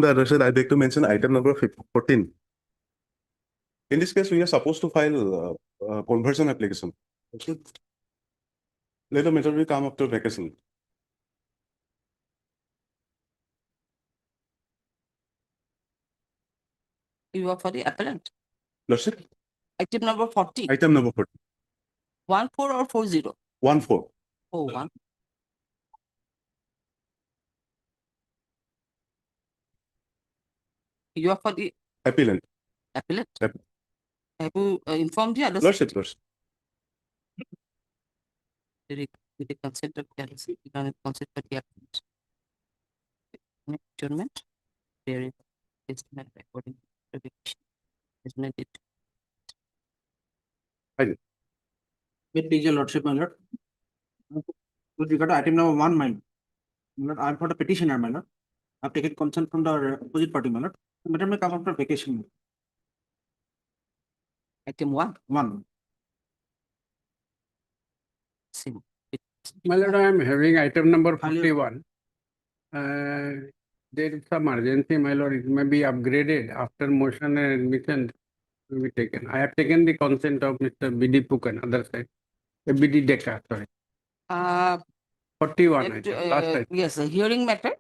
the other side, I beg to mention item number 14. In this case, we are supposed to file conversion application. Later matter will come after vacation. You are for the appellant. Lordship, Item number 40. item number 14. 14 or 40? 14. Oh, one. You are for the Appellant. appellant. App- Have you informed the others? Lordship, Lordship. With the consent of the others, you can consent for the appellant. Adjournment. There is estimate according to the vacation. Isn't it? With please, your lordship, my lord. With regard to item number 1, my lord, I'm for the petitioner, my lord. I've taken consent from the opposite party, my lord. The matter may come after vacation. Item 1. 1. Same. My lord, I am having item number Earlier- 41. There is some urgency, my lord. It may be upgraded after motion and admission will be taken. I have taken the consent of Mr. B.D. Pukan, other side. B.D. Decca, sorry. 41, I think, last time. Yes, a hearing matter.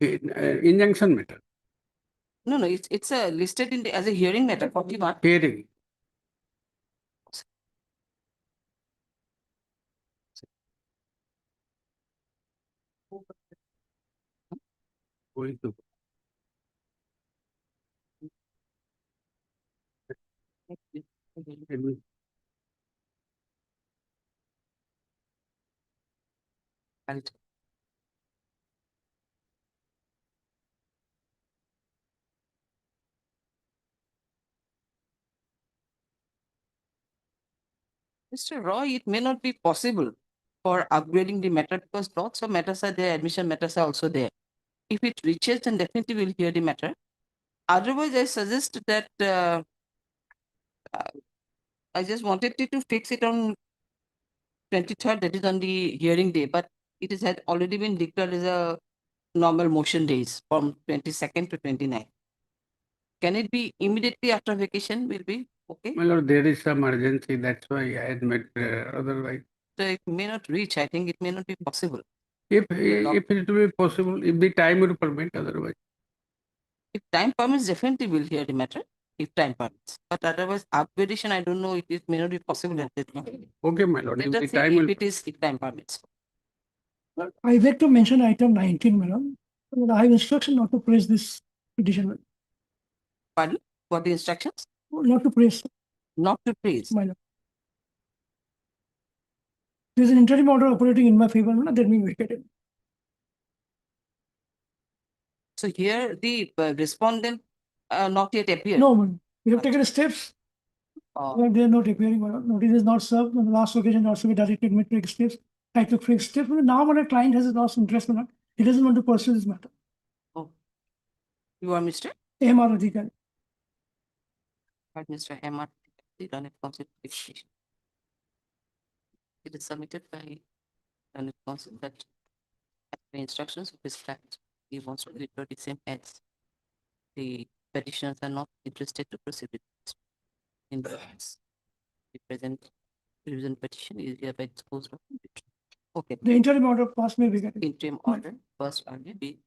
Injunction matter, No, it's listed in the, as a hearing matter. 41. hearing. Going to. Right. Mr. Roy, it may not be possible for upgrading the matter because lots of matters are there, admission matters are also there. If it reaches, then definitely we'll hear the matter. Otherwise, I suggest that I just wanted you to fix it on 23rd, that is on the hearing day, but it has had already been declared as a normal motion days from 22nd to 29th. Can it be immediately after vacation will be okay? My lord, there is some urgency, that's why I admit, otherwise. So it may not reach, I think it may not be possible. If it will be possible, if the time will permit, otherwise. If time permits, definitely we'll hear the matter, if time permits. But otherwise, upgradation, I don't know, it may not be possible at that time. Okay, my lord, if Let the us see time if will. it is, if time permits. I beg to mention item 19, madam. I have instruction not to praise this petition, Pardon? What the instructions? not to praise, Not to praise. my lord. There is an interim order operating in my favor, madam, that being vacated. So here the respondent not yet appeared. No, madam. We have taken steps, Uh, but they are not appearing, madam. Notice is not served. On the last occasion, also we directed me to take steps. I took fixed steps. Now when a client has lost interest, madam, he doesn't want to pursue this matter. You are Mr. AMR Adhikari. Mr. M.R. The Running Council petition. It is submitted by Running Council that as the instructions of his client, he wants to refer the same as the petitioners are not interested to proceed with this. In the case, the present revision petition is hereby disposed of. Okay. The interim order passed may be vacated. Interim order first only be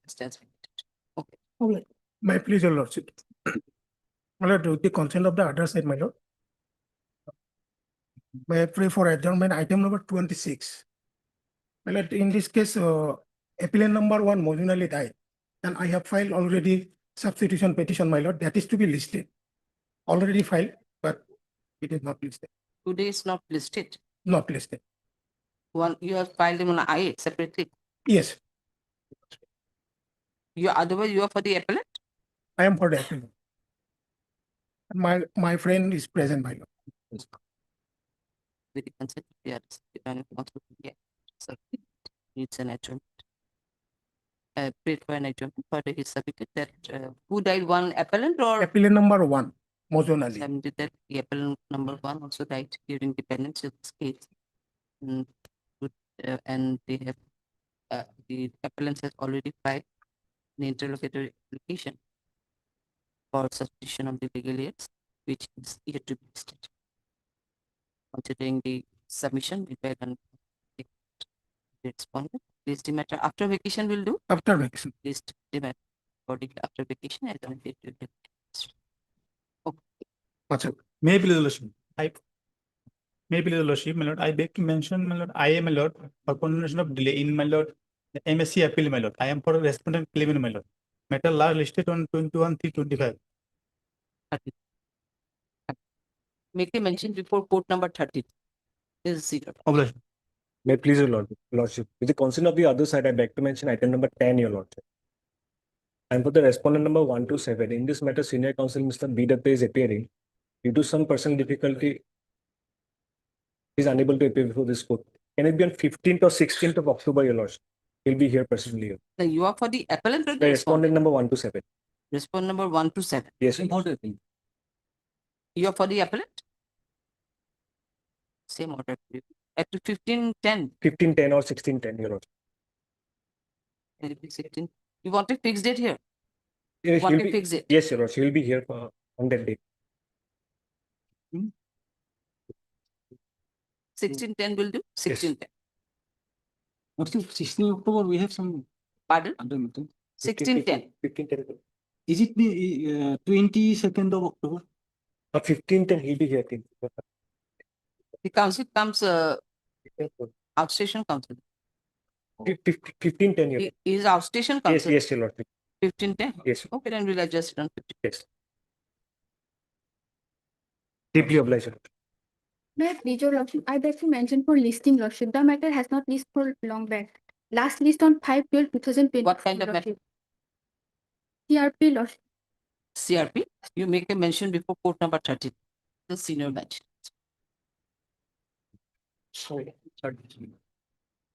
stands vacated. Okay. Okay. My pleasure, lordship. My lord, with the consent of the other side, my lord. May I pray for adjournment item number 26. My lord, in this case, appellant number 1 marginally died. And I have filed already substitution petition, my lord, that is to be listed. Already filed, but it is not listed. Today is not listed. Not listed. One you have filed them on I-8 separately. Yes, You otherwise you are for the appellant. I am for the appellant. My friend is present, my lord. With the consent of the others, the Running Council, yeah. So needs an adjournment. Pray for an adjournment. Further, he submitted that who died, one appellant or Appellant number 1, Mojonali. submitted that the appellant number 1 also died during dependence of this case. And they have the appellant has already filed the interlocutory application for substitution of the legal aids, which is yet to be listed. Considering the submission made by the respondent, list the matter after vacation will do. After vacation. List the matter accordingly after vacation as on date to the May please, Lordship. May please, Lordship, my lord, I beg to mention, my lord, I am, my lord, for continuation of delay in, my lord, the MSc appeal, my lord. I am for respondent claimant, my lord. Matter last listed on 21/3/25. Make a mention before court number 30. This is zero. Obligation. May please, your lordship. With the consent of the other side, I beg to mention item number 10, your lordship. And for the respondent number 127, in this matter, senior counsel Mr. B.W. is appearing. Due to some personal difficulty, he is unable to appear before this court. Can it be on 15th or 16th of October, your lordship? He'll be here personally. Here. Now you are for the appellant or The the respondent respondent? number 127. Respondent number 127. Yes. You are for the appellant? Same order. Up to 1510. 1510 or 1610, your lordship. Can it be 16? You want a fixed date here? Yes, Want he'll a be, fixed date? yes, your lordship. He'll be here on that day. 1610 will do? 1610. What's the 16 October? We have some Pardon? other meeting. 1610. 1510. Is it the 22nd of October? 1510, he'll be here. I think. The council comes, outstation council. 1510, your lordship. Is outstation Yes, council? yes, your lordship. 1510? Yes, Okay, then we'll adjust it on 15. yes. Deeply obliged. May I please, your lordship, I beg to mention for listing, lordship, the matter has not listed for long back. Last list on 5/12/2020. What kind of matter? CRP, lordship. CRP, you make a mention before court number 30. The senior bench. Sorry.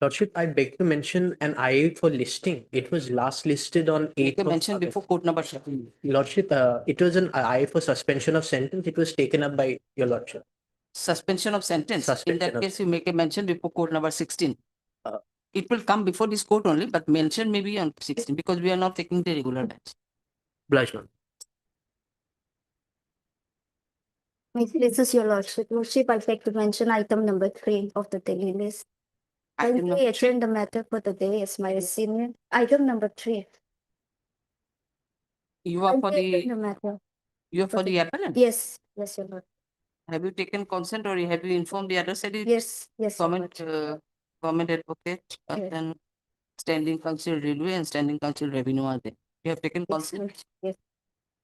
Lordship, I beg to mention an IA for listing. It was last listed on 8th Make a of mention August. before court number 30. Lordship, it was an IA for suspension of sentence. It was taken up by your lordship. Suspension of sentence. In Suspension that of- case, you make a mention before court number 16. Uh, It will come before this court only, but mention maybe on 16 because we are not taking the regular batch. Obliged. This is your lordship. Lordship, I beg to mention item number 3 of the daily list. Item Kindly number attend the matter for the day as my senior. Item number 3. You are for Kindly attend the, the matter. you are for the appellant. Yes, yes, your lord. Have you taken consent or have you informed the other side? Yes, yes, your Comment, lordship. comment advocate, Yes. then standing council railway and standing council revenue are there. You have taken Yes, consent? lordship, yes.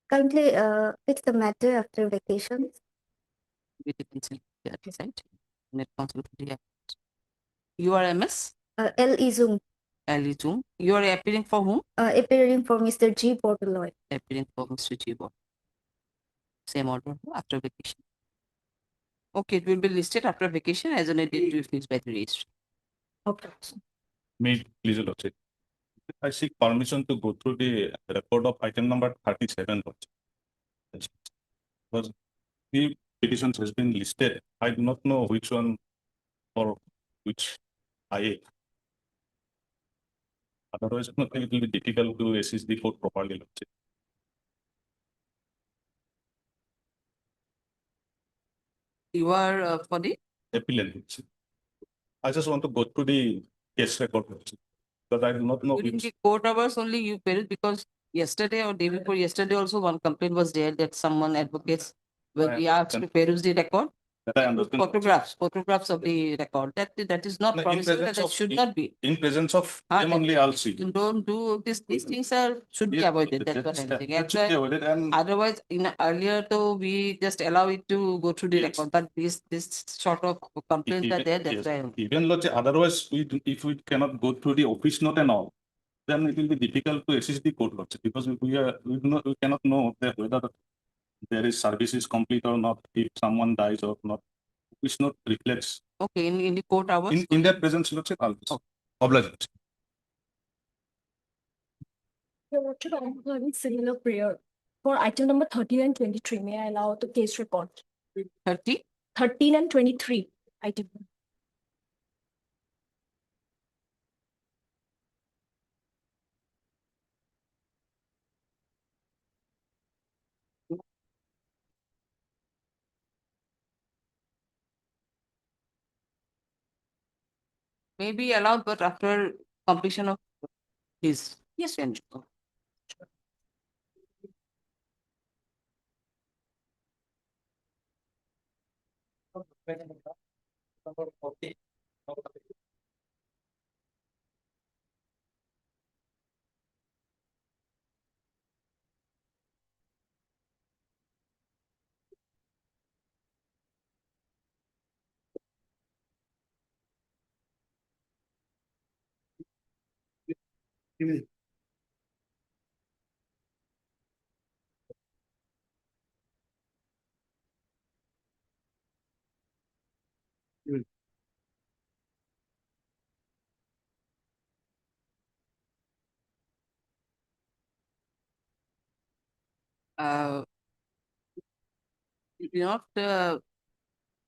Kindly fix the matter after vacation. With the consent, the other side. Net council to the appellant. You are MS, L.E. Zoom, Ali Zoom. You are appearing for whom? appearing for Mr. G. Portaloy. Appearing for Mr. Chibo. Same order after vacation. Okay, it will be listed after vacation as on a date to be fixed by the registry. Okay. May please, Lordship. I seek permission to go through the record of item number 37. Lordship. Because the petitions has been listed. I do not know which one or which IA. Otherwise, it will be difficult to assist the court properly. Lordship. You are for the, Appellant. Lordship. I just want to go through the case record. Lordship, because I do not know during which. the court hours only you paid because yesterday or day before yesterday also one complaint was there that someone advocates when I we asked to understand. peruse the record, That I understand. photographs of the record. That is not No, in promising that presence that of- should not be. In presence of Ah, them that- only, I'll see. You don't do this, these things are, should be Yes, avoided, that's what that's- I'm saying. that And should be avoided, and otherwise, in earlier though, we just allow it to go through the Yes. record, but this sort of complaints are there, that's why. Even Lordship, otherwise, if we cannot go through the office note and all, then it will be difficult to assist the court, Lordship, because we cannot know that whether there is service is complete or not, if someone dies or not. Office note reflects. Okay, in the court hours. In their presence, Lordship, I'll Okay. oblige. Your Lordship, I am having similar prayer. For item number 13 and 23, may I allow the case report? 30, 13 and 23, item. may be allowed, but after completion of his. Yes, tenure. You do not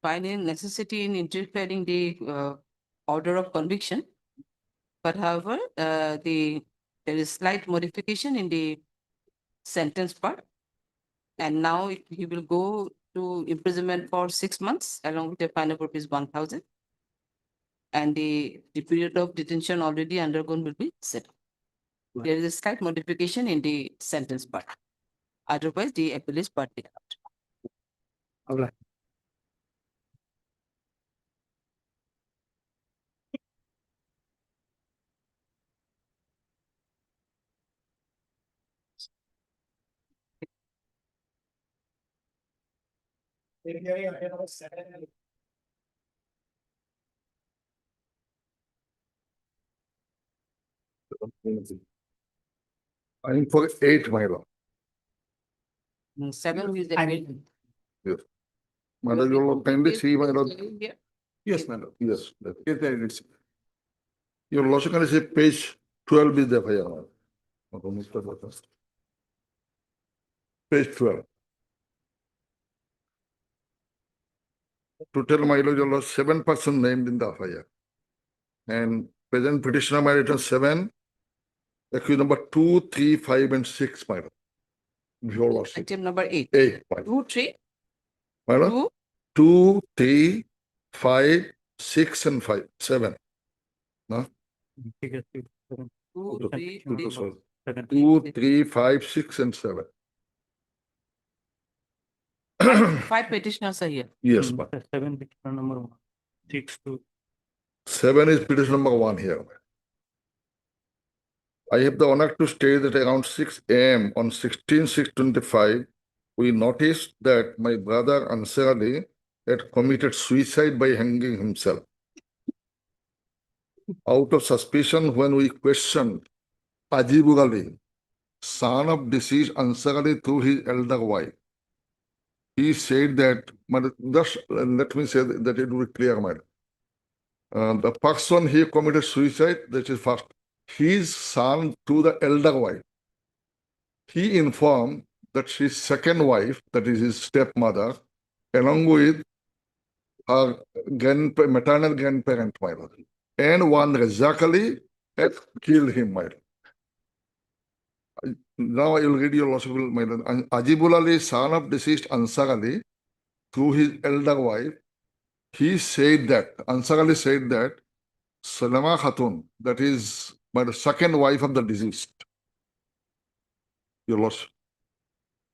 find any necessity in interpreting the order of conviction. But however, there is slight modification in the sentence part. And now he will go to imprisonment for 6 months along with a fine of rupees 1,000. And the period of detention already undergone will be set. There is a slight modification in the sentence part. Otherwise, the appeal is partly allowed. I'm for 8, my lord. 7 is the appeal. Yes. My lord, you will kindly see, my lord. Here. Yes, my lord. Yes. Yes. Your lordship can see page 12 is the FIR. Page 12. To tell my lord, your lord, 7 persons named in the FIR. And present petitioner, my lord, 7. Accused number 2, 3, 5, and 6, my lord. Your lordship. Item number 8. 8, my lord. 2, 3. My lord. 2, 3, 5, 6, and 5, 7. No? 2, 3, 2, 3, 5, 6, and 7. 5 petitioners are here. Yes, ma'am. 7 petition number 1. 6 to 7 is petition number 1 here. I have the honor to state that around 6 a.m. on 16/6/25, we noticed that my brother Ansar Ali had committed suicide by hanging himself. Out of suspicion, when we questioned Ajibul Ali, son of deceased Ansar Ali, through his elder wife, he said that, just let me say that it will be clear, madam. The person he committed suicide, that is first, his son to the elder wife. He informed that his second wife, that is his stepmother, along with her maternal grandparent, my lord, and one Razak Ali had killed him, my lord. Now I will read your lordship, my lord. Ajibul Ali, son of deceased Ansar Ali, through his elder wife, he said that, Ansar Ali said that Salama Khatun, that is the second wife of the deceased, your lordship,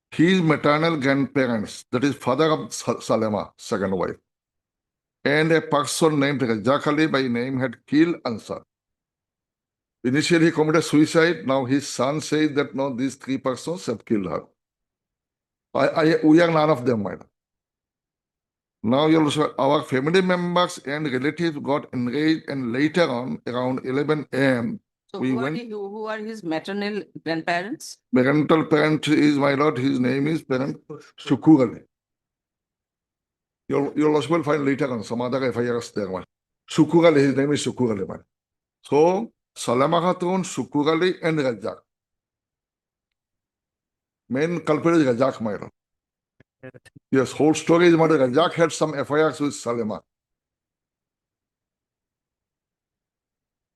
his maternal grandparents, that is father of Salama, second wife, and a person named Razak Ali by name had killed Ansar. Initially, he committed suicide. Now his son says that no, these 3 persons have killed her. We are none of them, madam. Now, our family members and relatives got enraged, and later on, around 11 a.m., So we who went. who are his maternal grandparents? Parental parent is, my lord, his name is parent Shukur Ali. You'll also find later on some other FIRs there, man. Shukur Ali, his name is Shukur Ali, man. So, Salama Khatun, Shukur Ali, and Razak. Main culprit is Razak, my lord. Yes, whole story is, my lord, Razak had some FIRs with Salama.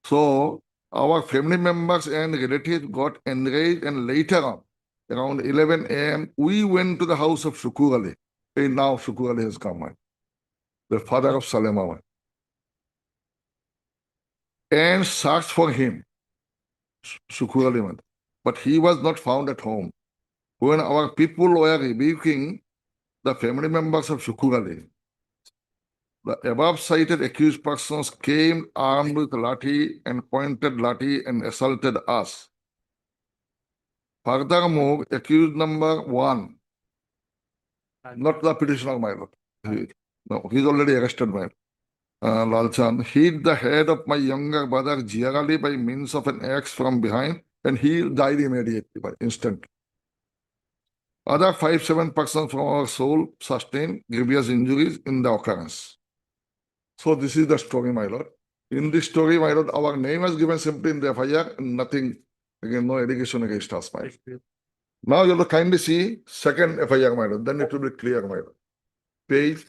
So, our family members and relatives got enraged, and later on, around 11 a.m., we went to the house of Shukur Ali. And now Shukur Ali has come, man. The father of Salama. and searched for him, Sukur Ali, madam. But he was not found at home. When our people were rebuking the family members of Sukur Ali, the above cited accused persons came armed with lathi and pointed lathi and assaulted us. Furthermore, accused number 1, not the petitioner, my lord. No, he's already arrested, my Lal Chand, hit the head of my younger brother Jia Ali by means of an axe from behind, and he died immediately, by instant. Other 5-7 persons from our soul sustained grievous injuries in the occurrence. So this is the story, my lord. In this story, my lord, our name was given simply in the FIR, and nothing, again, no allegation against us, my lord. Now you will kindly see second FIR, my lord, then it will be clear, my lord. Page.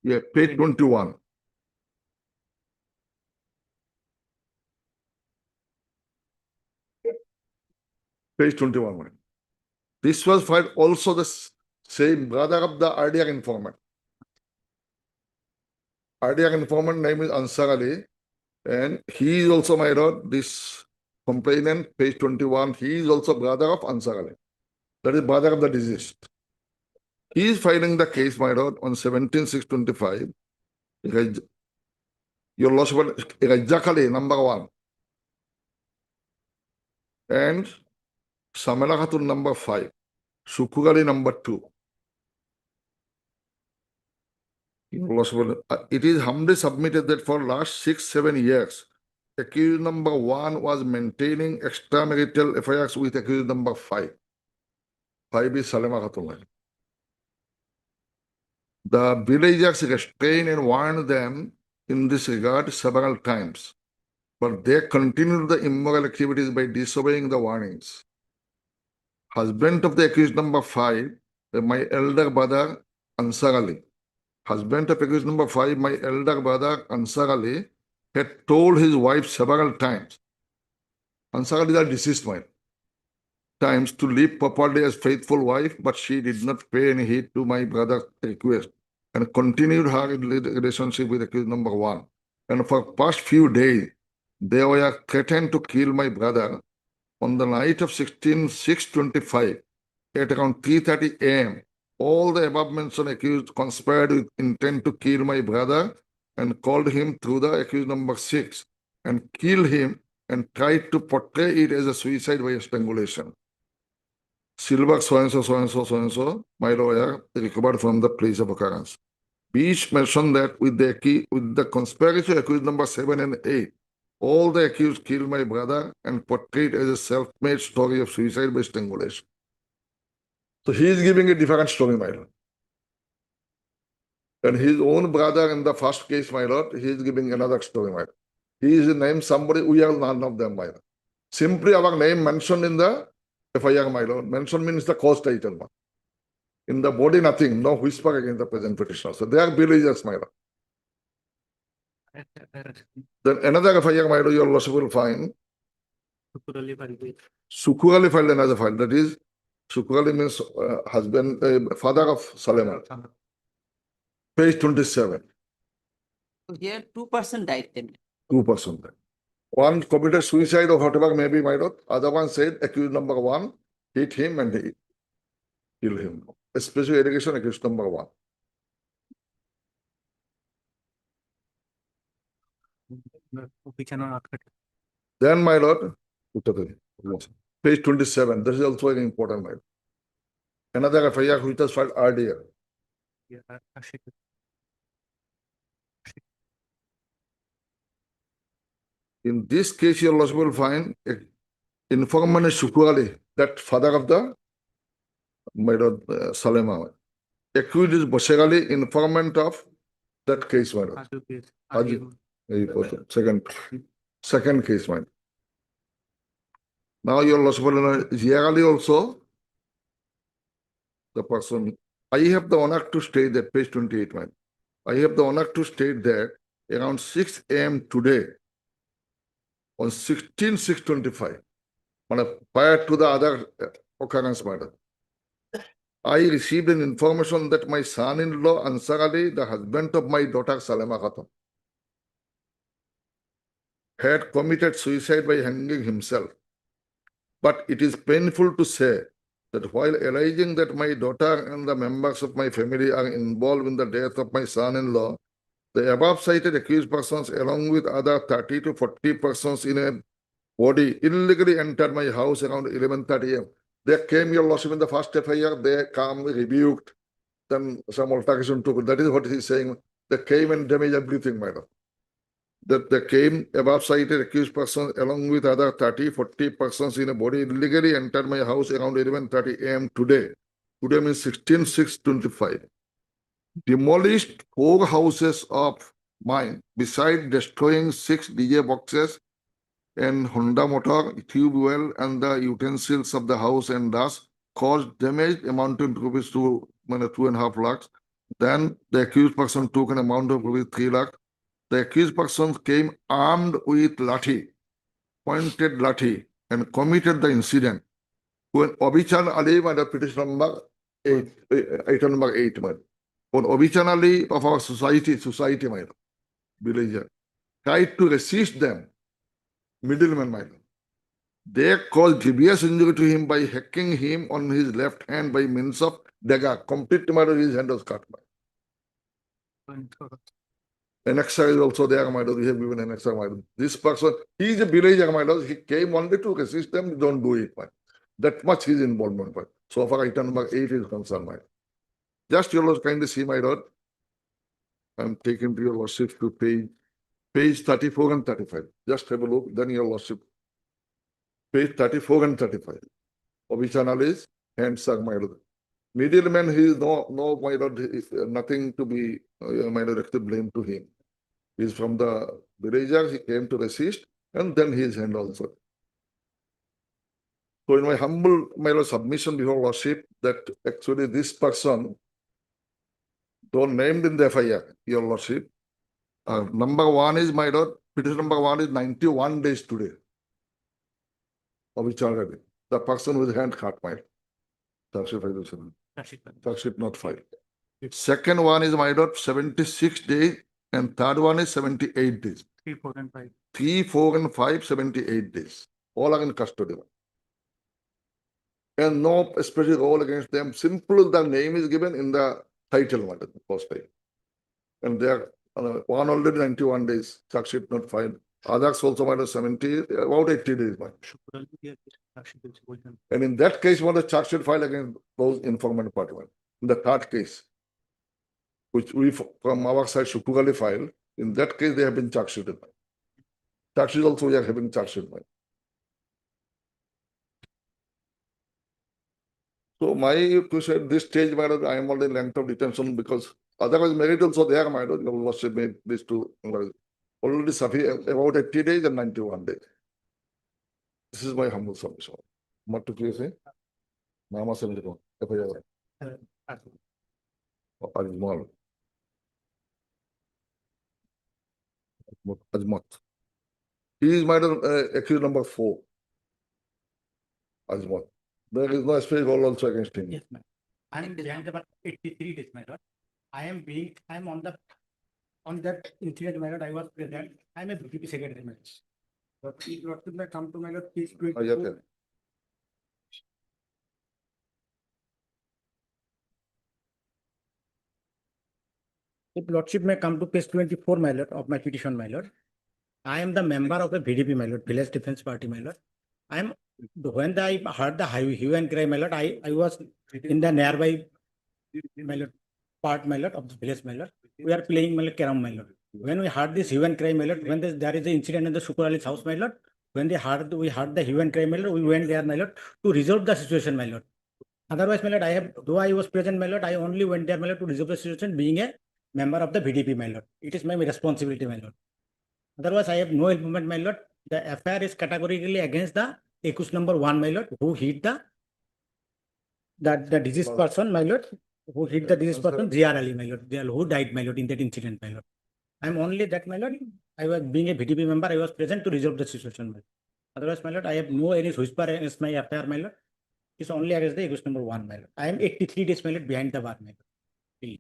Yeah, page 21. Page 21, my lord. This was filed also the same brother of the earlier informant. Earlier informant name is Ansar Ali, and he is also, my lord, this complainant, page 21, he is also brother of Ansar Ali. That is brother of the deceased. He is filing the case, my lord, on 17/6/25. Your lordship, Rajak Ali, number 1. And Samela Khatun, number 5. Sukur Ali, number 2. Your lordship, it is humbly submitted that for last 6-7 years, accused number 1 was maintaining extramarital affairs with accused number 5. 5 is Salema Khatun. The villagers restrained and warned them in this regard several times, but they continued the immoral activities by disobeying the warnings. Husband of the accused number 5, my elder brother Ansar Ali. Husband of accused number 5, my elder brother Ansar Ali, had told his wife several times, Ansar Ali is a deceased man, times to live properly as faithful wife, but she did not pay any heed to my brother's request and continued her relationship with accused number 1. And for past few days, they were threatened to kill my brother. On the night of 16/6/25, at around 3:30 a.m., all the above mentioned accused conspired with intent to kill my brother and called him through the accused number 6 and killed him and tried to portray it as a suicide by strangulation. Silver so-and-so, my lawyer, recovered from the place of occurrence. Beach mentioned that with the conspiracy accused number 7 and 8, all the accused killed my brother and portrayed as a self-made story of suicide by strangulation. So he is giving a different story, my lord. And his own brother in the first case, my lord, he is giving another story, my lord. He is named somebody, we are none of them, my lord. Simply our name mentioned in the FIR, my lord. Mention means the cause title, man. In the body, nothing, no whisper against the present petitioner. So they are villagers, my lord. Then another FIR, my lord, your lordship will find. Sukur Ali filed another file. That is, Sukur Ali means husband, father of Salema. Page 27. So here 2% died then. 2% died. One committed suicide or whatever may be, my lord. Other one said accused number 1 hit him and he killed him. Especially allegation accused number 1. We cannot. Then, my lord, page 27. This is also very important, my lord. Another FIR which was filed earlier. In this case, your lordship will find informant is Sukur Ali, that father of the my lord Salema. Accused is Bashir Ali, informant of that case, my lord. Second case, my lord. Now your lordship will know Jia Ali also, the person. I have the honor to state that, page 28, my lord. I have the honor to state that around 6 a.m. today, on 16/6/25, prior to the other occurrence, madam, I received an information that my son-in-law Ansar Ali, the husband of my daughter Salema Khatun, had committed suicide by hanging himself. But it is painful to say that while alleging that my daughter and the members of my family are involved in the death of my son-in-law, the above cited accused persons, along with other 30 to 40 persons in a body, illegally entered my house around 11:30 a.m. They came, Your Lordship, in the first FIR, they calmly rebuked, then some altercation took. That is what he is saying. They came and damaged everything, madam. That they came, above cited accused persons, along with other 30, 40 persons in a body, illegally entered my house around 11:30 a.m. today. Today means 16/6/25. Demolished 4 houses of mine, beside destroying 6 DJ boxes and Honda motor, tube well, and the utensils of the house, and thus caused damage amounting to rupees 2.5 lakhs. Then the accused person took an amount of rupees 3 lakhs. The accused person came armed with lathi, pointed lathi, and committed the incident. When Obichan Ali, my petition number 8, item number 8, my when Obichan Ali of our society, my villager, tried to resist them, middlemen, my lord. They caused grievous injury to him by hacking him on his left hand by means of dagger. Complete my lord, his hand was cut. Annexer is also there, my lord. We have given annexer, my lord. This person, he is a villager, my lord. He came only to resist them. Don't do it, my lord. That much his involvement, my lord. So far, item number 8 is concerned, my lord. Just your lord, kindly see, my lord. I'm taking to your lordship to page 34 and 35. Just have a look, then your lordship. Page 34 and 35. Obichan Ali's hands are, my lord. Middleman, he is no, my lord, nothing to be, my lord, except blame to him. He is from the villager, he came to resist, and then his hand also. So in my humble, my lord, submission before lordship, that actually this person, though named in the FIR, your lordship, number 1 is, my lord, petition number 1 is 91 days today. Obichan Ali, the person with hand cut, my lord. Charge not filed. Second one is, my lord, 76 days, and third one is 78 days. 3, 4, and 5. 3, 4, and 5, 78 days. All are in custody. And no special role against them. Simple, the name is given in the title, my lord, first time. And they are one already 91 days. Charge not filed. Others also, my lord, 70, about 80 days, my lord. And in that case, one the charge sheet filed against those informant party. In the third case, which we from our side Shukugally filed, in that case they have been charge sheeted. Charge sheet also we are having charge sheet. So my question at this stage, my lord, I am already in length of detention because otherwise merit also there, my lord. You must have made these two already sufficient about 80 days and 91 days. This is my humble submission. What to please say? Nama Sandro, FIR. Ajmal. Ajmat. He is my accused number 4. Ajmat. There is no special role also against him. Yes, ma'am. I am behind about 83 days, my lord. I am on that incident, my lord, I was present. I am a BPP secretary, my lord. But if lordship may come to my lord, please do it. If lordship may come to page 24, my lord, of my petition, my lord. I am the member of the VDP, my lord, Village Defense Party, my lord. When I heard the hue and cry, my lord, I was in the nearby, my lord, part, my lord, of the village, my lord. We are playing, my lord, carom, my lord. When we heard this hue and cry, my lord, when there is an incident in the Shukur Ali's house, my lord, when we heard the hue and cry, my lord, we went there, my lord, to resolve the situation, my lord. Otherwise, my lord, though I was present, my lord, I only went there, my lord, to resolve the situation, being a member of the VDP, my lord. It is my responsibility, my lord. Otherwise, I have no involvement, my lord. The FIR is categorically against the accused number 1, my lord, who hit the deceased person, my lord, who hit the deceased person, GR Ali, my lord, who died, my lord, in that incident, my lord. I am only that, my lord. I was being a VDP member, I was present to resolve the situation, my lord. Otherwise, my lord, I have no any whisper against my FIR, my lord. is only against the accused number 1, my lord. I am 83 days, my lord, behind the bar, my lord.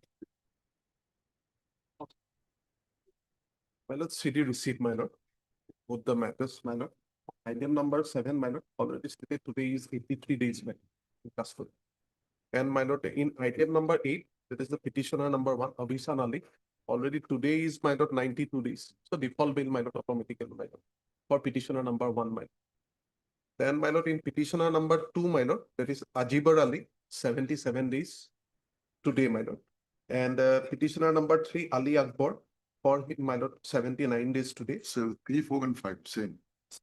My lord, CD receipt, my lord. Both the matters, my lord. Item number 7, my lord, already stated today is 83 days, my lord, in custody. And my lord, in item number 8, that is the petitioner number 1, Abhisan Ali. Already today is, my lord, 92 days. So default bail, my lord, automatically, my lord, for petitioner number 1, my lord. Then, my lord, in petitioner number 2, my lord, that is Ajibar Ali, 77 days today, my lord. And petitioner number 3, Ali Akbar, for my lord, 79 days today. So 3, 4, and 5, same.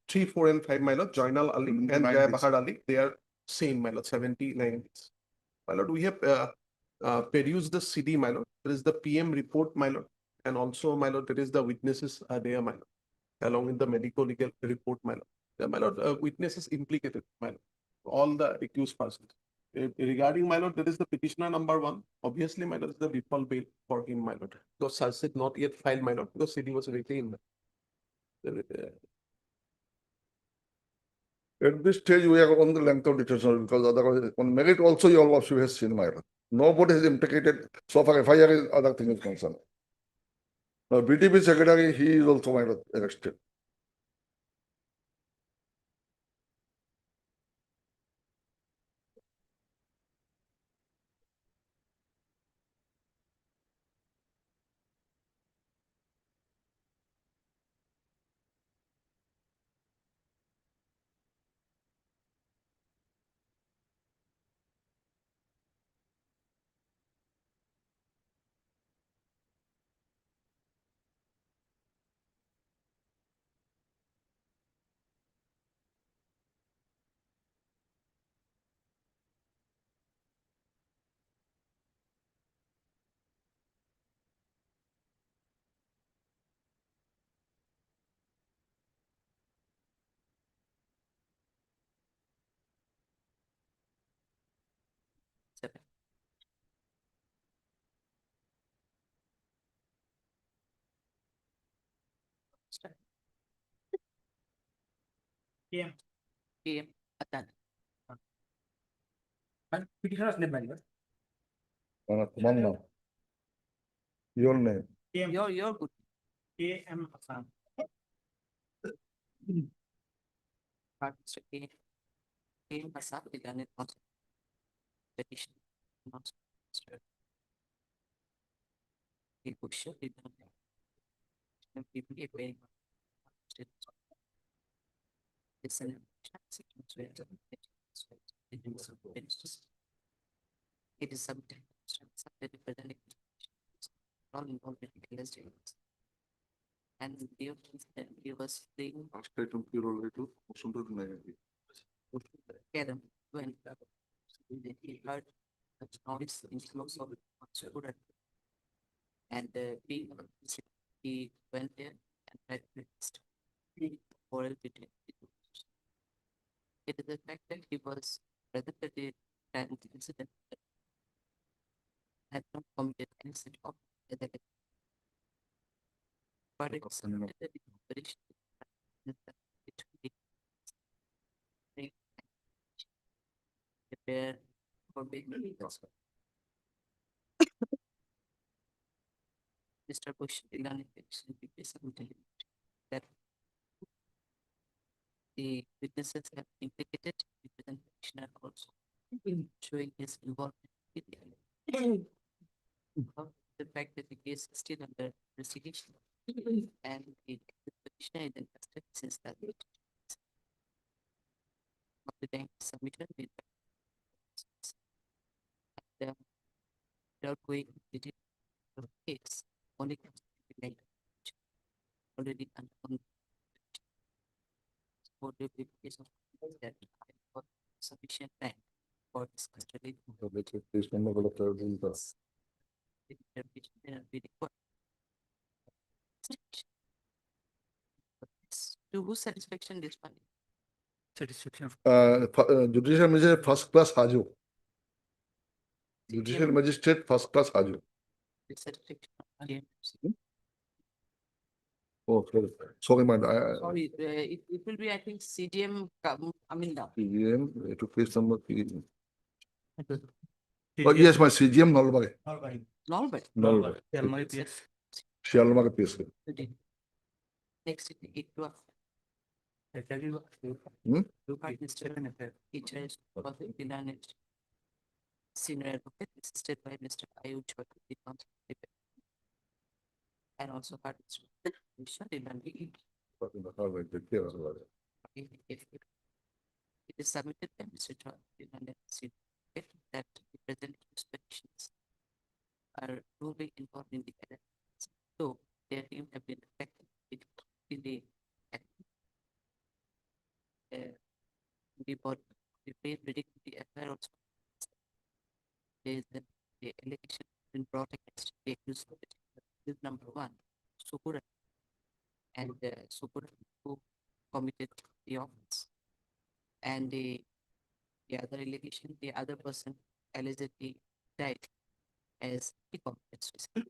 3, 4, and 5, my lord, Joinal Ali and 9 Jai days. Bahar Ali, they are same, my lord, 79 days. My lord, we have produced the CD, my lord. There is the PM report, my lord, and also, my lord, there is the witnesses are there, my lord, along with the medical legal report, my lord. My lord, witnesses implicated, my lord, all the accused persons. Regarding, my lord, there is the petitioner number 1. Obviously, my lord, is the default bail for him, my lord. Because such did not yet filed, my lord, because CD was retained. At this stage, we are on the length of detention because otherwise, on merit also, your lordship has seen, my lord. Nobody has implicated so far FIR is other thing is concerned. Now, BTP secretary, he is also, my lord, arrested. Seven. Start. PM. PM, Atan. Petitioner's name, my lord. Come on now. Your name. You're good. AM Hassan. Mr. AM Hassan, the Granite Council. Petition. He could show it. And people get very much. It's an it is subject to all involved in and give us the Item purely to motion to deny. Karen when he heard the noise in close of student and he went there and read list oral between it is the fact that he was present at the time of the incident had not committed any such of the but it's prepare for big Mr. Bush that the witnesses have implicated the present petitioner also showing his involvement in the fact that the case is still under investigation and the petitioner is in custody since that date. Of the time submission with without going into detail of the case only already under for the case of that for sufficient time for this custody. To whose satisfaction this one? Satisfaction of. Judicial magistrate first class Haju. Judicial magistrate first class Haju. Satisfaction of Oh, sorry, my, Sorry, it will be, I think, CDM, Aminda. CGM, to case number three. Oh, TGM yes, my CGM Nalbari. Nalbari. Nalbari. MIPS. Shalmar PS. Next, it was. Hmm? Each is for the Dilan senior advocate assisted by Mr. Ayush Chaudhary, the council secretary. And also participant. If it is submitted by Mr. Chaudhary that the present petitions are truly involved in the elections, so their team have been affected in the body, the plain predicting the affair also. There is the allegation been brought against the accused is number one, Sukura. And Sukura who committed the offense. And the other allegation, the other person allegedly died as he committed suicide.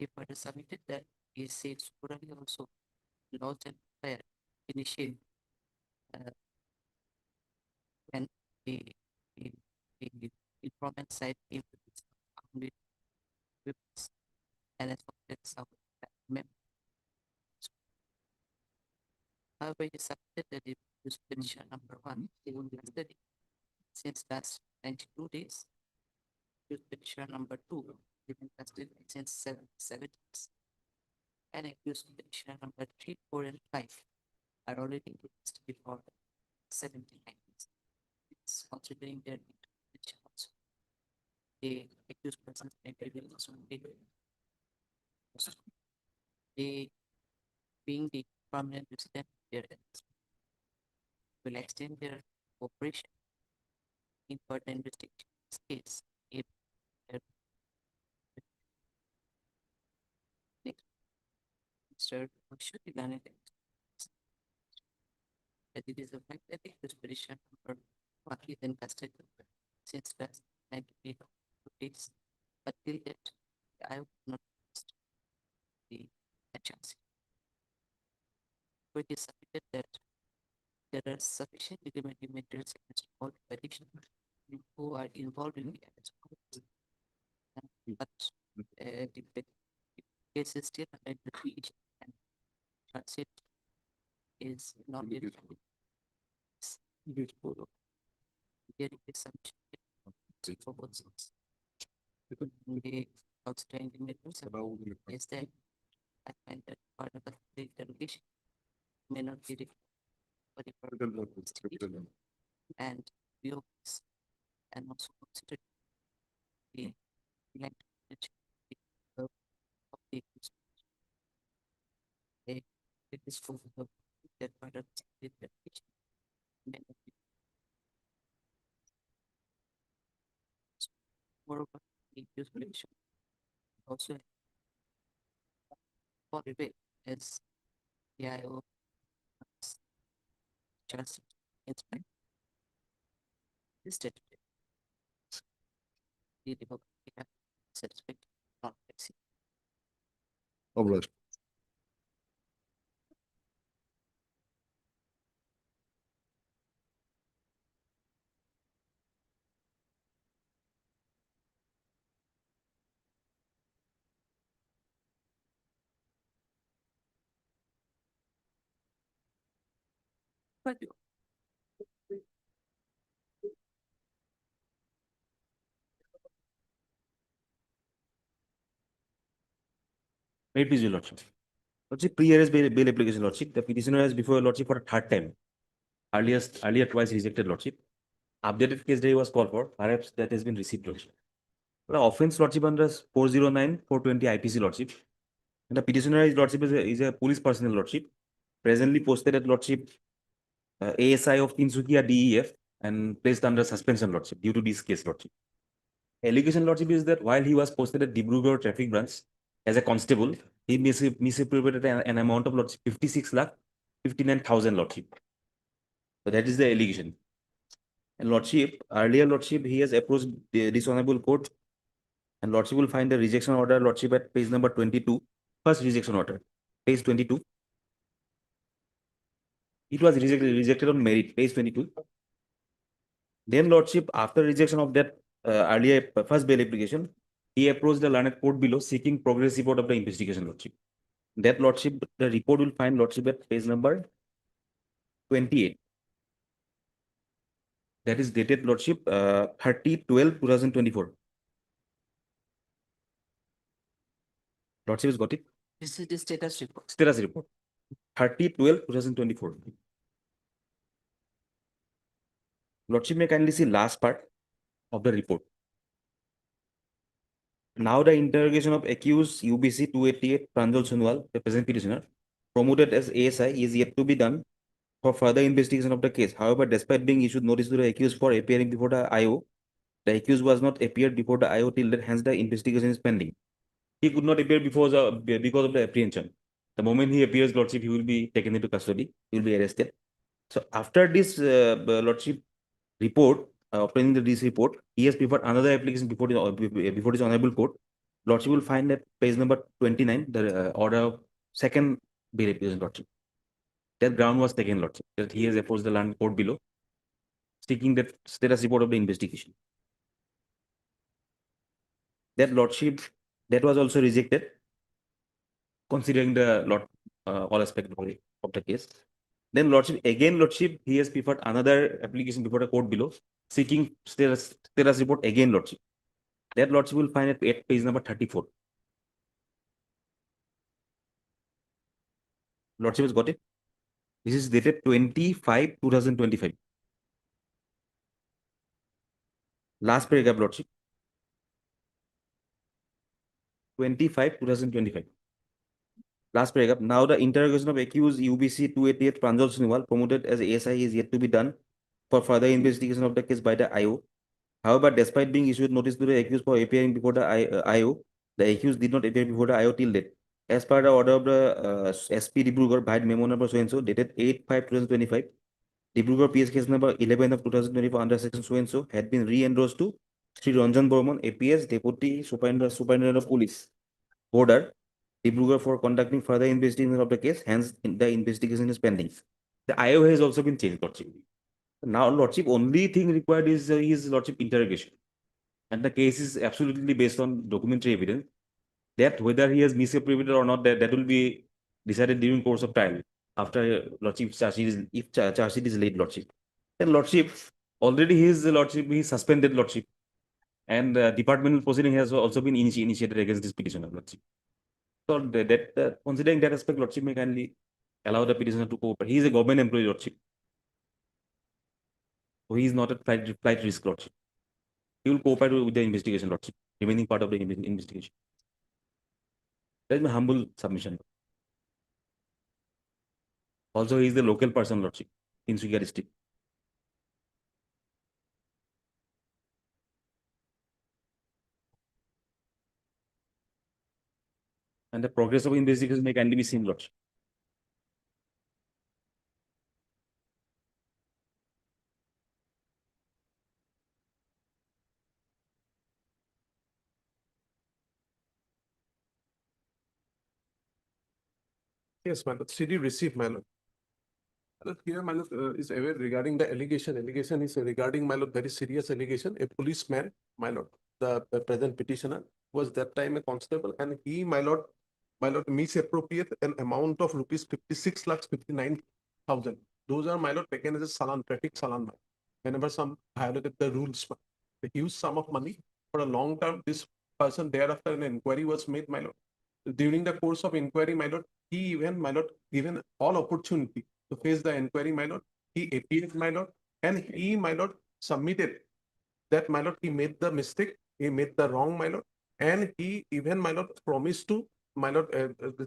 If it is submitted that he said Sukura also lodged an FIR initially when the informant side came to this armed weapons and as well as South member. However, it is submitted that the petition number one, they will be studied since last 92 days. Petition number two, they've been custody since 7 days. And accused petition number 3, 4, and 5 are already in custody for 79 days. It's considering their petition also. The accused persons may be also they being the permanent resident here will extend their cooperation in further investigation case if Mr. should be done that it is a fact that this petition number one is in custody since last 98 days, but till that I would not the chance. It is submitted that there are sufficient documentary materials against all petitioners who are involved in the but the case is still under investigation and transit is not yet. There is submission for both sides. The outstanding matters is that I find that part of the delegation may not be required for the purpose and views and also consider the language of the it is for the that part of the delegation may not be. Moreover, the use petition also for the as the IO just inspect this statement. The Republic satisfied not flexi. Obliged. Thank you. May it please your lordship. Lordship, pre-arrest bail application, lordship. The petitioner has before your lordship for a third time. Earlier twice rejected, lordship. Updated case day was called for. Perhaps that has been received, lordship. The offense, lordship, under 409, 420 IPC, lordship. And the petitioner is lordship is a police personnel, lordship. Presently posted at lordship ASI of Tinsukia DEF and placed under suspension, lordship, due to this case, lordship. Allegation, lordship, is that while he was posted at Dibrugarh traffic branch as a constable, he misappropriated an amount of lordship 56,59,000, lordship. So that is the allegation. And lordship, earlier lordship, he has approached this honorable court, and lordship will find the rejection order, lordship, at page number 22 first rejection order, page 22. It was rejected on merit, page 22. Then Lordship, after rejection of that earlier first bail application, he approached the learned court below seeking progress report of the investigation, Lordship. That Lordship, the report will find Lordship at page number 28. That is dated Lordship 30/12/2024. Lordship has got it. This is the status report. Status report 30/12/2024. Lordship may kindly see last part of the report. Now the interrogation of accused UBC 288 Pranjal Sunwal, the present petitioner, promoted as ASI, is yet to be done for further investigation of the case. However, despite being issued notice to the accused for appearing before the IO, the accused was not appeared before the IO till that, hence the investigation is pending. He could not appear because of the apprehension. The moment he appears, Lordship, he will be taken into custody, he will be arrested. So after this Lordship report, obtaining this report, he has preferred another application before this honorable court. Lordship will find that page number 29, the order of second bail application, Lordship. That ground was taken, Lordship, that he has approached the land court below, seeking that status report of the investigation. That Lordship, that was also rejected, considering the all aspects of the case. Then Lordship, he has preferred another application before the court below, seeking status report again, Lordship. That Lordship will find at page number 34. Lordship has got it. This is dated 25/2025. Last paragraph, Lordship. 25/2025. Last paragraph. Now the interrogation of accused UBC 288 Pranjal Sunwal, promoted as ASI, is yet to be done for further investigation of the case by the IO. However, despite being issued notice to the accused for appearing before the IO, the accused did not appear before the IO till date. As per the order of the SP Dibrugarh by memo number so and so, dated 8/5/2025, Dibrugarh PS case number 11 of 2024 under section so and so had been re-endorsed to Sri Ranjan Borman, APS, Deputy Superintendent of Police, Border, Dibrugarh, for conducting further investigation of the case. Hence, the investigation is pending. The IO has also been changed, Lordship. Now, Lordship, only thing required is his Lordship interrogation. And the case is absolutely based on documentary evidence. That whether he has misapprehended or not, that will be decided during course of trial. After Lordship charge sheet is, if charge sheet is late, Lordship. Then Lordship, already his Lordship, he suspended, Lordship. And departmental proceeding has also been initiated against this petitioner, Lordship. So that considering that aspect, Lordship may kindly allow the petitioner to cooperate. He is a government employee, Lordship. So he is not at flight risk, Lordship. He will cooperate with the investigation, Lordship, remaining part of the investigation. That is my humble submission. Also, he is the local person, Lordship, in Srigar district. And the progress of investigation may kindly be seen, Lordship. Yes, my lord. CD received, my lord. My lord, here, my lord, is aware regarding the allegation. Allegation is regarding, my lord, very serious allegation. A policeman, my lord, the present petitioner, was that time a constable, and he, my lord, misappropriate an amount of rupees 56,59,000. Those are, my lord, taken as a salan, traffic salan. Whenever some violated the rules, the huge sum of money for a long term, this person thereafter an inquiry was made, my lord. During the course of inquiry, my lord, he even, my lord, given all opportunity to face the inquiry, my lord, he appeared, my lord, and he, my lord, submitted that, my lord, he made the mistake, he made the wrong, my lord, and he even, my lord, promised to, my lord,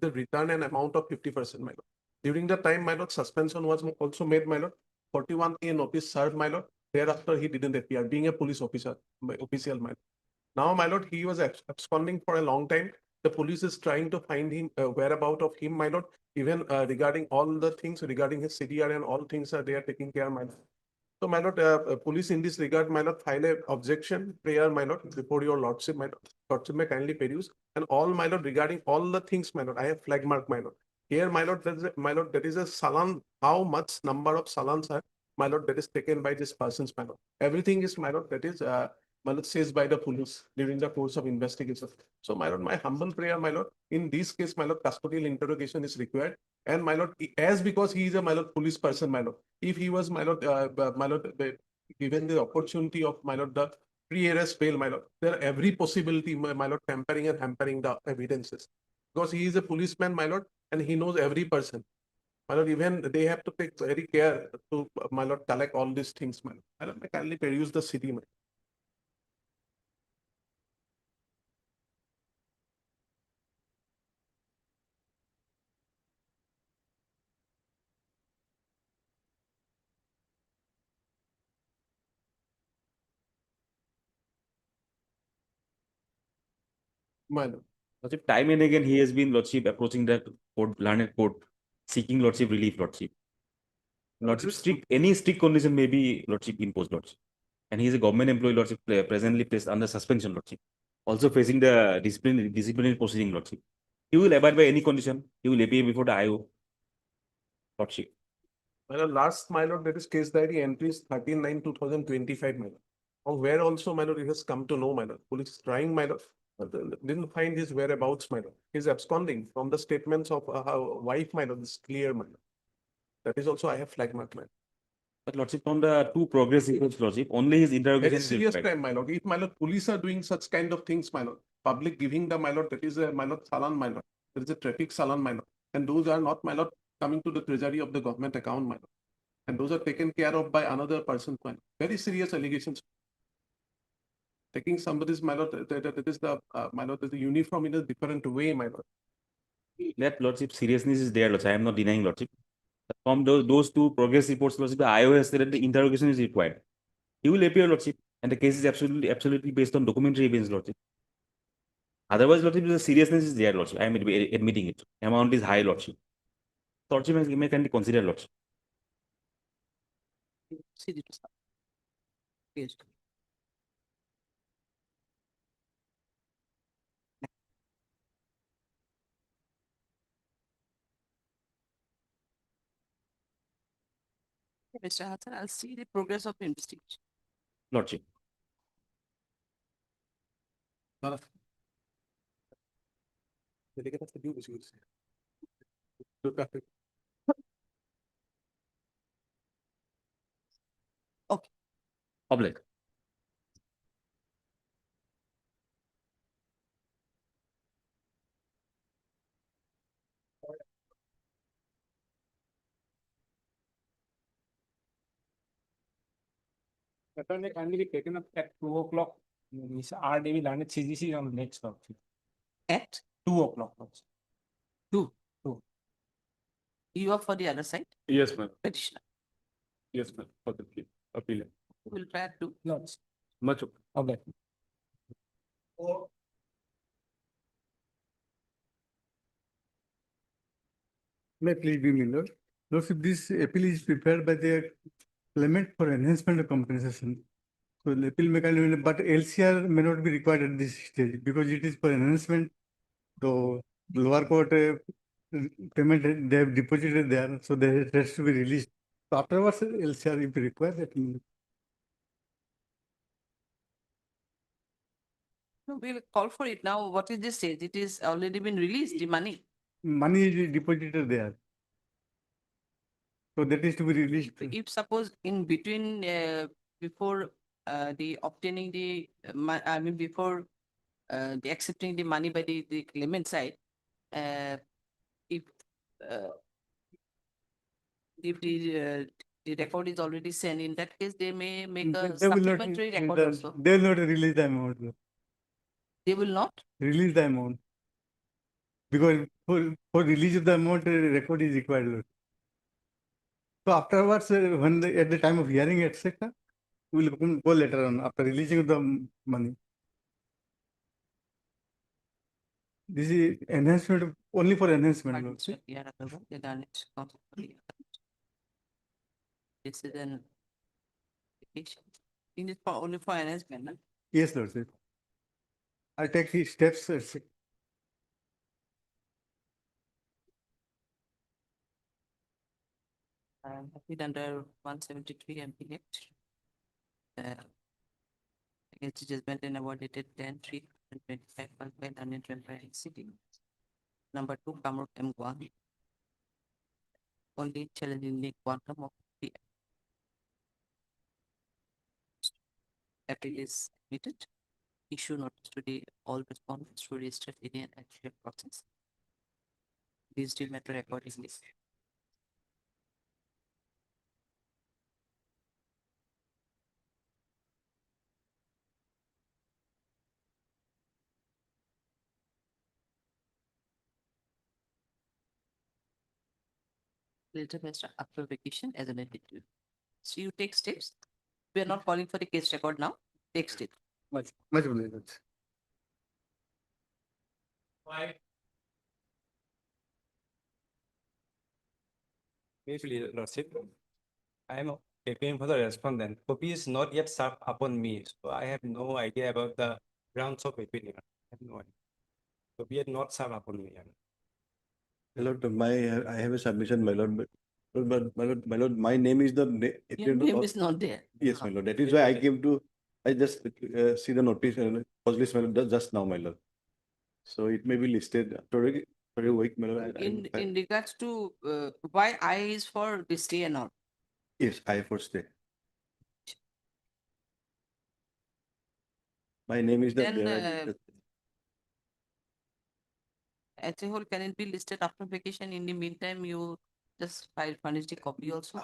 return an amount of 50%, my lord. During the time, my lord, suspension was also made, my lord. 41A notice served, my lord. Thereafter, he didn't appear, being a police officer, official, my lord. Now, my lord, he was absconding for a long time. The police is trying to find him, whereabout of him, my lord. Even regarding all the things regarding his CDR and all things are they are taking care, my lord. So, my lord, police in this regard, my lord, file a objection prayer, my lord, before your lordship, my lord. Lordship may kindly peruse, and all, my lord, regarding all the things, my lord, I have flag mark, my lord. Here, my lord, my lord, there is a salan, how much number of salans are, my lord, that is taken by this person's, my lord. Everything is, my lord, that is, my lord, says by the police during the course of investigation. So, my lord, my humble prayer, my lord, in this case, my lord, custodial interrogation is required. And my lord, as because he is a, my lord, police person, my lord, if he was, my lord, given the opportunity of, my lord, the pre-arrest bail, my lord, there are every possibility, my lord, tampering and hampering the evidences. Because he is a policeman, my lord, and he knows every person. My lord, even they have to take very care to, my lord, collect all these things, my lord. My lord, may kindly peruse the city, my lord. My lord. Lordship, time and again, he has been, Lordship, approaching the court, learned court, seeking Lordship relief, Lordship. Lordship, any strict condition may be, Lordship, imposed, Lordship. And he is a government employee, Lordship, presently placed under suspension, Lordship. Also facing the disciplinary proceeding, Lordship. He will abide by any condition. He will appear before the IO, Lordship. My lord, last, my lord, that is case diary entries 13/9/2025, my lord. Of where also, my lord, it has come to know, my lord. Police is trying, my lord, but didn't find his whereabouts, my lord. He's absconding from the statements of her wife, my lord, is clear, my lord. That is also, I have flag marked, my lord. But Lordship, from the two progress reports, Lordship, only his interrogation Very is serious required. crime, my lord. If, my lord, police are doing such kind of things, my lord, public giving the, my lord, that is a, my lord, salan, my lord. There is a traffic salan, my lord. And those are not, my lord, coming to the treasury of the government account, my lord. And those are taken care of by another person, my lord. Very serious allegations. Taking somebody's, my lord, that is the, my lord, the uniform in a different way, my lord. That, Lordship, seriousness is there, Lordship. I am not denying, Lordship. From those two progress reports, Lordship, the IO has said that the interrogation is required. He will appear, Lordship, and the case is absolutely based on documentary evidence, Lordship. Otherwise, Lordship, the seriousness is there, Lordship. I am admitting it. Amount is high, Lordship. Lordship may kindly consider, Lordship. CD to sub. Yes. Mr. Hassan, I'll see the progress of the investigation. Lordship. Okay. Public. Attorney kindly be taken up at 2 o'clock. Miss RDV landed CGC on next Lordship. At 2 o'clock. Lordship. 2. 2. You are for the other side, Yes, ma'am. petitioner. Yes, ma'am. For the appeal. We'll try to. Lordship. Much. Okay. May please be Miller. Lordship, this appeal is prepared by the claimant for enhancement of compensation. So the appeal mechanism, but LCR may not be required at this stage because it is for enhancement. So lower court payment they have deposited there, so they has to be released. So afterwards, LCR if required, that will. No, we'll call for it now. What is this stage? It is already been released, the money. Money is deposited there. So that is to be released. If suppose in between, before the obtaining the, I mean, before the accepting the money by the claimant side, if uh, the record is already sent, in that case, they may make a They will not, supplementary record also. they will not release the amount. They will not? Release the amount. Because for release of the amount, a record is required. So afterwards, when at the time of hearing, etc., we will go later on after releasing of the money. This is enhancement only for enhancement. This is an modification. You need for only for enhancement, no? Yes, Lordship. I take the steps. Happy under 173 MP Act. Against judgment and awarded 10-3 and 25 unintended city. Number 2, Kamrup M. Guam. Only challenging the quantum of the appeal is admitted. Issue notice to the all respondents to register in an actual process. These two matter accordingly. Later Mr. after vacation as an entity. So you take steps. We are not calling for the case record now. Take steps. Much obliged. Briefly, Lordship, I am appealing for the respondent. Copy is not yet served upon me, so I have no idea about the grounds of opinion. I have no idea. Copy is not served upon me. My lord, I have a submission, my lord, but my lord, my name is the. Your name is not there. Yes, my lord. That is why I came to. I just see the notice was list, my lord, just now, my lord. So it may be listed after a week, my lord. In regards to why I is for the stay and all. Yes, I for stay. My name is the. Then as a whole, can it be listed after vacation? In the meantime, you just furnish the copy also,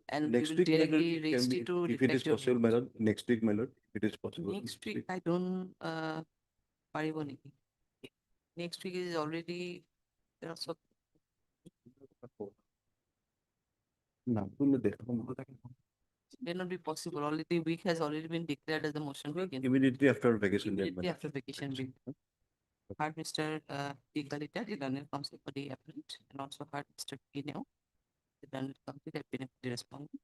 and we Next will week, my lord, directly it can raise be, it to if it is reflect your possible, my lord, next week, my lord, if it is possible. next week. I don't পাৰিব নেকি? Next week is already there are so may not be possible. Already the week has already been declared as the motion weekend. Immediately after vacation. Immediately after vacation week. Heard Mr. Tigalita, the London Council for the applicant, and also heard Mr. Kineo, the London Council that been the respondent.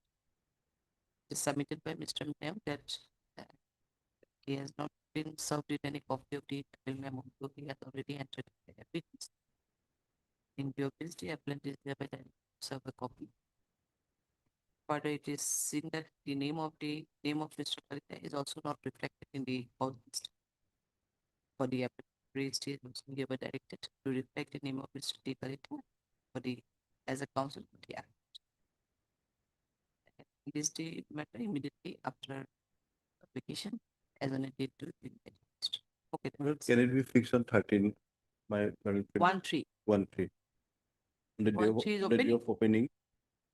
It is submitted by Mr. Meo that he has not been served with any copy of the appeal memo, so he has already entered the evidence. In view of this, the applicant is thereby to serve a copy. Further, it is seen that the name of Mr. Kalita is also not reflected in the code list. For the applicant, raised is also hereby directed to reflect the name of Mr. T. Kalita for the as a counsel for the applicant. This the matter immediately after vacation as on a date to be registered. Okay. Can it be fixed on 13? My 1-3. 1-3. On the day of 1-3 is the day opening. of opening.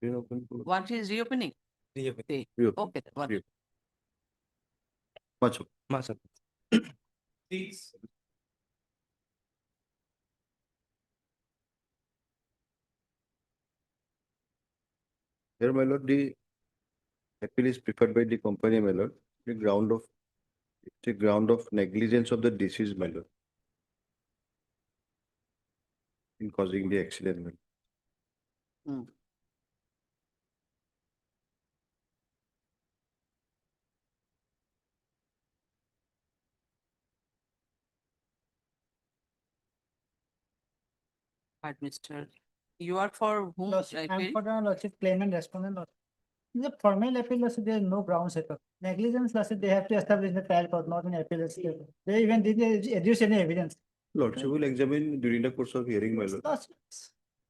You know, 1-3 is reopening. Reopening. Okay. Then, Much. Please. Here, my lord, the appeal is preferred by the company, my lord. The ground of negligence of the deceased, my lord, in causing the accident, my lord. Mr. You are for whom? I'm for the lordship claim and respondent. In the formal appeal, lordship, there is no ground set up. Negligence, lordship, they have to establish the trial court, not in appeal. They even did adduce any evidence. Lordship will examine during the course of hearing, my lord.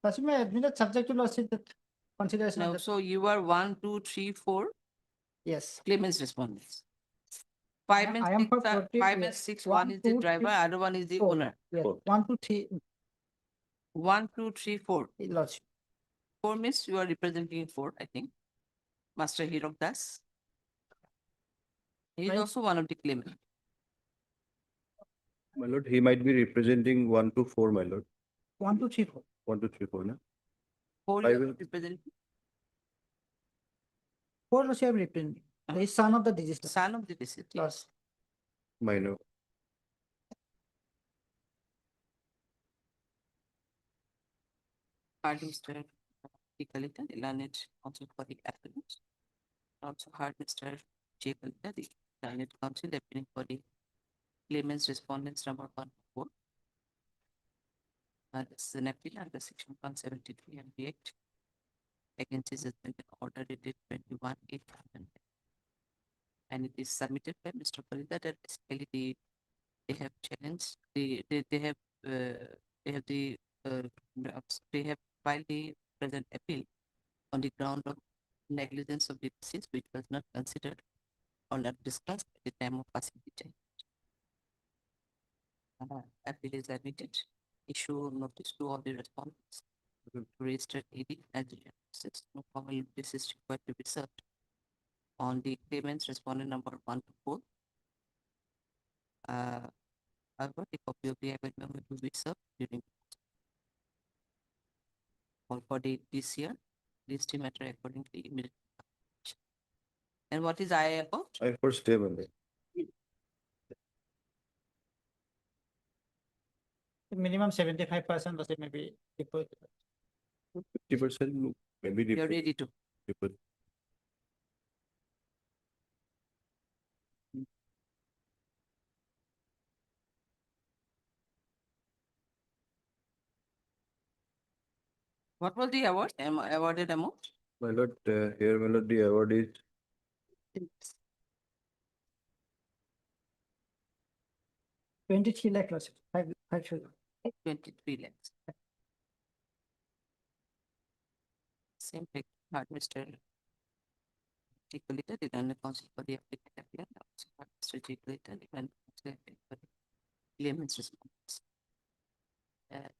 Lordship may admit subject to lordship that consideration. No, so you are 1, 2, 3, 4. Yes. Claimants respondents. 5 and 6 are 5 and 6. One is the driver, other one is the owner. Yes. 1, 2, 3. 1, 2, 3, 4. Lordship. 4 means you are representing 4, I think. Master Hirok Das. He is also one of the claimants. My lord, he might be representing 1 to 4, my lord. 1, 2, 3, 4. 1, 2, 3, 4, no? 4 I you will- are representing. 4 lordship representing. He is son of the deceased. Son of the deceased. Yes. Minor. Heard Mr. Tikalita, Ilanet, also for the applicant. Also heard Mr. J. Kalita, the Climate Council, appealing for the claimants respondents number 1 4. This is an appeal under section 173 and the Act against his husband order dated 21/8/2000. And it is submitted by Mr. Kalita that basically they have challenged they have filed the present appeal on the ground of negligence of the deceased, which was not considered or not discussed at the time of passing the judgment. Appeal is admitted. Issue notice to all the respondents to register AD as the justice. No formal notice is required to be served on the claimants respondent number 1 to 4. However, a copy of the appeal memo will be served during all for the this year. List matter accordingly immediately. And what is I about? I for stay, Malad. Minimum 75% was it maybe deposit. 50% maybe. You're ready to. Deposit. What was the award? Awarded amount? My lord, here, my lord, the award is 23 lakh was it? 5 children. 23 lakhs. Same thing, Mr. Chicolita, the London Council for the applicant appeal, Mr. Chicolita, the London Council for the claimant's response.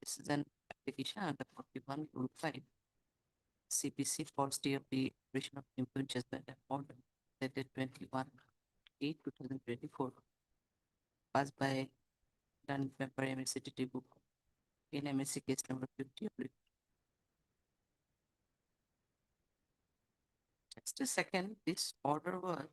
This is an application under 41 Rule 5 CPC for stay of the operation of impugned judgment and order dated 21/8/2024, passed by London member MSCTT book in MSC case number 50 of the. Just a second, this order was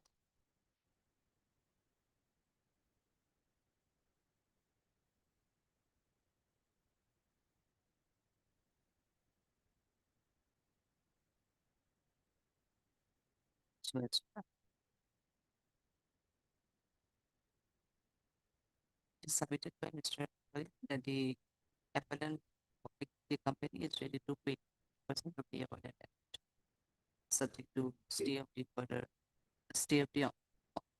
so it's submitted by Mr. Khalid that the appellant of the company is ready to pay percent of the awarded amount, subject to stay of the further stay of the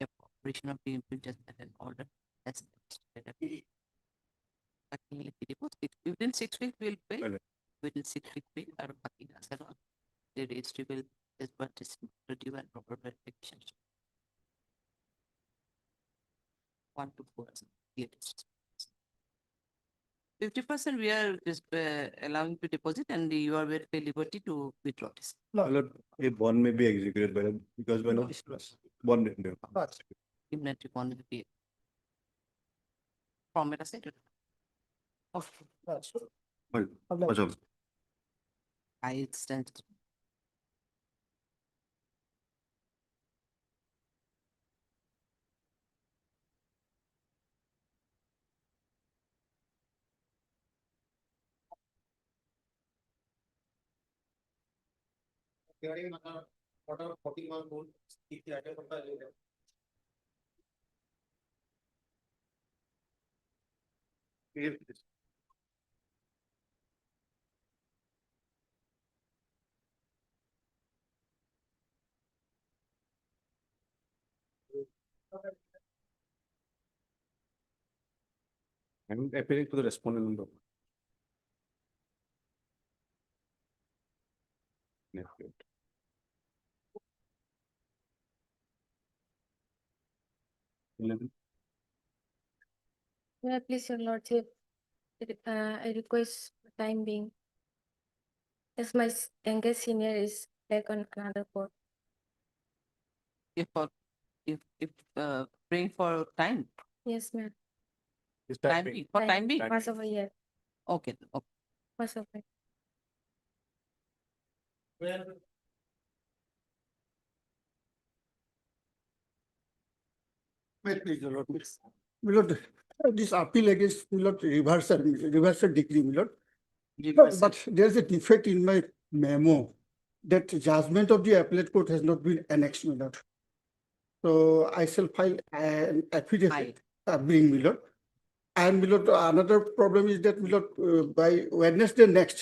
operation of the impugned judgment and order as within 6 weeks we'll pay. Well, Within 6 weeks pay our parking as well. The registry will is but due and proper verification. 1 to 4 latest. 50% we are just allowing to deposit, and you are at liberty to withdraw this. my lord, a bond may be executed by them because my lord, bond. Immunity bond will be from it aside. Well, what's up? I stand. Order 41 rule, if the item of the I'm appealing to the respondent number. Yeah, please, your lordship. I request for time being. As my youngest senior is back on another court. If praying for time. Yes, ma'am. Time being, for time being. Once over year. Okay, okay. Once over. Wait, please, your lord. My lord, this appeal against my lord reversal decree, my lord. But there's a defect in my memo that judgment of the appellate court has not been annexed, my lord. So I shall file an Aye. affidavit, being Milord. And Milord, another problem is that Milord, by Wednesday next,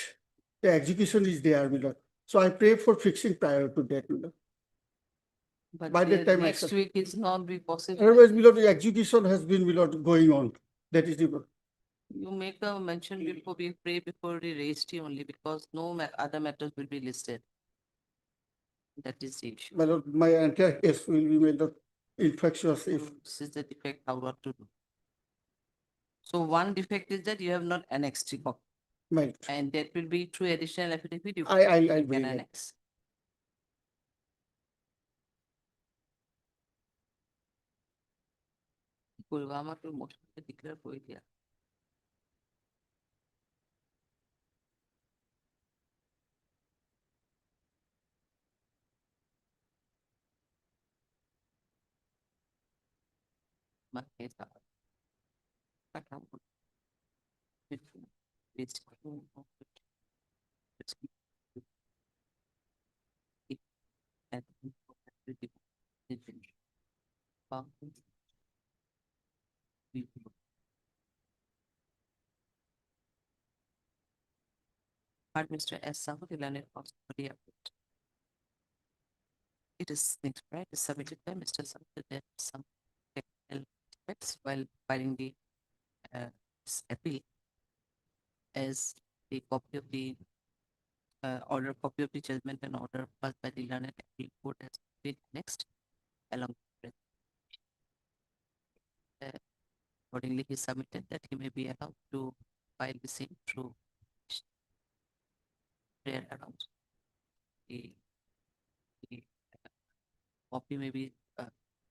the execution is there, Milord. So I pray for fixing prior to that, Milord. But By the time I next shall- week is not be possible. Otherwise, Milord, the execution has been, Milord, going on. That is the, You make a mention before we pray before we raise tea only because no other matters will be listed. That is the issue. Milord, my entire case will be, Milord, infectious if, This is the defect, how what to do. So one defect is that you have not annexed the copy. my, And that will be through additional affidavit. You I'll can bring it. annex. Pulwama to motion to declare for it, yeah. Maheta. Katam. It's. Hard Mr. S. Sahu, Learned Council for the update. It is next, right? Is submitted by Mr. Sahu. There are some technical defects while filing the appeal as the copy of the order, copy of the judgment and order passed by the learned appeal court has been annexed along with accordingly he submitted that he may be allowed to file the same through prayer around the copy may be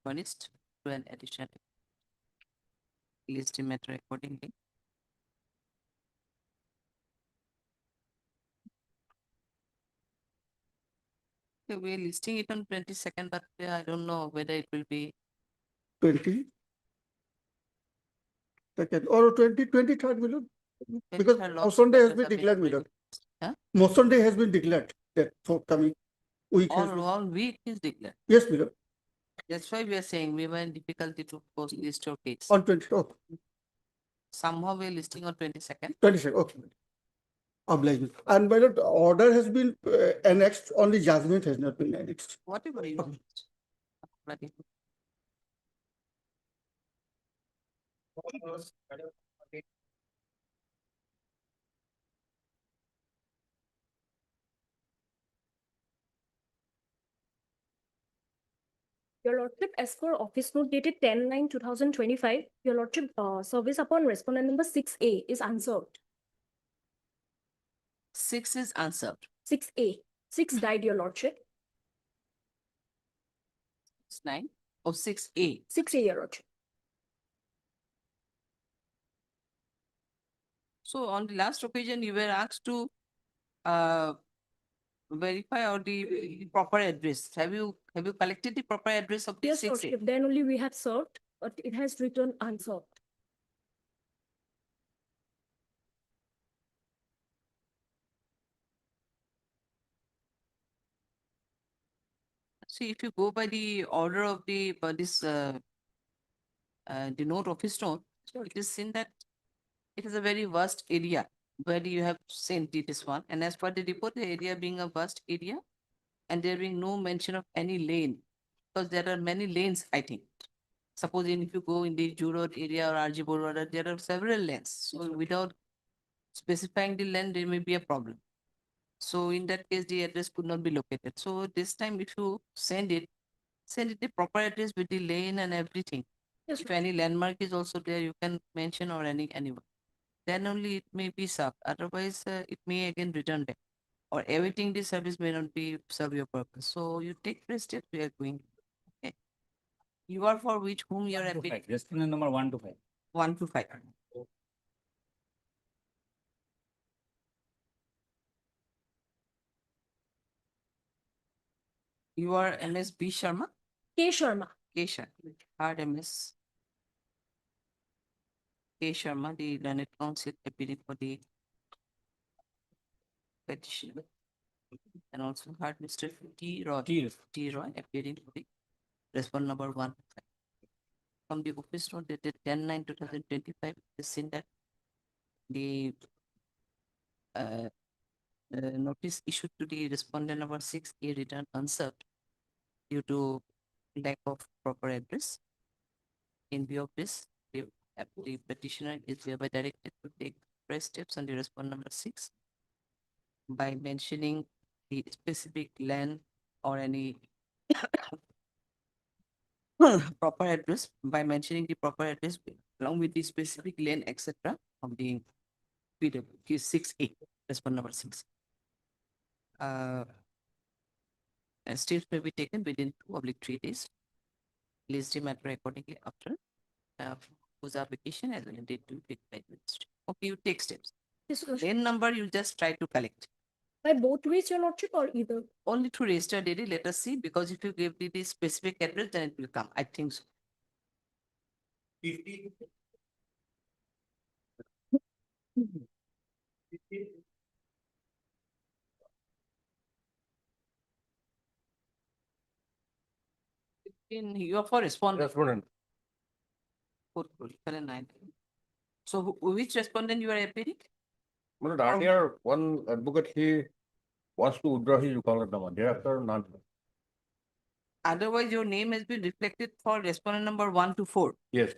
furnished to an additional list matter accordingly. Okay, we're listing it on 22nd, but I don't know whether it will be 20. Second, or 23rd, Milord. Because 23rd law motion day has matters been are being declared, filed. Milord. Huh? Motion day has been declared that forthcoming week has been. All week is declared. Yes, Milord. That's why we are saying we were in difficulty to post list your case. On 20, oh, Somehow we're listing on 22nd. 22nd, okay. Obliged. And by the order has been annexed, only judgment has not been annexed. Whatever you want. Bloody good. Your Lordship, as per Office Note dated 10/9/2025, Your Lordship, service upon respondent number 6A is answered. 6 is answered. 6A. 6 died, Your Lordship. 9 or 6A. 6A, Your Lordship. So on the last occasion, you were asked to verify or the proper address. Have you collected the proper address of the Yes, 6A? Lordship. Then only we have served, but it has returned answered. See, if you go by the order of the the note office note, so it is seen that it is a very vast area where you have sent this one. And as per the report, the area being a vast area and there being no mention of any lane because there are many lanes, I think. Supposing if you go in the Ju Road area or RG Road, there are several lanes. So without specifying the lane, there may be a problem. So in that case, the address could not be located. So this time, if you send it the proper address with the lane and everything. Yes, If any landmark is also there, you can mention or anyone. Then only it may be served. Otherwise, it may again return back. Or everything the service may not be serve your purpose. So you take three steps we are going. Okay. You are for which whom you are appealing? Respondent number 1 to 5. 1 to 5. You are MS B Sharma? K. Sharma. K Sharma. Hard MS. K Sharma, the learned counsel appealing for the petition. And also hard Mr. T. Roy. T. Roy appearing for the respondent number 1. From the office note dated 10/9/2025, it is seen that the notice issued to the respondent number 6A returned unserved due to lack of proper address. In view of this, the petitioner is hereby directed to take fresh steps on the respondent number 6 by mentioning the specific land or any proper address, by mentioning the proper address along with the specific lane, etc. of the PW 6A, respondent number 6. Steps may be taken within 2/3 days. List the matter accordingly after whose application as well as date to be taken by the ministry. Okay, you take steps. Yes, Your Lane number you just try to collect. By both ways, Your Lordship, or either? Only through registered DD, let us see, because if you give the specific address, then it will come. I think so. In you are for respondent. Respondent. 4/9. So which respondent you are appearing? Well, earlier, one advocate, he wants to withdraw his Yukalatama, thereafter none. Otherwise, your name has been reflected for respondent number 1 to 4. Yes.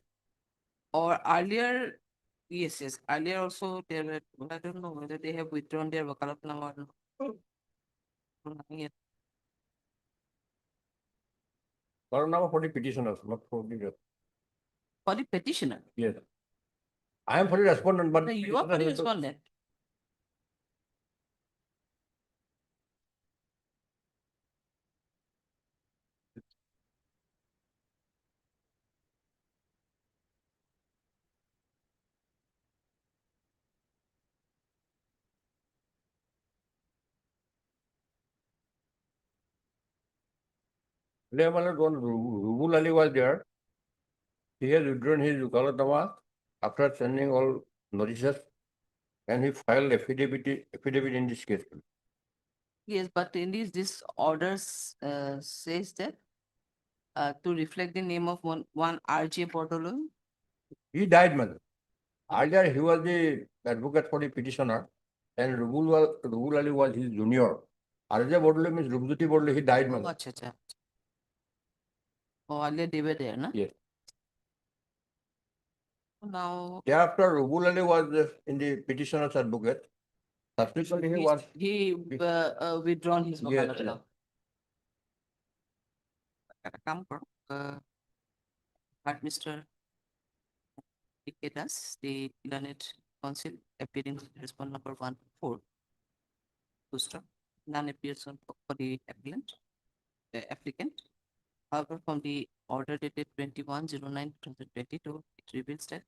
Or earlier, yes, earlier also there were, I don't know whether they have withdrawn their Wakalatnama or not. Yet. Karanama for the petitioners, not for the. For the petitioner. Yes. I am for the respondent, but. No, you are for the respondent. One Rubul Ali was there. He has withdrawn his Yukalatama after sending all notices, and he filed affidavit in this case. Yes, but in this orders says that to reflect the name of one RJ Portolo. He died, man. Earlier, he was the advocate for the petitioner, and Rubul Ali was his junior. RJ Bodle means Rubjuti Bodle, he died, man. Acha, acha. Oh, earlier they were there, na? Yes. Now. Thereafter, Rubul Ali was in the petitioner's advocate. Subsequently, he was. He withdrawn his Yes, Wakalatama. Come from Mr. Ikedas, the learned counsel appearing respond number 1 to 4. None appears on for the applicant. However, from the order dated 21/09/2022, it reveals that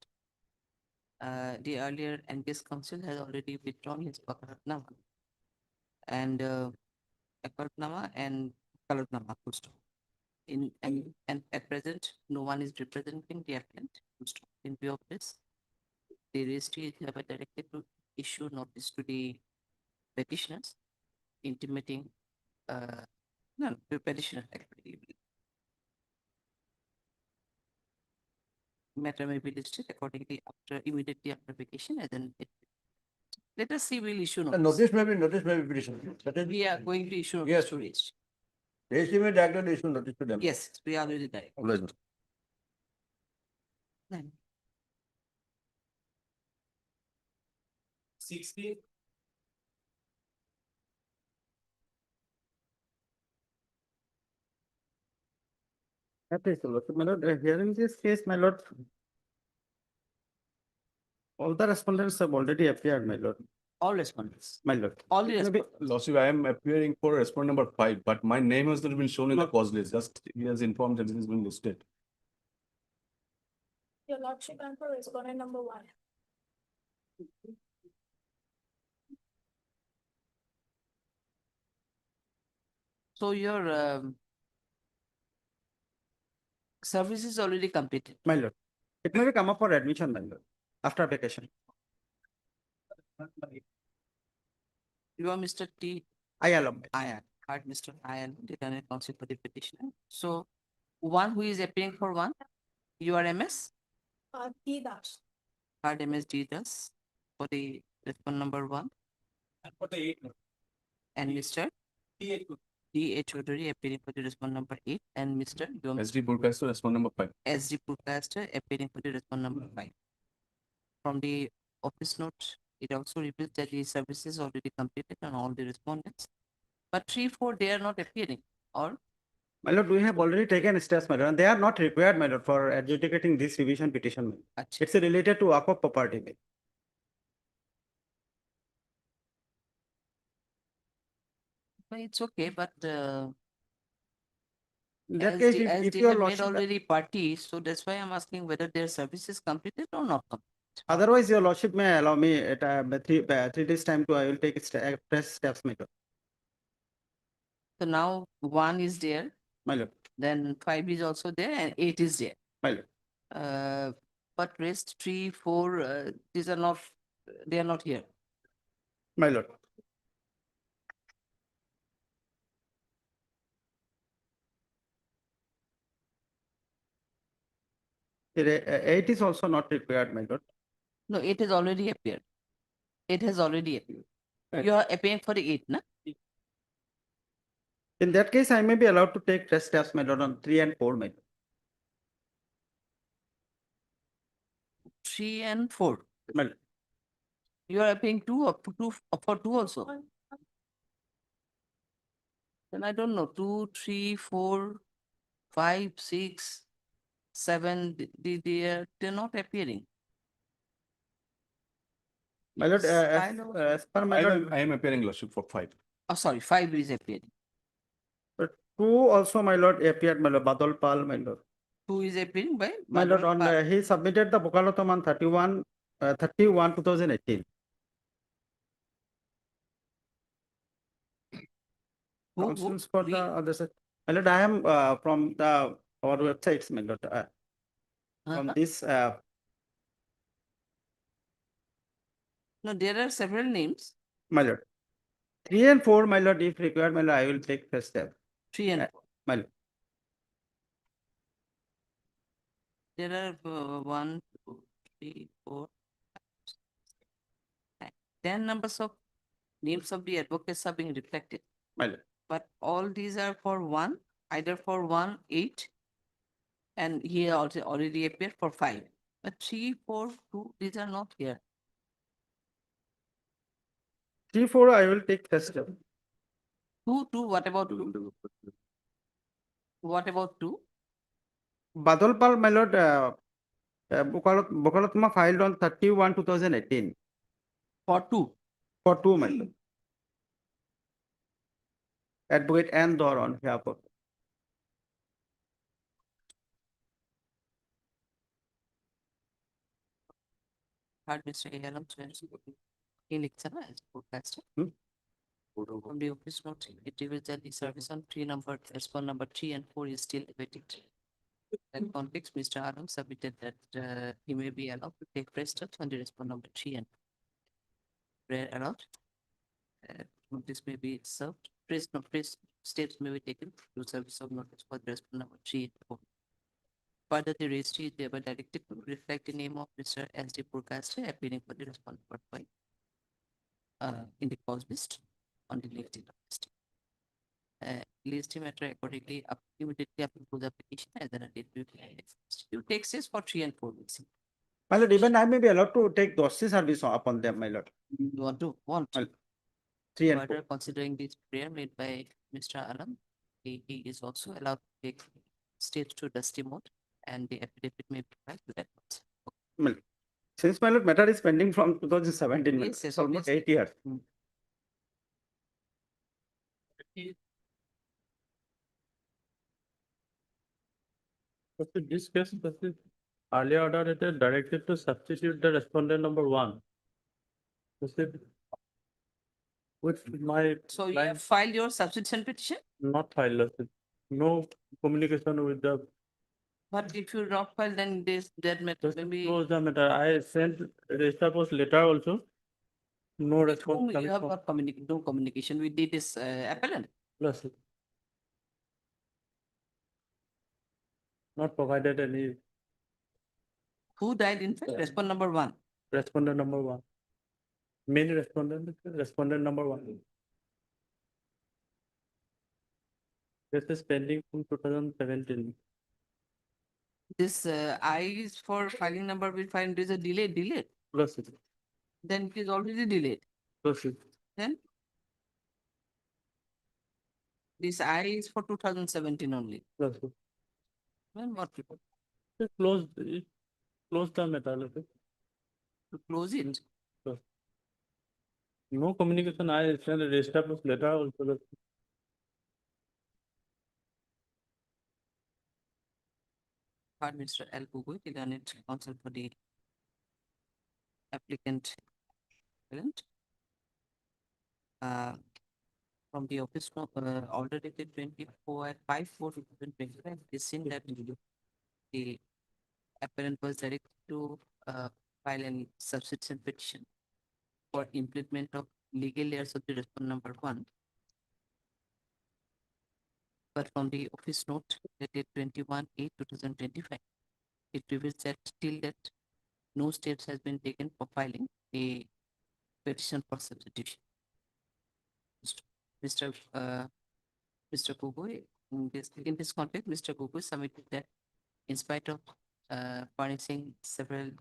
the earlier engaged counsel has already withdrawn his Wakalatnama and Wakalatnama and Kalatnama. And at present, no one is representing the applicant. In view of this, the registry is hereby directed to issue notice to the petitioners intimating the petitioner actually. Matter may be listed accordingly immediately after vacation as an. Let us see, we'll issue notice. Notice may be petition. We are going to issue notice Yes. to registry. Registry may directly issue notice to them. Yes, we are already direct. Always. Then. 60. Please, my lord, here in this case, my lord, all the respondents have already appeared, my lord. All respondents. My lord. All the Lordship, I am appearing for respondent number 5, but my name has not been shown in the cause list. Just he has informed that this is being listed. Your Lordship, I'm for respondent number 1. So your service is already completed. My lord, it may come up for admission, my lord, after vacation. You are Mr. T. Ayalom. Ayan. Heard Mr. Ayan, the Learned Counsel for the petitioner. So one who is appearing for one, URMS, D dash. card MSD does for the respondent number one, And for the eight, and Mr. D. H. Chaudhary appearing for the respondent number eight, and Mr. Yom SD broadcaster, respond number 5. SD Purcaster appearing for the respondent number five. From the office note, it also reveals that the service is already completed on all the respondents. But 3, 4, they are not appearing, or My lord, we have already taken steps, my lord, and they are not required, my lord, for adjudicating this revision petition. my lord. It's related to aqua property. my lord. well, it's okay, but In that as case, they, as if they your have made lordship, already parties, so that's why I'm asking whether their service is completed or not completed. otherwise your lordship may allow me at 3 days time to, I will take fresh steps, my lord. So now 1 is there, My lord, then 5 is also there, and 8 is there. my lord. But rest 3, 4, these are not, they are not here. My lord. Eight is also not required, my lord. No, 8 has already appeared. 8 has already appeared. Right. You are appearing for the 8, na? In that case, I may be allowed to take fresh steps, my lord, on 3 and 4, my lord. 3 and 4. My lord. You are appearing 2 or 2 for 2 also. Then I don't know, 2, 3, 4, 5, 6, 7, they're not appearing. My lord, as per my lord, I am appearing, Lordship, for 5. Oh, sorry, 5 is appearing. but 2 also, my lord, appeared, my lord, Badal Pal, my lord. 2 is appearing by My lord, Badal on, Pal. he submitted the Bokalotam on 31, 2018. Councils for the other side. My lord, I am from the our websites, my lord. From this, No, there are several names. my lord. 3 and 4, my lord, if required, my lord, I will take first step. 3 and 4. My lord. There are 1, 2, 3, 4, 5, 10 numbers of names of the advocates are being reflected. My lord. But all these are for 1, either for 1, 8, and here also already appeared for 5. But 3, 4, 2, these are not here. 3, 4, I will take first step. 2, 2, what about 2? What about 2? Badal Pal, my lord, Bokalatma filed on 31, 2018. For 2? For 2, my lord. Advocate and Dor on behalf of. Heard Mr. Alam swears he lecture as broadcaster. From the office note, it reveals that the service on 3 number, as per number 3 and 4 is still awaiting. In that context, Mr. Adam submitted that he may be allowed to take fresh steps on the respond number 3 and where allowed. Notice may be served. Fresh steps may be taken to service of notice for the respond number 3 and 4. Further, the registry is thereby directed to reflect the name of Mr. S.D. Broadcaster appearing for the respond number 5 in the cause list on the listing list. List matter accordingly immediately approve the application as an date you take steps for 3 and 4 weeks. My lord, even I may be allowed to take dossier service upon them, my lord. You want to? 3 and 4. Further, considering this prayer made by Mr. Alam, he is also allowed to take steps to dusty mode and the affidavit may be filed to that. My lord, since my lord matter is pending from 2017, my lord, Yes, yes, it's almost obviously. 8 years. But in this case, the earlier order it is directed to substitute the respondent number 1. With my So you client have filed your substitution petition? not filed, no communication with the. But if you not file, then that matter Just maybe. close the matter. I sent register post letter also. No With response whom you coming have from. got no communication with this appellant. Plus, not provided any Who died in fact? Respondent number one. respondent number one. Main respondent number one. This is pending from 2017. This I is for filing number we find is a delayed. Proceed. Then it is already delayed. Proceed. Then this I is for 2017 only. Proceed. Then what to do? Just close the matter. Okay? To close it? No communication. I sent a reestablish letter also. Heard Mr. L. Gugoi, the learned counsel for the applicant. From the office of order dated 24/5/2025, it is seen that the appellant was directed to file a substitution petition for implement of legal layers of the respondent number one. But from the office note dated 21/8/2025, it reveals that till that no steps has been taken for filing a petition for substitution. Mr. Gugoi, in this context, Mr. Gugoi submitted that in spite of furnishing several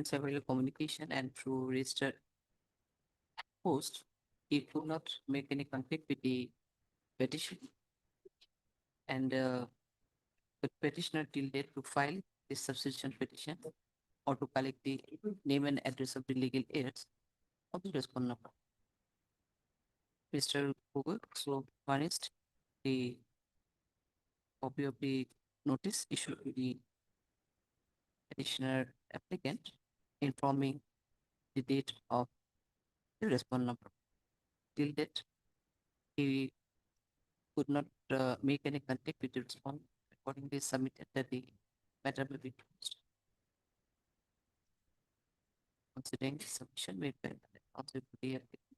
several communication and through registered post, he could not make any contact with the petition. And the petitioner till date to file the substitution petition or to collect the name and address of the legal heirs of the respondent number. Mr. Gugoi so furnished the copy of the notice issued to the petitioner applicant informing the date of the respondent number. Till that, he could not make any contact with the respondent. Accordingly, submitted that the matter may be closed. Considering the submission made by the counsel for the applicant,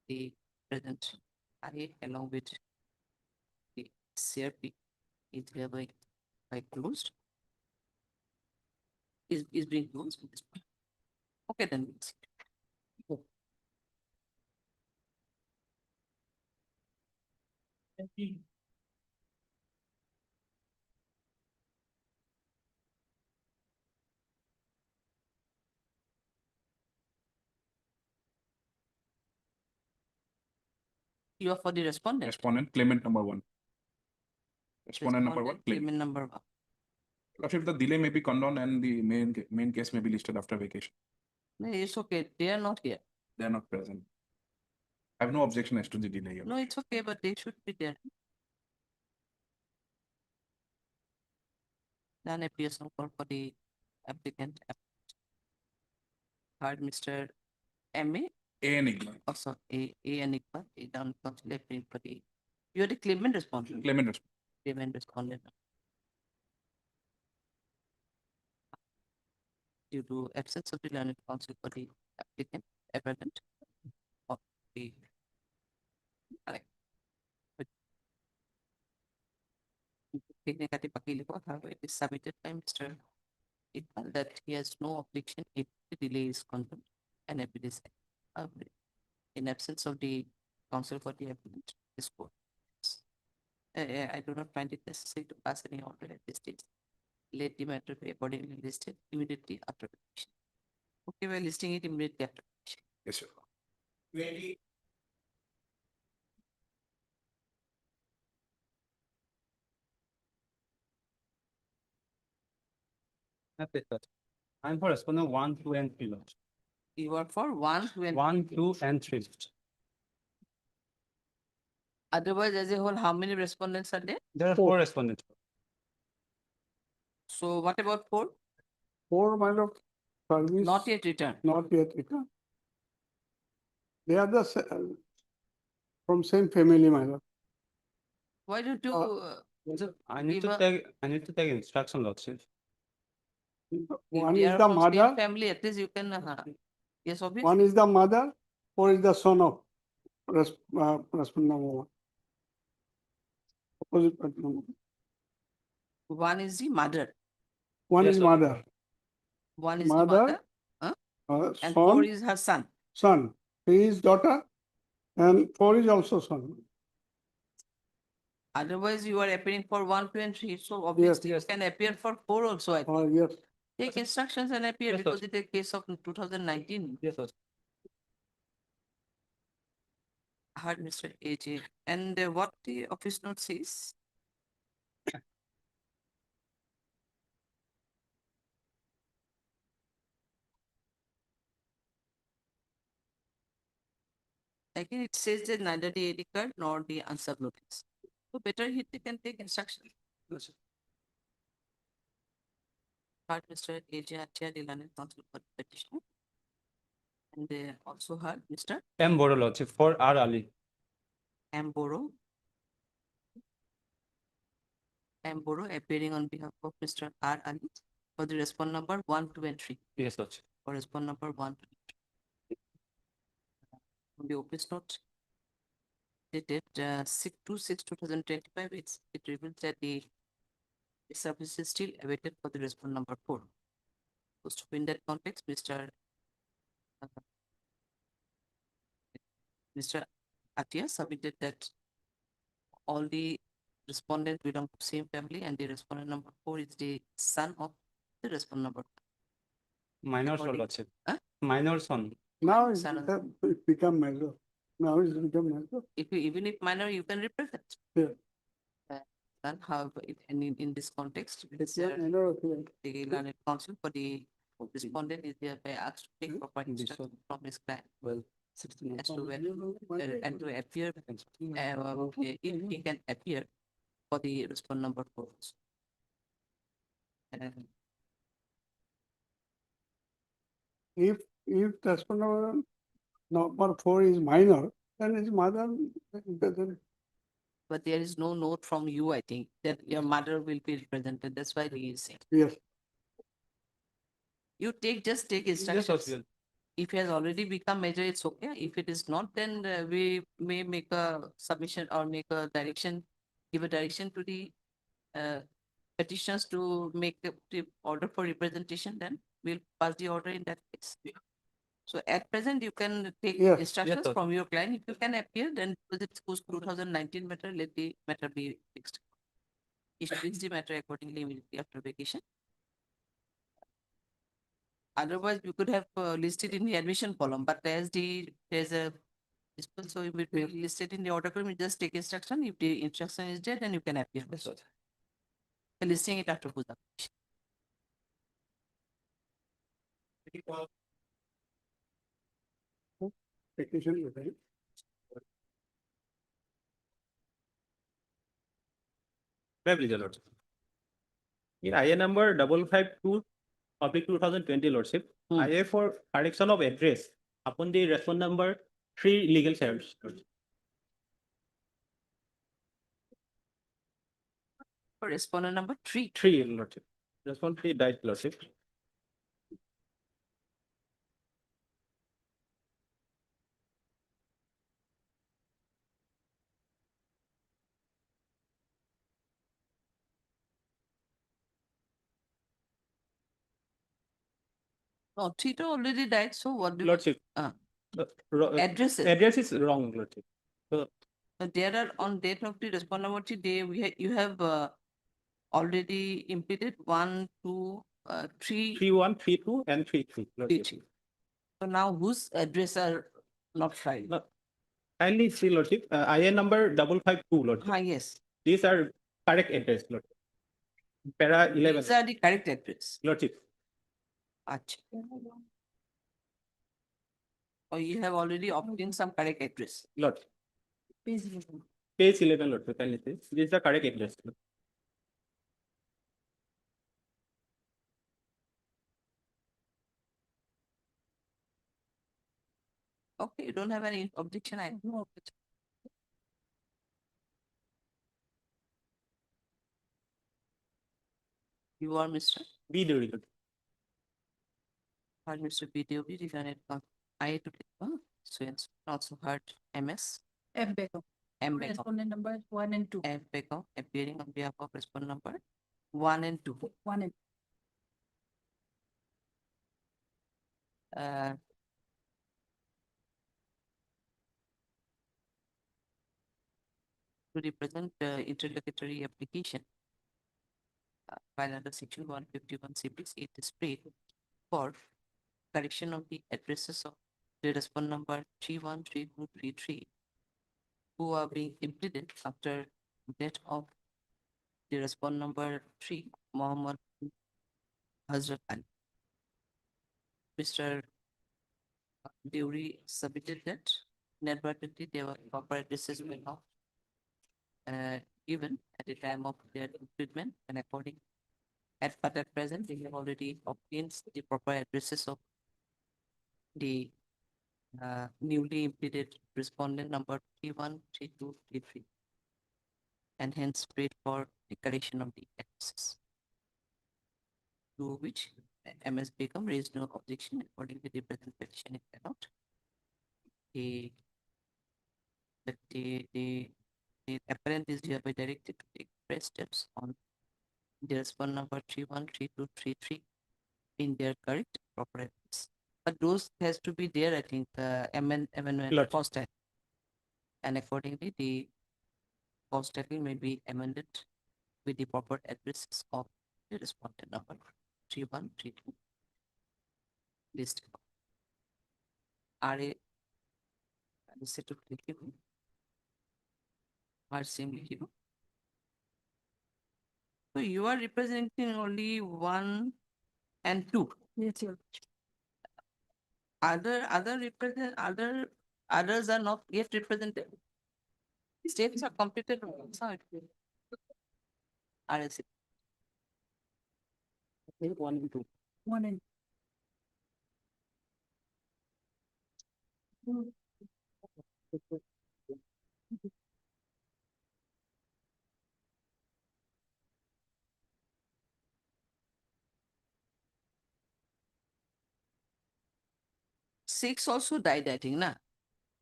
the present I along with the CRP is hereby closed. Is being closed at this point. Okay, then we'll see. Thank you. You are for the respondent. Respondent, claimant number one. Respondent number one, claimant. Claimant number one. Lordship, the delay may be condoned and the main case may be listed after vacation. No, it's okay. They are not here. They are not present. I have no objection as to the delay. No, it's okay, but they should be there. Then appears on call for the applicant. Heard Mr. M.A. A enigma. Also, A enigma. A down counsel appearing for the. You are the claimant respondent. Claimant respondent. Claimant respondent. Due to absence of the learned counsel for the applicant, appellant, or the however, it is submitted by Mr. Iqbal that he has no objection if the delay is confirmed and appeal is in absence of the counsel for the appellant, this court. I do not find it necessary to pass any order at this stage. Let the matter be accordingly listed immediately after petition. Okay, we're listing it immediately after petition. Yes, sir. Ready. I'm for respondent 1, 2, and 3. Lordship. You are for 1, 2, and 1, 2, and 3. Lordship. Otherwise, as a whole, how many respondents are there? There are 4 respondents. So what about 4? 4 minor service. Not yet returned. Not yet returned. They are the from same family, my lord. Why don't you? I need give to take instruction, Lordship. One they is are the from same mother. family, at least you can. Yes, obviously. One is the mother, or is the son of respondent number one. opposite party member. One is the mother, One Yes, is sir. mother, one is the Mother, mother, and son, 4 is her son. son, 3 is daughter, and 4 is also son. Otherwise, you are appearing for 1, 2, and 3. So obviously, you yes. can appear for 4 also. I think. Yes. Take instructions and appear Yes, sir. because it is a case of 2019. Yes, sir. Heard Mr. AJ. And what the office note says? Again, it says that neither the ID card nor the answer notice. So better he can take instruction. Heard Mr. AJ Achia Dilane, counsel for the petition. And they also heard Mr. M. Boro Lordship for R. Ali. Amboro appearing on behalf of Mr. R. Ali for the respond number 1, 2, and 3. Yes, Lordship. For respond number 1, 2, and 3. On the office note dated 6/6/2025, it reveals that the service is still awaited for the respond number 4. So in that context, Mr. Atia submitted that all the respondents belong to same family and the respondent number 4 is the son of the respondent number 1. Minor son, According- Lordship. Huh? Minor son. Now it's Son. become major. Now it's become major. Even if minor, you can represent. Yeah. Son, however, in this context, It's not minor, okay. the learned counsel for the respondent is thereby asked to take proper instruction from his client. Well, As to when and to appear, if he can appear for the respond number 4. If respondent number 4 is minor, then his mother doesn't. But there is no note from you, I think, that your mother will be represented. That's why he is saying. Yes. You just take Yes, instructions. Lordship. If it has already become major, it's okay. If it is not, then we may make a submission or make a direction, give a direction to the petitioners to make the order for representation, then we'll pass the order in that case. So at present, you can take Yes. instructions sir. from your client. If you can appear, then because it goes 2019 matter, let the matter be fixed. You should fix the matter accordingly immediately after vacation. Otherwise, we could have listed in the admission column, but there's a so if it will be listed in the order column, you just take instruction. If the instruction is there, then you can appear. Yes, sir. Listing it after puja. Petition is right. Please, your Lordship. In IA number 552/2020, Lordship, IA for correction of address upon the respond number 3 legal service. For respondent number 3. 3, Lordship. Respond 3 died, Lordship. No, Tito already died. So what do Lordship. addresses? Address is wrong, Lordship. There are on date of the respondent number 3 day, you have already implemented 1, 2, 3. 3-1, 3-2, and 3-3. Lordship. So now whose address are not filed? No. Kindly see, Lordship, IA number 552, Lordship. Yes. These are correct address, Lordship. Para 11. These are the correct address. Lordship. Acha. Or you have already obtained some correct address. Lord. Page 11. Page 11, Lord. Kindly see. This is the correct address. Okay, you don't have any objection. I have no objection. You are Mr. B. Devi. Heard Mr. B. Devi regarding I to so and so also heard MS. F. Begum. M. Begum. Respondent number 1 and 2. M. Begum appearing on behalf of respondent number 1 and 2. 1 and Uh, to represent interlocutory application filed under section 151 CPC, it is paid for correction of the addresses of the respondent number 313233 who are being implemented after death of the respondent number 3, Muhammad Hazrat Ali. Mr. Deuri submitted that inadvertently their proper addresses were not given at the time of their imprisonment, and according but at present they have already obtained the proper addresses of the newly implemented respondent number 313233 and hence prayed for the correction of the addresses, to which MS Begum raised no objection according to the present petition. It cannot. The appellant is hereby directed to take fresh steps on the respondent number 313233 in their correct proper address. But those has to be there, I think, amendment post tag. And accordingly, the post tagging may be amended with the proper addresses of the respondent number 3132. List. RA set to click you. So you are representing only 1 and 2. Yes, sir. Others are not yet represented. States are completed. RSC. 1 and 2. 1 and 6 also died, I think, na?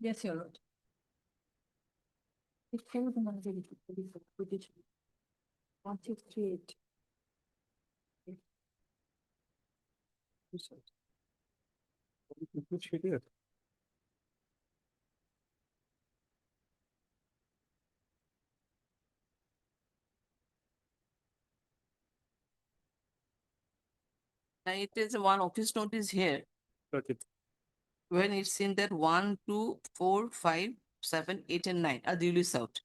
Yes, your lord. It came with another petition. 1638. Which he did. It is one office notice here. Okay. When it's in that 1, 2, 4, 5, 7, 8, and 9 are duly served.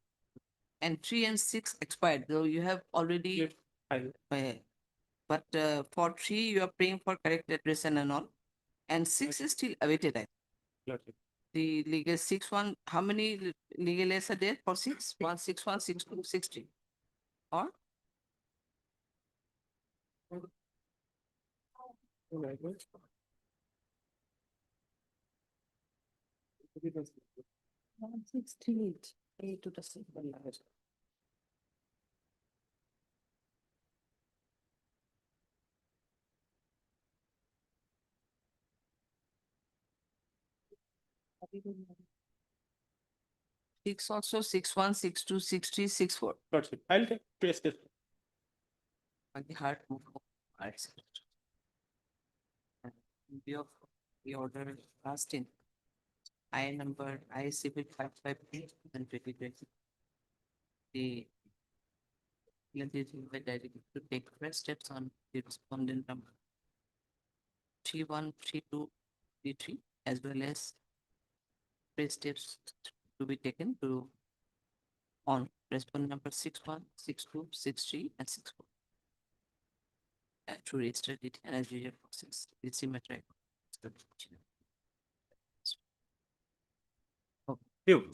And 3 and 6 expired, though you have already. But for 3, you are praying for correct address and all. And 6 is still awaited. Okay. The legal 6-1, how many legal aids are there for 6? 1, 6, 1, 6, 2, 6, 3. Or? One 638. 8 to the 6. Six also 6-1, 6-2, 6-3, 6-4. That's it. I'll take trace this. The heart move. View of the order last in. I number I civil 553 and 2020. The legislature were directed to take fresh steps on the respondent number 313233 as well as fresh steps to be taken to on respondent number 61, 62, 63, and 64. To register it and as usual process. It's symmetric. You.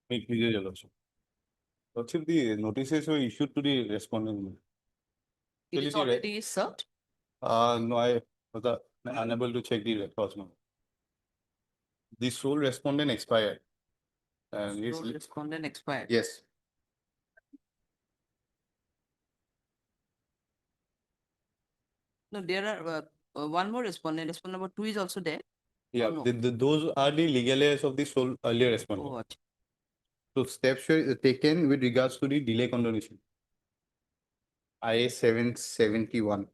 Make me your lordship. Lordship, the notices were issued to the respondent. It is already served. No, I was unable to check the records now. The sole respondent expired. And Sole respondent expired. yes. No, there are one more respondent. Respondent number 2 is also there. Yeah, no? those are the legal heirs of the sole earlier respondent. Oh, acha. So steps were taken with regards to the delay condonation. IA 771.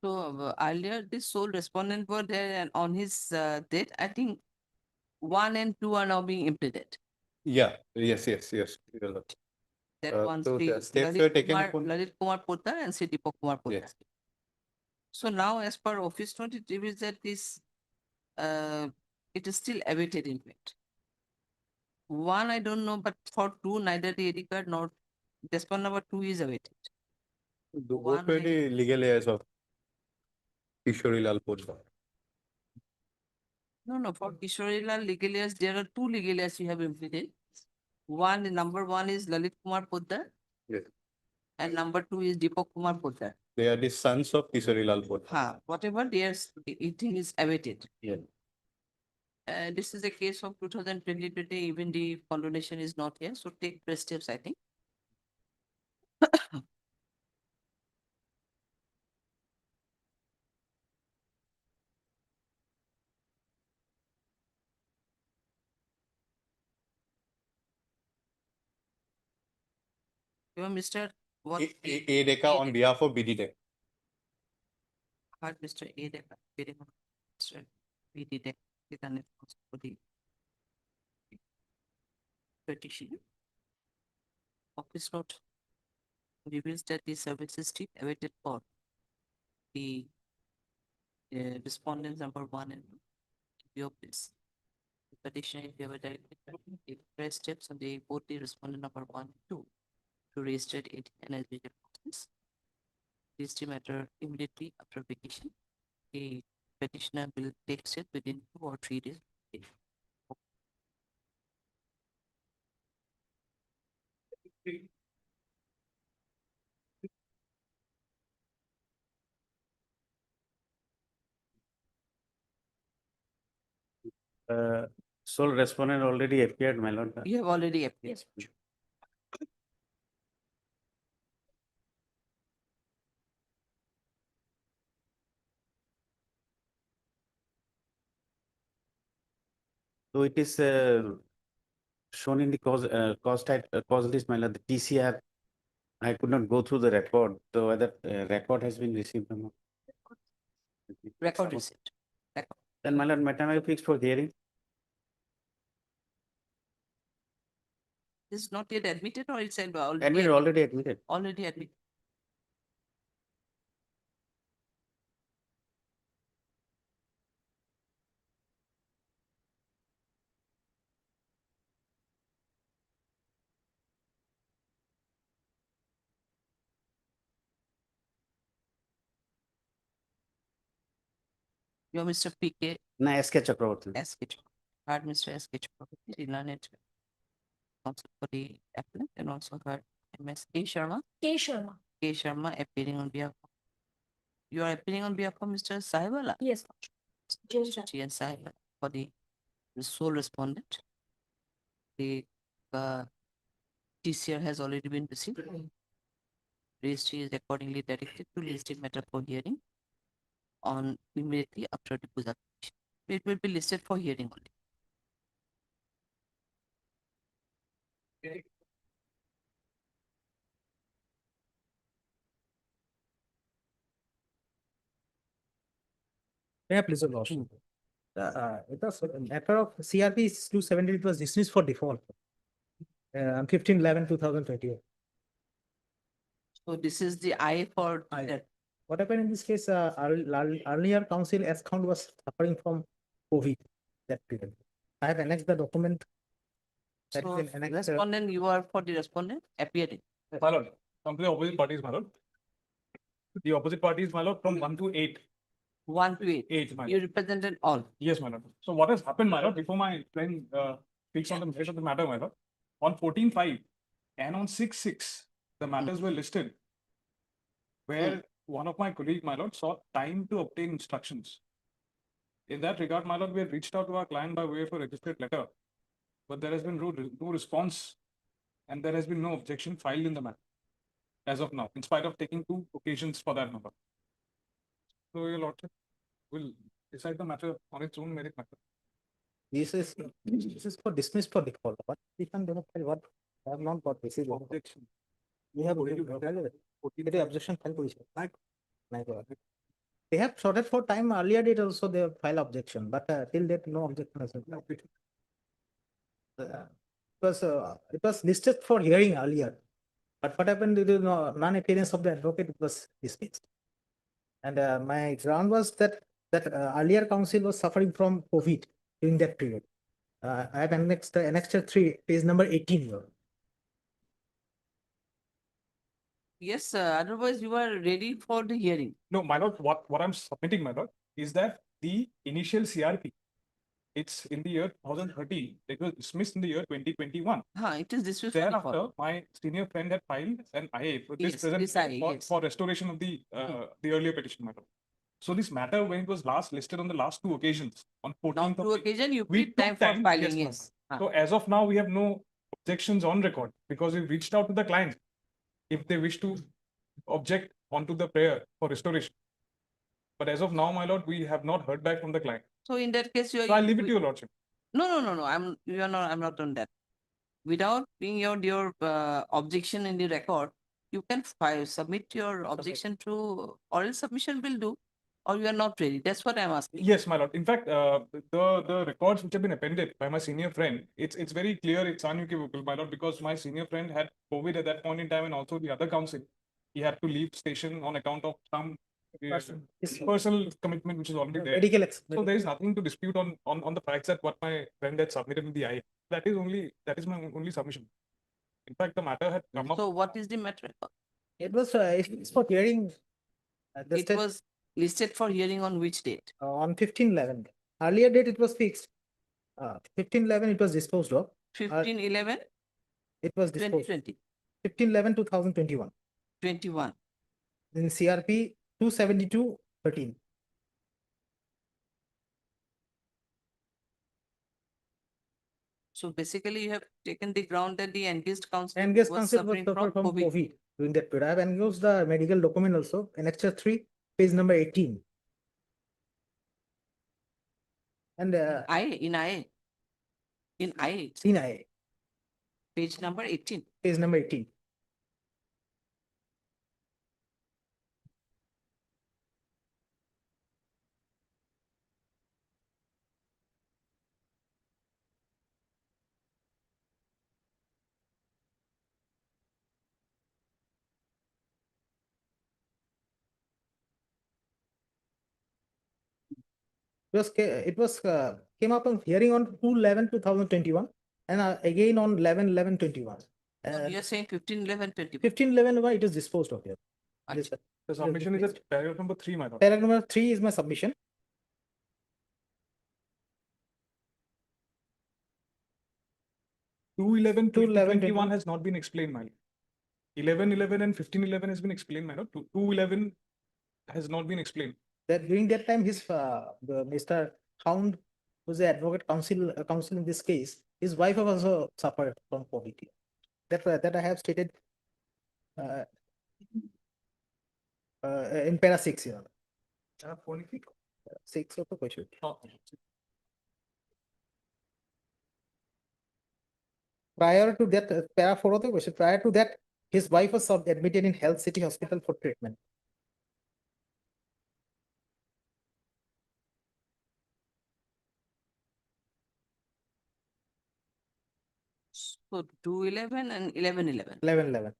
So earlier, this sole respondent were there, and on his date, I think 1 and 2 are now being implemented. Yeah, yes. Your Lordship. That one So Sri the steps were taken upon. Lalit Kumar Poddar and Sri Deepak Kumar Poddar. Yes. So now, as per office note, it reveals that this it is still awaited in fact. 1, I don't know, but for 2, neither the ID card nor respondent number 2 is awaited. Both One were I- the legal heirs of Kishori Lal Poddar. No, for Kishori Lal legal heirs, there are 2 legal heirs you have implemented. Number 1 is Lalit Kumar Poddar. Yes. And number 2 is Deepak Kumar Poddar. They are the sons of Kishori Lal Poddar. Whatever theirs, it is awaited. Yeah. This is a case of 2020, even the condonation is not here, so take press steps, I think. You are Mr. What? A Deka on behalf of BD Dek. Heard Mr. A. Deka, very much. Mr. B.D. Deka, is an response for the petition. Office note reveals that the service is still awaited for the respondents number 1 and 2 of this. The petition, if you have a directed, the press steps on the both the respondent number 1 and 2 to register it and as legal process. This matter immediately after vacation. The petitioner will take it within 2 or 3 days. Sole respondent already appeared, my lord. You have already appeared. Yes. So it is shown in the cause list, my lord, the TCR. I could not go through the record, so whether record has been received or not. Record receipt. Then my lord, matter may be fixed for hearing. This is not yet admitted or it's already Admitted, already admitted. already admitted. You are Mr. P.K. Na SK Chakravarti. S.K. Heard Mr. S.K. Chakravarti, learned counsel for the applicant, and also heard M.S. K. Sharma. K. Sharma. K. Sharma appearing on behalf of. You are appearing on behalf of Mr. Sahibala. Yes. Yes, sir. G. and Sahibala for the sole respondent. The TCR has already been received. Registry is accordingly directed to listed matter for hearing on immediately after the puja. It will be listed for hearing only. Yeah, please, your lordship. It was a matter of CRP is 270, it was dismissed for default. 15/11/2020. So this is the I for that. What happened in this case, earlier council account was suffering from COVID that period. I have annexed the document That So is an annex, respondent, you are for the respondent appearing. My lord, come to the opposite parties, my lord. The opposite parties, my lord, from 1 to 8. 1 to 8. 8, my You lord. represented all. Yes, my lord. So what has happened, my lord, before my friend speaks on the merit of the matter, my lord, on 14/5 and on 6/6, the matters were listed where one of my colleague, my lord, sought time to obtain instructions. In that regard, my lord, we have reached out to our client by way of a registered letter, but there has been no response and there has been no objection filed in the matter as of now, in spite of taking 2 occasions for that matter. So, your lordship will decide the matter on its own merit matter. this is for dismissed for default. What petition they have filed, what I have not got this is Objection. we have objection filed position. They have sorted for time earlier date also they have filed objection, but till date no objection has been filed. It was listed for hearing earlier, but what happened due to non-appearance of the advocate, it was dismissed. And my ground was that earlier counsel was suffering from COVID during that period. I have annexed 3, page number 18 here. Yes, otherwise you are ready for the hearing. No, my lord, what I'm submitting, my lord, is that the initial CRP, it's in the year 2013, it was dismissed in the year 2021. It is dismissed for Thereafter, default. my senior friend had filed an IA for this Yes, present this IA, yes. for restoration of the earlier petition matter. So this matter, when it was last listed on the last 2 occasions, on 14th Now, of 2 occasion you we keep time took for time, filing, yes, yes. So as of now, we have no objections on record because we reached out to the client if they wish to object onto the prayer for restoration. But as of now, my lord, we have not heard back from the client. So in that case, you are. So I'll leave it to your lordship. No. I'm not on that. Without being your objection in the record, you can submit your objection through oral submission will do, or you are not ready. That's what I'm asking. Yes, my lord. In fact, the records which have been appended by my senior friend, it's very clear, it's unequivocal, my lord, because my senior friend had COVID at that point in time, and also the other counsel, he had to leave station on account of some personal commitment which is already there. So there is nothing to dispute on the facts that what my friend had submitted in the IA. That is my only submission. In fact, the matter had come up. So what is the matter? It was it's for hearing. It was listed for hearing on which date? On 15/11. Earlier date it was fixed. 15/11 it was disposed of. 15/11? It was disposed. 2020. 15/11/2021. 21. In CRP 272/13. So basically, you have taken the ground that the engaged counsel Engaged was counsel was suffering suffered from from COVID. COVID during that period. I have enclosed the medical document also, Annexure 3, page number 18. And In IA. Page number 18. Page number 18. Came up on hearing on 2/11/2021 and again on 11/11/21. You are saying 15/11/21. 15/11 it is disposed of here. The submission is at paragraph number 3, my lord. Paragraph number 3 is my submission. Two 11/21 has not been explained, my lord. 11/11 and 15/11 has been explained, my lord. 2/11 has not been explained. That during that time, Mr. Hound, who's the advocate counsel in this case, his wife also suffered from COVID. That I have stated in para 6 here. 6 of the question. Prior to that, para 4 of the question, prior to that, his wife was admitted in Health City Hospital for treatment. So 2/11 and 11/11. 11/11.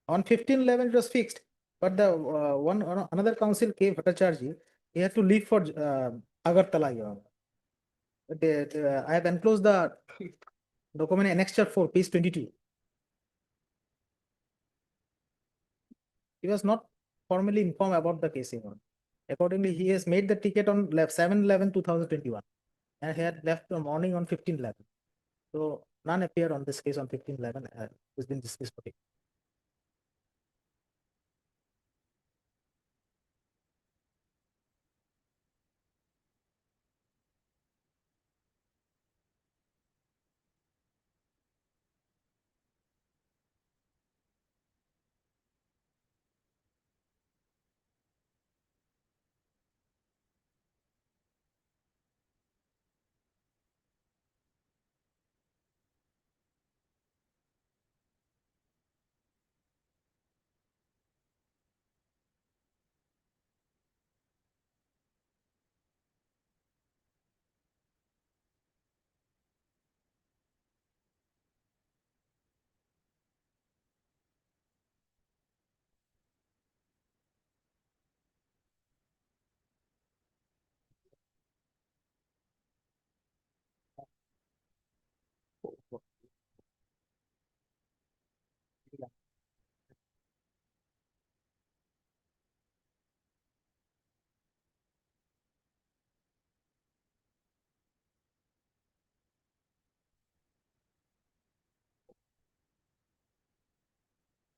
On 15/11 it was fixed, but the another council came Bhattacharjee, he had to leave for Agartala. I have enclosed the document annexure 4, page 22. He was not formally informed about the case even. Accordingly, he has made the ticket on 7/11/2021 and he had left the morning on 15/11. So none appeared on this case on 15/11. It's been dismissed for it.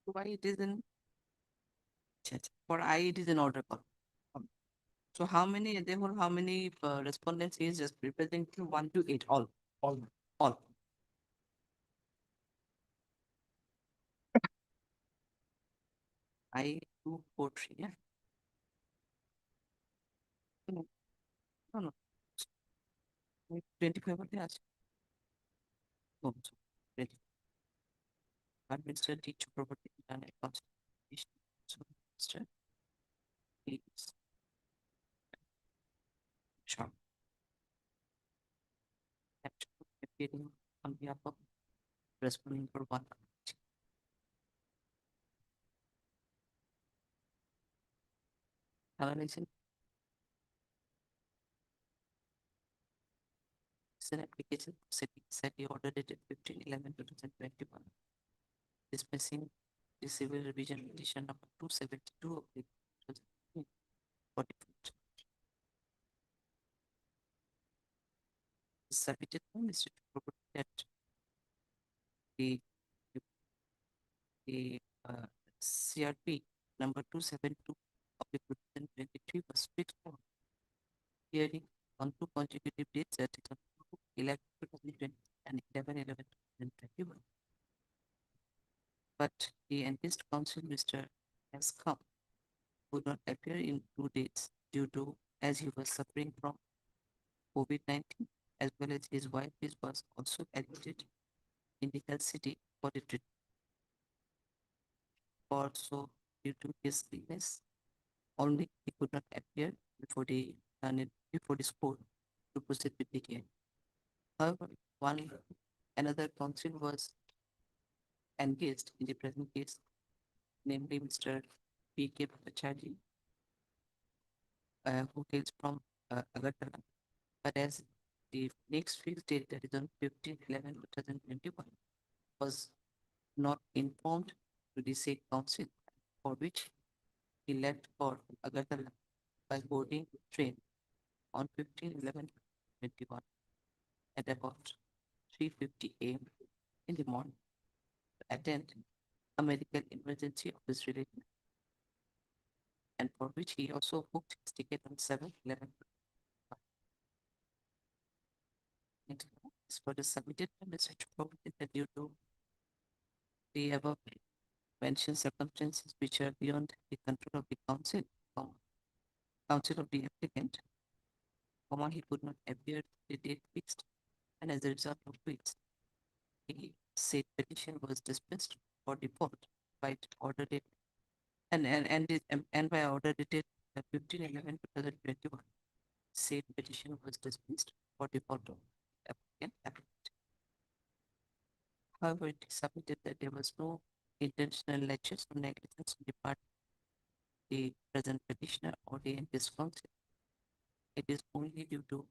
Why it is in, for I it is in order call. So how many, therefore, how many respondents is just representing 1 to 8, all. I 2, 4, 3, yeah. No, no. 25 what they asked. Oh, so 20. Administer teacher property and constitution. So, Mr. Is sharp. Appearing on behalf of responding for 1. Analyzing. It's an application set the order dated 15/11/2021. Dismissing the civil revision petition number 272 of the 2024. Submitted by Mr. Property that the CRP number 272 of the 2023 was fixed for hearing on 2 consecutive dates at 11/2020 and 11/11/2021. But the encased counsel, Mr. has come, would not appear in 2 dates due to, as he was suffering from COVID-19, as well as his wife was also admitted in the health city for the treatment. Also, due to his illness, only he could not appear before the court to proceed with the hearing. However, another counsel was engaged in the present case, namely Mr. P.K. Bhattacharjee, who hails from Agartala. But as the next fixed date, that is on 15/11/2021, was not informed to the said council, for which he left for Agartala by boarding train on 15/11/21 at about 3:50 a.m. in the morning to attend a medical emergency of his relative, and for which he also booked his ticket on 7/11. Next, as for the submitted message provided that due to the above mentioned circumstances which are beyond the control of the council of the applicant, he could not appear the date fixed, and as a result of which the said petition was dismissed for default by order date and by order dated 15/11/2021. Said petition was dismissed for default of applicant. However, it is submitted that there was no intentional laches or negligence on the part of the present petitioner or the his counsel. It is only due to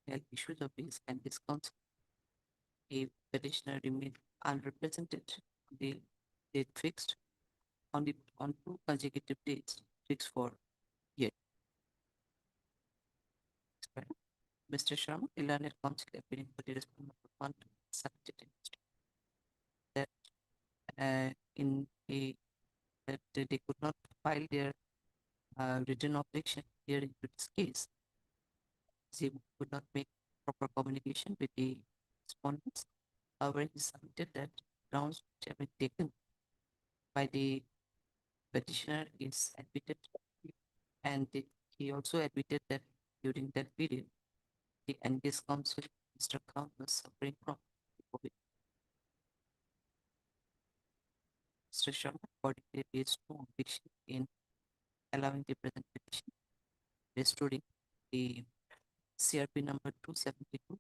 health issues of his and his counsel. a petitioner remained unrepresented, the date fixed on two consecutive dates fixed for year. Mr. Sharma, a learned counsel appearing for the respondent one submitted that in a that they could not file their written objection hearing to this case. They could not make proper communication with the respondents. However, he submitted that grounds which have been taken by the petitioner is admitted, and he also admitted that during that period, the engaged counsel, Mr. Khan, was suffering from COVID. Mr. Sharma accordingly raised no objection in allowing the present petition, restoring the CRP number 272,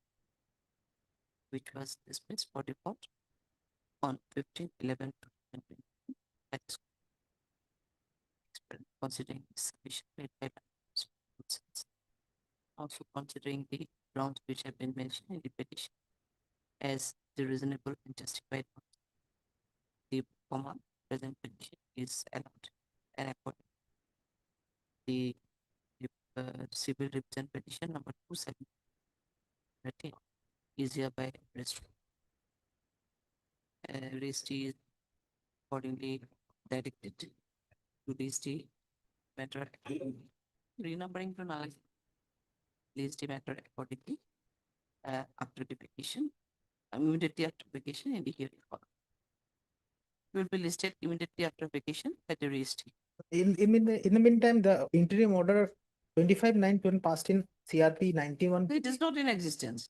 which was dismissed for default on 15/11/2020. That's considering the submission made by counsel. Also considering the grounds which have been mentioned in the petition as the reasonable and justified ones. The present petition is allowed, and according the civil revision petition number 270 is hereby restored. Raised is accordingly directed to raise the matter, renumbering to null, raise the matter accordingly after the petition, immediately after vacation in the hearing follow. Will be listed immediately after vacation at the raised. In the meantime, the interim order 25/9/20 passed in CRP 91. It is not in existence.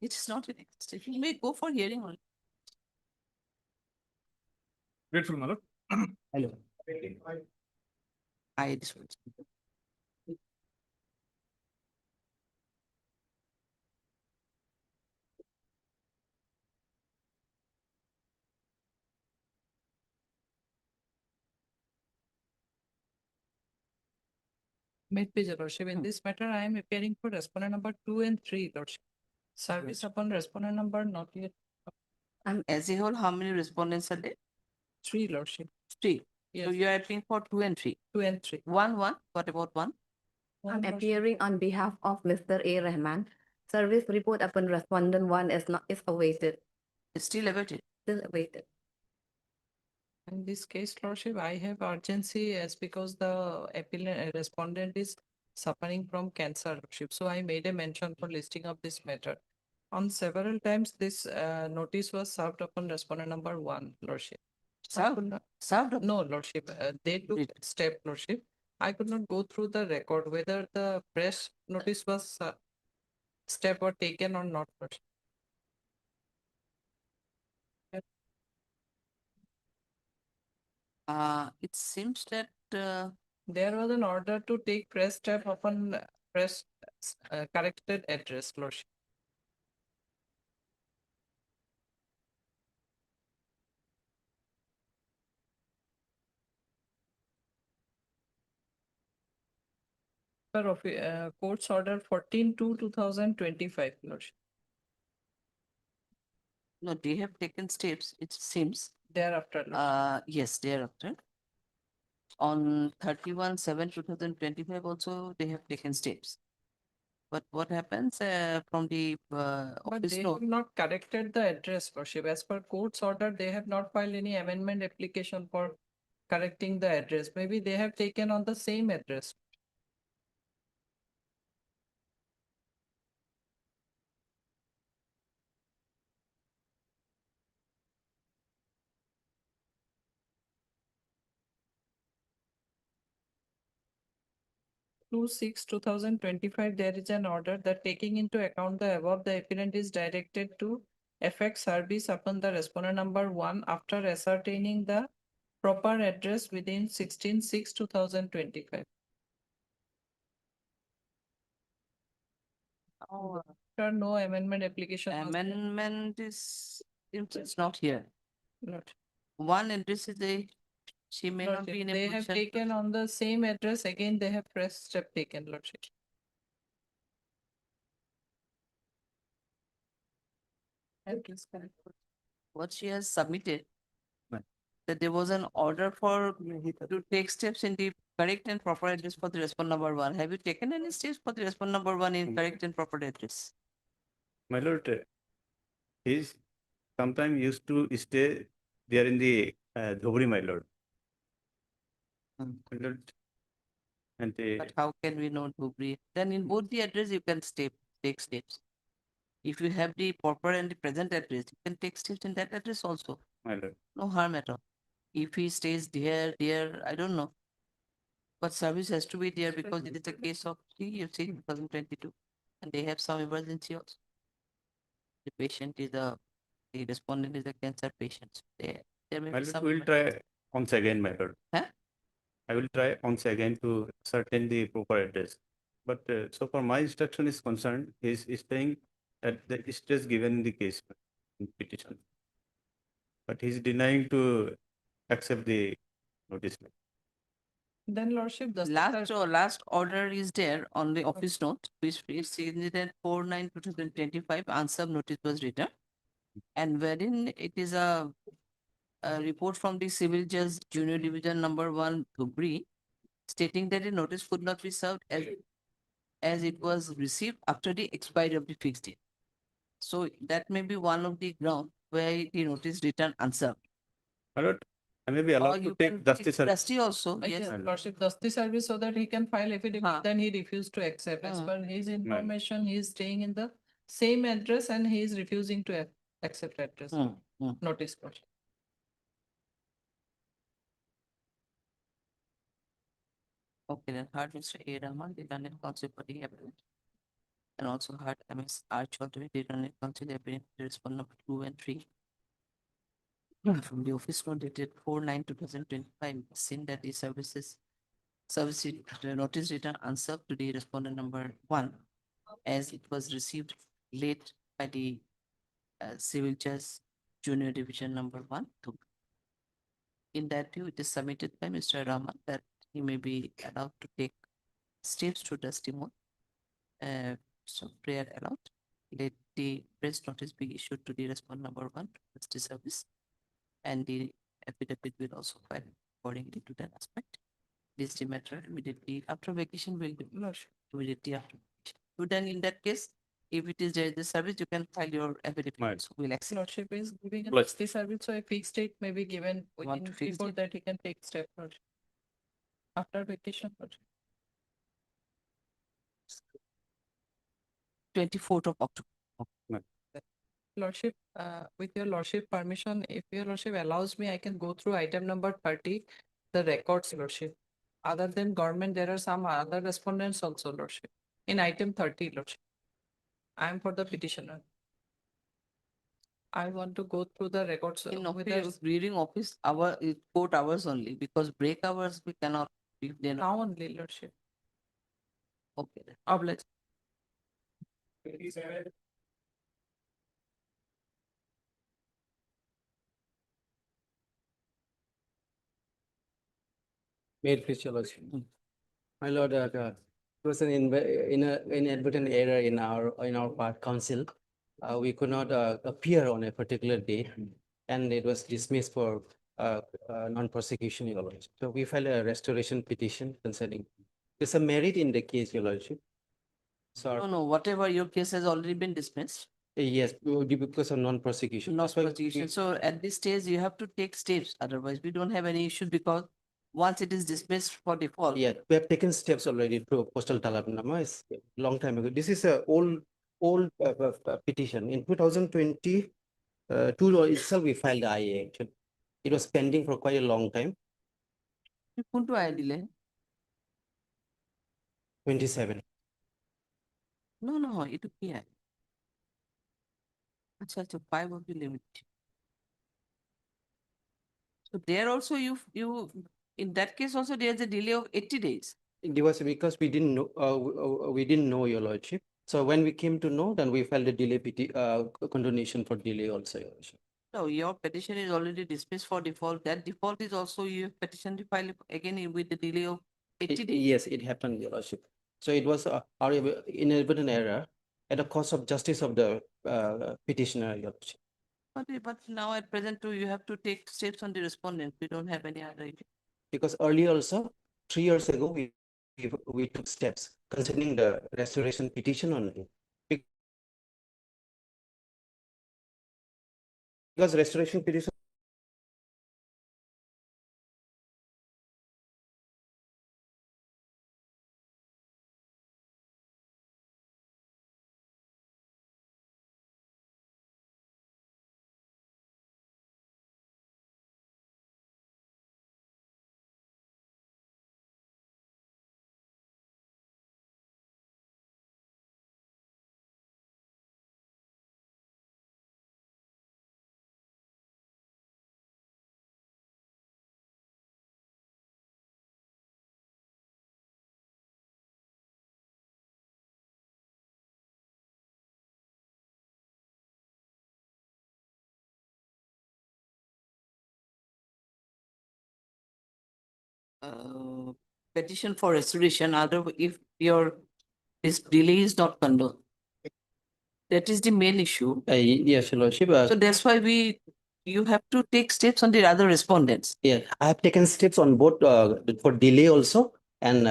It is not in existence. You may go for hearing only. Grateful, my lord. Hello. I dispose. May it please your lordship, in this matter, I am appearing for respondent number 2 and 3, lordship. Service upon respondent number not yet. As a whole, how many respondents are there? 3, lordship. 3. Yes. So you are appearing for 2 and 3. 2 and 3. 1. What about 1? One, lordship. Appearing on behalf of Mr. A. Rahman. Service report upon respondent 1 is awaited. It's still awaited. Still awaited. In this case, lordship, I have urgency as because the appellant respondent is suffering from cancer, lordship. So I made a mention for listing of this matter. On several times, this notice was served upon respondent number 1, lordship. Served? No, lordship. They took step, lordship. I could not go through the record whether the press notice was step or taken or not, lordship. It seems that there was an order to take press step upon press corrected address, lordship. Of court's order 14/2/2025, lordship. no, they have taken steps, it seems. Thereafter, lordship. Yes, thereafter. On 31/7/2025 also, they have taken steps. But what happens from the But office they note? have not corrected the address, lordship. As per court's order, they have not filed any amendment application for correcting the address. Maybe they have taken on the same address. Two 6/2025, there is an order that taking into account the above, the appellant is directed to effect service upon the respondent number 1 after ascertaining the proper address within 16/6/2025. Oh, After no amendment application. was there. amendment is, it's not here. Not. One address is a, she may not Lordship, be in a they have position. taken on the same address, again they have press step taken, lordship. What she has submitted, Right. that there was an order for to take steps in the correct and proper address for the respond number one. Have you taken any steps for the respond number one in correct and proper address? My lord, he's sometime used to stay there in the Dhobri, my lord. My lord. And But how can we know Dhubri? Then in both the address, you can take steps. If you have the proper and the present address, you can take steps in that address also. my lord. No harm at all. If he stays there, I don't know. But service has to be there because it is a case of CFC 2022. And they have some emergency also. The patient is the respondent is a cancer patient. So there may My be lord, some. we'll try once again, my lord. Huh? I will try once again to ascertain the proper address. But so far my instruction is concerned, he is staying at the address given in the case in petition. But he is denying to accept the notice. Then lordship, the Last order is there on the office note, which is dated 4/9/2025, answer notice was written. And wherein it is a report from the civil judge junior division number 1 Dhubri, stating that a notice could not be served as it was received after the expiry of the fixed date. So that may be one of the ground where the notice written unserved. My lord, I may be Or allowed to you take can justice. Dusty also, yes. Yes, lordship, dusty service so that he can file affidavit, then he refused to accept. As per his information, he is staying in the same address and he is refusing to accept address. Notice. Lordship. Okay, then heard Mr. A. Rahman, the learned counsel for the applicant. And also heard MS R. Chaudhary, the learned counsel appearing to respond number 2 and 3. From the office note dated 4/9/2025, seen that the service notice written answer to the respondent number 1, as it was received late by the civil judge junior division number 1. In that view, it is submitted by Mr. Rahman that he may be allowed to take steps to dusty mode. So prayer allowed. Let the press notice be issued to the respondent number 1, dusty service. And the affidavit will also file accordingly to that aspect. This the matter immediately after vacation will be immediately after vacation. So then in that case, if it is there is a service, you can file your affidavit. So we'll accept. Lordship is giving a Lord- dusty service, so a fixed date may be given Want to within fix before it? that he can take step. Lordship. After vacation. Lordship. 24th of October. Lordship, with your lordship permission, if your lordship allows me, I can go through item number 30, the records, lordship. Other than government, there are some other respondents also, lordship. In item 30, lordship. I am for the petitioner. I want to go through the records. In whether office, reading office hour, court hours only, because break hours we cannot read them. now only, lordship. Okay. then. Oblige. Made physiology. My lord, it was an inadvertent error in our part council. We could not appear on a particular date, and it was dismissed for non-prosecution, your lordship. So we filed a restoration petition concerning. There's a merit in the case, your lordship. So No, whatever your case has already been dismissed. yes, because of non-prosecution. That's why Non-prosecution. So at this stage, you have to take steps. Otherwise, we don't have any issue because once it is dismissed for default. Yeah, we have taken steps already through postal talabnama. It's a long time ago. This is a old petition. In 2020, two itself we filed the IA action. It was pending for quite a long time. কোনটো I দিলে? 27. No, এইটো কি I? আচ্ছা, 5 of the limit. So there also you in that case also there's a delay of 80 days. It was because we didn't know, your lordship. So when we came to know, then we filed a delay condonation for delay also, your lordship. No, your petition is already dismissed for default. That default is also you petition to file again with the delay of 80 days. Yes, it happened, your lordship. So it was our inadvertent error. at the cost of justice of the petitioner, Your Lordship. But now at present too, you have to take steps on the respondent. We don't have any other idea. Because earlier also, 3 years ago, we took steps concerning the restoration petition only. Because restoration petition Petition for restoration, other if this delay is not condoned. That is the main issue. yes, Your Lordship. So that's why you have to take steps on the other respondents. Yeah, I have taken steps on both for delay also and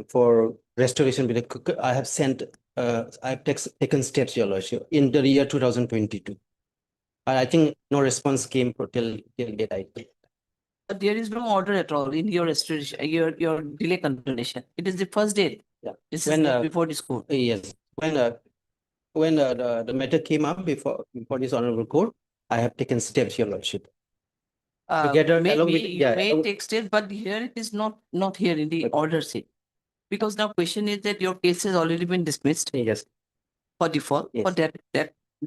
for restoration. Because I have sent, I have taken steps, Your Lordship, in the year 2022. I think no response came for till date. I think. But there is no order at all in your restoration, your delay condonation. It is the first date. Yeah. This When, is before this court. Yes, when the matter came up before this honorable court, I have taken steps, Your Lordship. Together, Maybe along with, you yeah, may take steps, but here it is not here in the order sheet. Because now question is that your case has already been dismissed. Yes. For default. Yes. For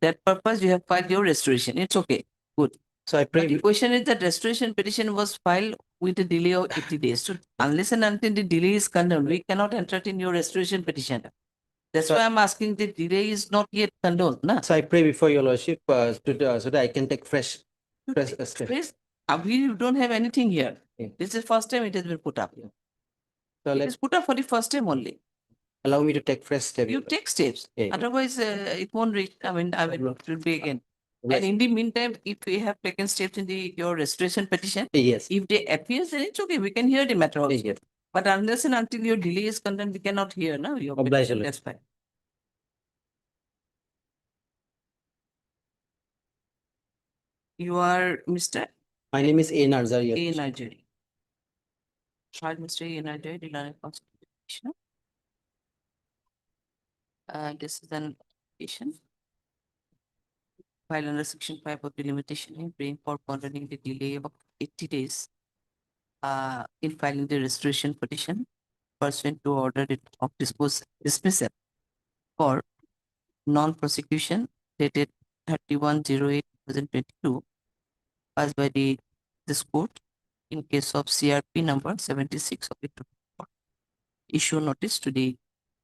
that purpose, you have filed your restoration. It's okay. Good. So I But pray. the question is that restoration petition was filed with a delay of 80 days. So unless and until the delay is condoned, we cannot entertain your restoration petition. That's So- why I'm asking the delay is not yet condoned. Na? So I pray before Your Lordship so that I can take fresh steps. Please, we don't have anything here. Yeah. This is first time it has been put up. So It let is put up for the first time only. allow me to take fresh steps. You take steps. Yeah. Otherwise, it won't reach. I mean, it will be again. Yes. And in the meantime, if we have taken steps in your restoration petition, Yes. if they appear, then it's okay. We can hear the matter also. Yes. But unless and until your delay is condoned, we cannot hear now. Your Obliged, petition. Lord. That's fine. You are Mr. My name is A. Narzar. Your A. Lordship. Najari. Trial Mr. A. Najari, Delaware Constitution. This is an application. Filed under Section 5 of the limitation in bring for condoning the delay of 80 days in filing the restoration petition pursuant to order of dismissal for non-prosecution dated 31/08/2022 passed by this court in case of CRP number 76 of it. Issue notice to the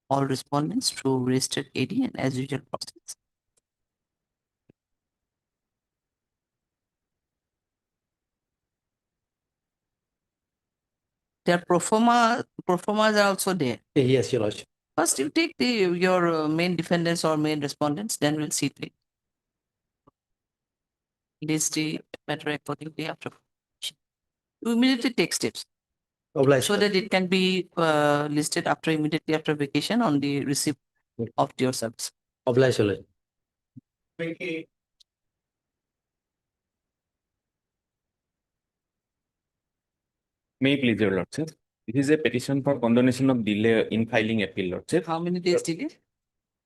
all respondents through registered AD and as usual process. Their proformas are also there. Yes, Your Lordship. First, you take your main defendants or main respondents, then we'll see it. List the matter accordingly after. You immediately take steps Obliged. so that it can be listed immediately after vacation on the receipt of your service. Obliged, Your Lordship. May I please, Your Lordship. This is a petition for condonation of delay in filing appeal, Lordship. How many days delay?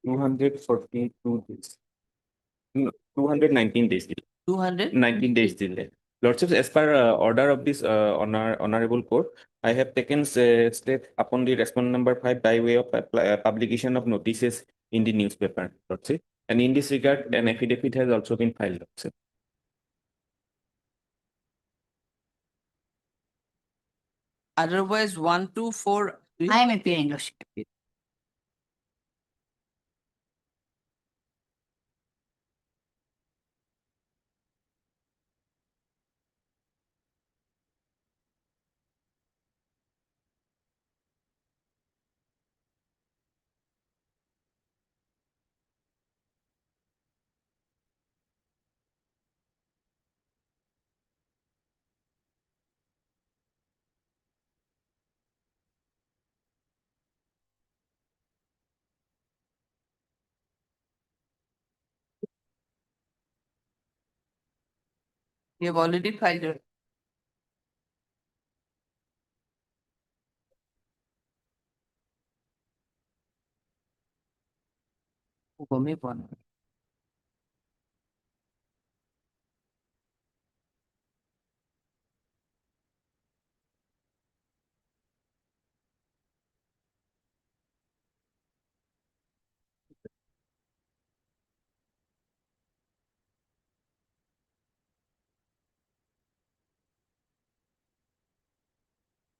242 days. No, 219 days delay. 219 days delay. Lordship, as per order of this honorable court, I have taken step upon the respondent number 5 by way of publication of notices in the newspaper, Lordship. And in this regard, an affidavit has also been filed, Lordship. Otherwise, 1, 2, 4. I am appearing, Your Lordship. You have already filed your. গমেই পোৱা নাই।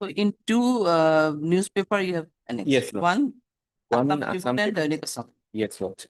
So in two newspaper you have annexed. Yes, Lord. One. One Assam in Tribune Assam and Tribune. Dainik Assam. Yes, Lord.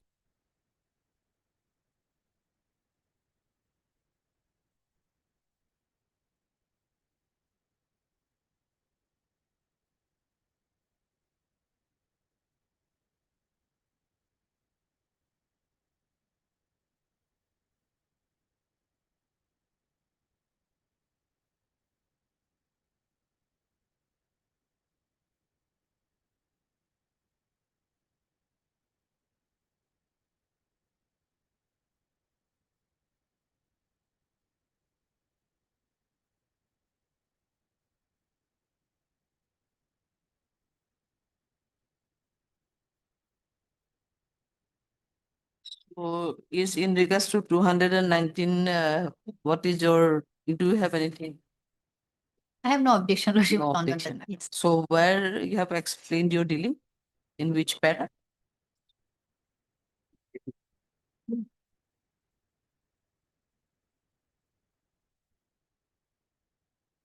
So is in regards to 219, what is your, do you have anything? I have no objection, Lordship. No on that. objection. Yes. So where you have explained your dealing? In which para?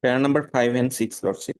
Para number 5 and 6, Lordship.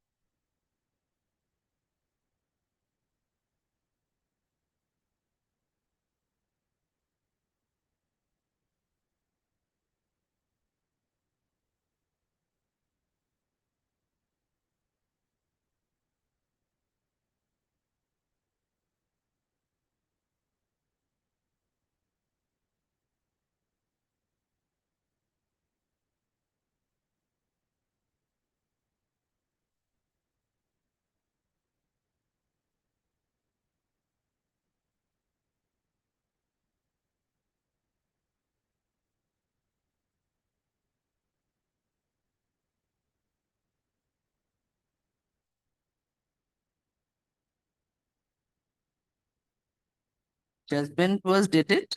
Judgment was dated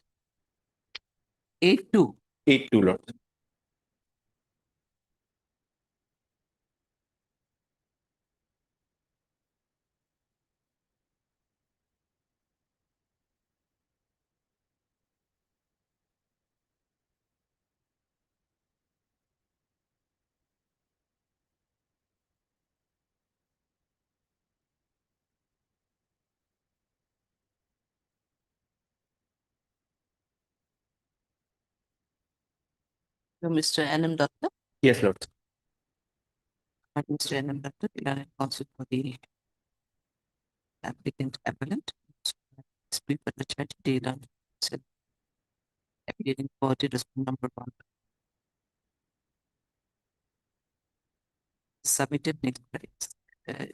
8/2. 8-2, Lord. Mr. N.M. Datta. Yes, Lord. Mr. N.M. Datta, declaring counsel for the applicant appellant. Speak for the charge date on appearing for the response number 1. Submitted next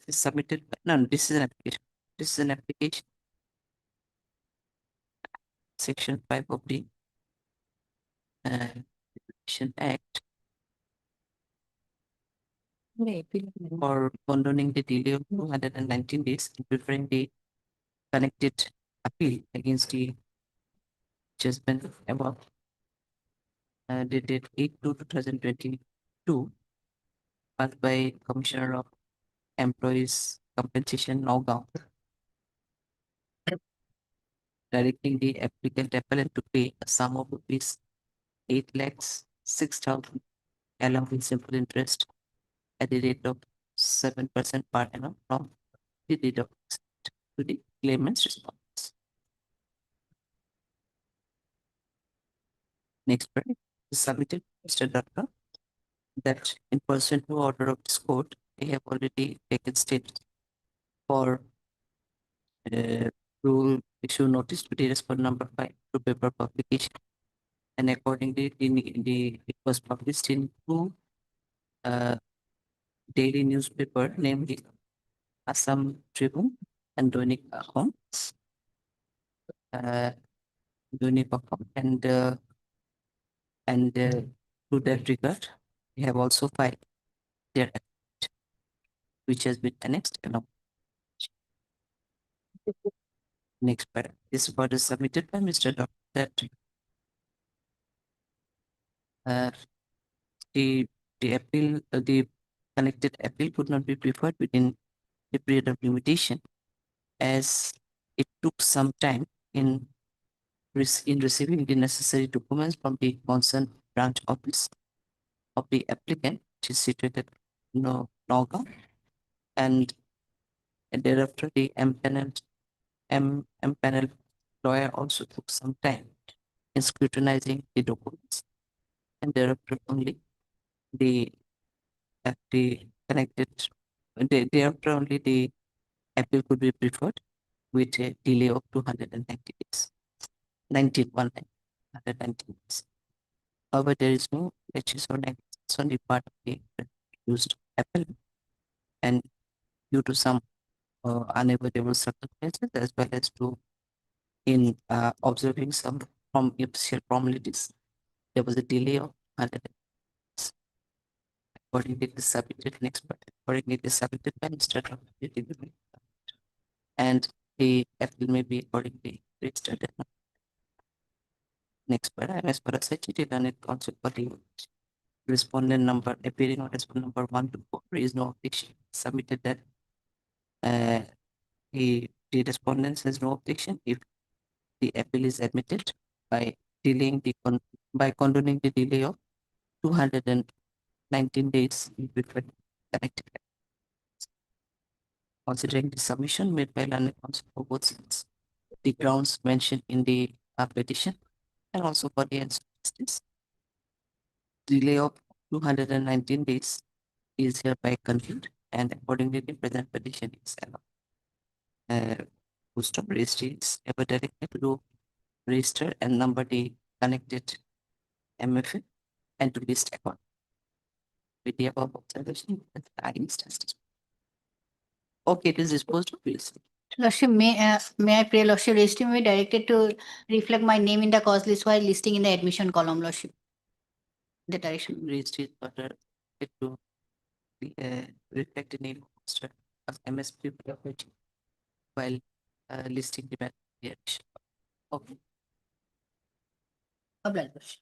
submitted, no, this is an application. This is an application. Section 5 of the Petition Act for condoning the delay of 219 days in preferring the connected appeal against the judgment above dated 8/2/2022 passed by Commissioner of Employees Compensation Nagaon, directing the applicant appellant to pay a sum of rupees 8,06,000 along with simple interest at the rate of 7% per annum from the date of acceptance to the claimant's response. Next paragraph is submitted, Mr. Datta, that in pursuant to order of this court, they have already taken steps for to issue notice to the respondent number 5 to paper publication. And accordingly, it was published in two daily newspaper, namely Assam Tribune and Dainik Assam. Dainik Assam and to that regard, They have also filed their affidavit, which has been annexed along. Next paragraph. This report is submitted by Mr. Doctor that uh, the appeal, the connected appeal could not be preferred within the period of limitation, as it took some time in receiving the necessary documents from the concerned branch office of the applicant, which is situated in Nagaon, and thereafter the M-panel lawyer also took some time in scrutinizing the documents, and thereafter only the connected, thereafter only the appeal could be preferred with a delay of 290 days. 190 days. However, there is no latches or negligence on the part of the used appellant, and due to some unavoidable circumstances, as well as to in observing some from official formalities, there was a delay of 100 days. Accordingly, it is submitted next part. Accordingly, it is submitted by Mr. Dr. And the appeal may be accordingly registered. Next paragraph, as per the learned counsel for the respondent number appearing on respondent number 1 to 4 is no objection. Submitted that the respondent has no objection if the appeal is admitted by delaying the by condoning the delay of 219 days between connected. Considering the submission made by learned counsel for both sides, the grounds mentioned in the petition, and also for the answer justice, delay of 219 days is hereby confirmed, and accordingly the present petition is allowed. Full stop register ever directed to register and number the connected MFA and to list account. With the above observation, the against justice. Okay, it is disposed of, please. Lordship, may I pray, Lordship, registry may be directed to reflect my name in the cause list while listing in the admission column, Lordship. The direction. Registry is ordered to reflect the name of MSP while listing the admission. Okay. Obliged, Lordship.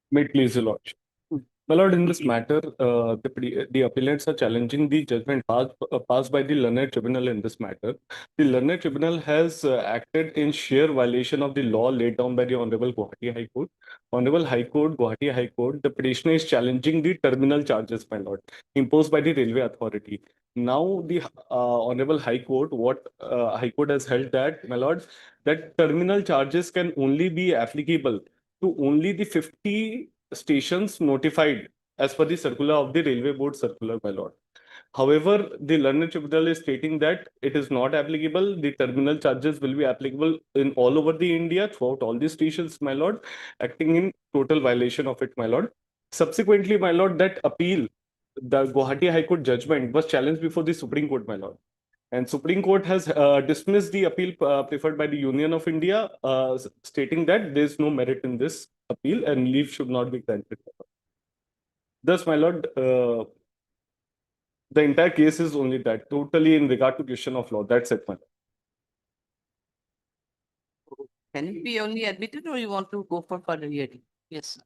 May it please the Lordship. My lord, in this matter, the appellants are challenging the judgment passed by the learned tribunal in this matter. The learned tribunal has acted in sheer violation of the law laid down by the Honorable Guwahati High Court. Honorable High Court, Guwahati High Court, the petitioner is challenging the terminal charges, my lord, imposed by the Railway Authority. Now, the Honorable High Court, what High Court has held that, my lord, that terminal charges can only be applicable to only the 50 stations notified as per the circular of the Railway Board circular, my lord. However, the learned tribunal is stating that it is not applicable. The terminal charges will be applicable in all over the India throughout all the stations, my lord, acting in total violation of it, my lord. Subsequently, my lord, that appeal, the Guwahati High Court judgment was challenged before the Supreme Court, my lord. And Supreme Court has dismissed the appeal preferred by the Union of India, stating that there is no merit in this appeal and leave should not be granted. Thus, my lord, the entire case is only that, totally in regard to question of law. That's it, my lord. Can it be only admitted, or you want to go for further hearing? Yes.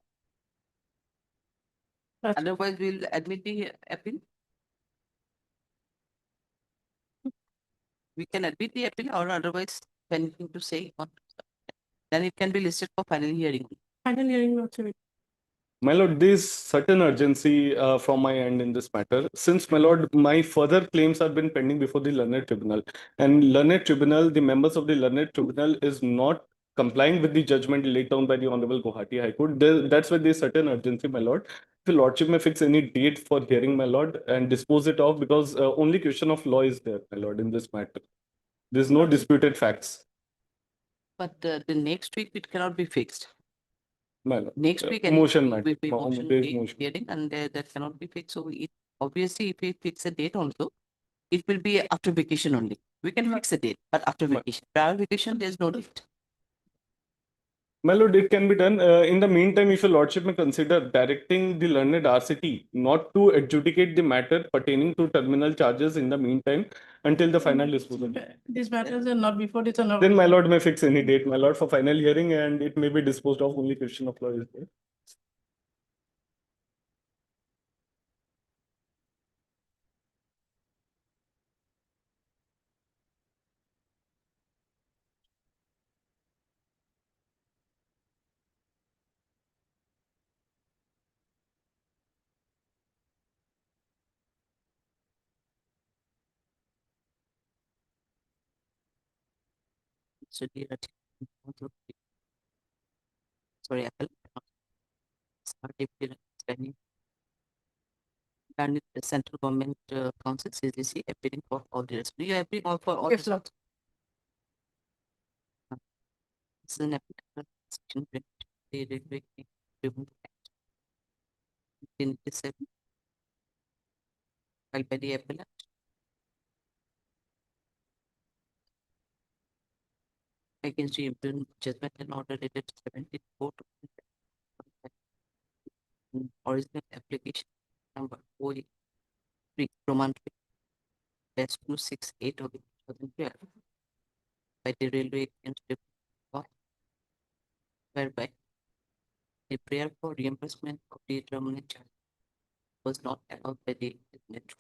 Otherwise, we'll admit the appeal. We can admit the appeal, or otherwise, anything to say on. Then it can be listed for final hearing. Final hearing, Lordship. My lord, there is certain urgency from my end in this matter. Since, my lord, my further claims have been pending before the learned tribunal, and learned tribunal, the members of the learned tribunal is not complying with the judgment laid down by the Honorable Guwahati High Court. That's why there is certain urgency, my lord. The lordship may fix any date for hearing, my lord, and dispose it off, because only question of law is there, my lord, in this matter. There's no disputed facts, But the next week it cannot be fixed. my lord. Next week. Motion, will madam. be motion There is he- motion. hearing, and that cannot be fixed. So it, obviously, if we fix a date also, it will be after vacation only. We can fix a date, but after vacation. Prior vacation, there's no date. My lord, it can be done. In the meantime, if your lordship may consider directing the learned RCT not to adjudicate the matter pertaining to terminal charges in the meantime until the final disposal. These matters are not before this honorable. Then my lord may fix any date, my lord, for final hearing, and it may be disposed of. Only question of law is there. So sorry, Apple. Spending. And the central government council CGC appealing for all the rest. Do you appeal all for all? Yes, the- Lord. It's an application. Section 20, the Railway Revenue Act. 1987. Filed by the appellant. Against the imprisonment judgment and order dated 74. Original application number 43 Roman 268 of 2012 by the railway against the court, whereby the prayer for reimbursement of the terminal charge was not allowed by the metro.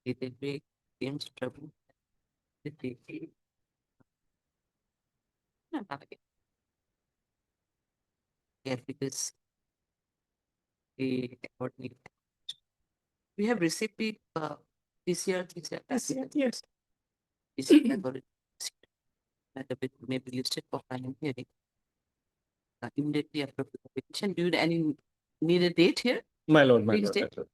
The railway claims trouble with the yeah, because the according we have received the PCR. Yes. PCR have already received. Matter may be listed for final hearing. Immediately after the petition, do you any need a date here? My lord, my Please lord. state.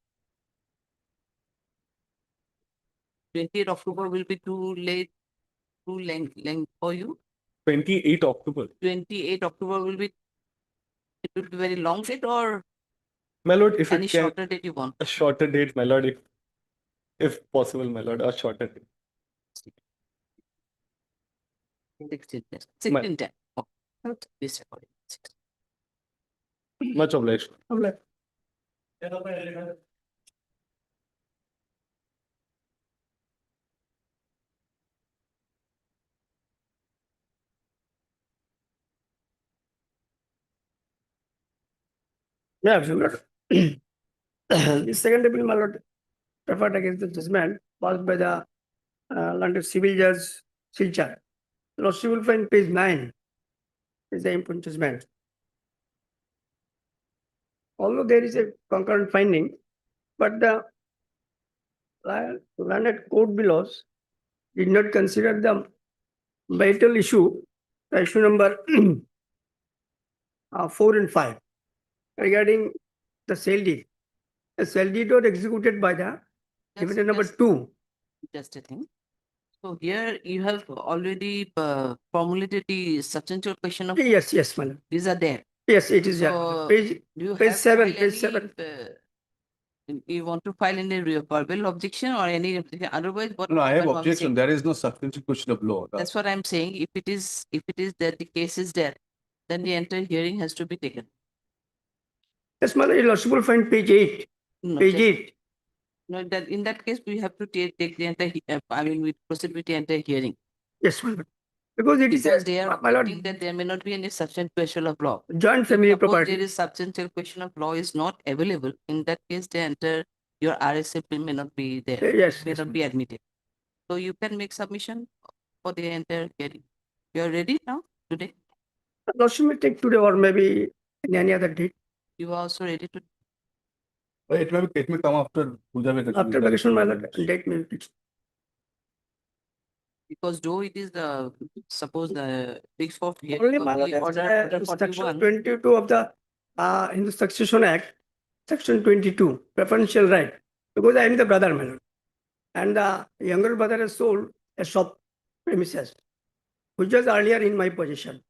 28th October will be too late, too length for you. 28 October. 28 October will be, it will be very long date, or My lord, if any it can, shorter date you want? a shorter date, my lord, if possible, my lord, a shorter date. 16 days. 16 days. Oh, this recording. Much obliged. Yeah, absolutely. The second appeal, my lord, preferred against the judgment passed by the London Civil Judge Silchar. Lordship will find page 9 is the important judgment. Although there is a concurrent finding, but the landed court below did not consider the vital issue, the issue number 4 and 5 regarding the sale deed. The sale deed was executed by the defendant number 2. Just a thing. So here you have already formulated the substantial question of. Yes, yes, madam. These are there. Yes, it is there. So, Page, do you page have 7, file page any, 7. You want to file any verbal objection or any, otherwise what? No, I have what I'm objection. saying- There is no substantial question of law. That's what I'm saying. If it is that the case is there, then the entire hearing has to be taken. Yes, madam, your lordship will find page 8. No, Page just- 8. No, that in that case, we have to take the entire, I mean, we proceed with the entire hearing. Yes, madam. Because it is Because a, they are my lord, think that there may not be any substantial question of law. joint family Suppose property. there is substantial question of law is not available, in that case, the entire your RSA may not be there. Yes, May yes, not be admitted. So you can make submission for the entire hearing. You are ready now, today? Lordship may take today or maybe in any other date. You are also ready to, It may come after Puja vacation. After vacation, my lord, date may be fixed. because though it is the, suppose the fixed for hearing Only of my lord, the order section 41. 22 of the in the Succession Act, section 22, preferential right, because I am the brother, my lord. And the younger brother has sold a shop premises, which was earlier in my possession.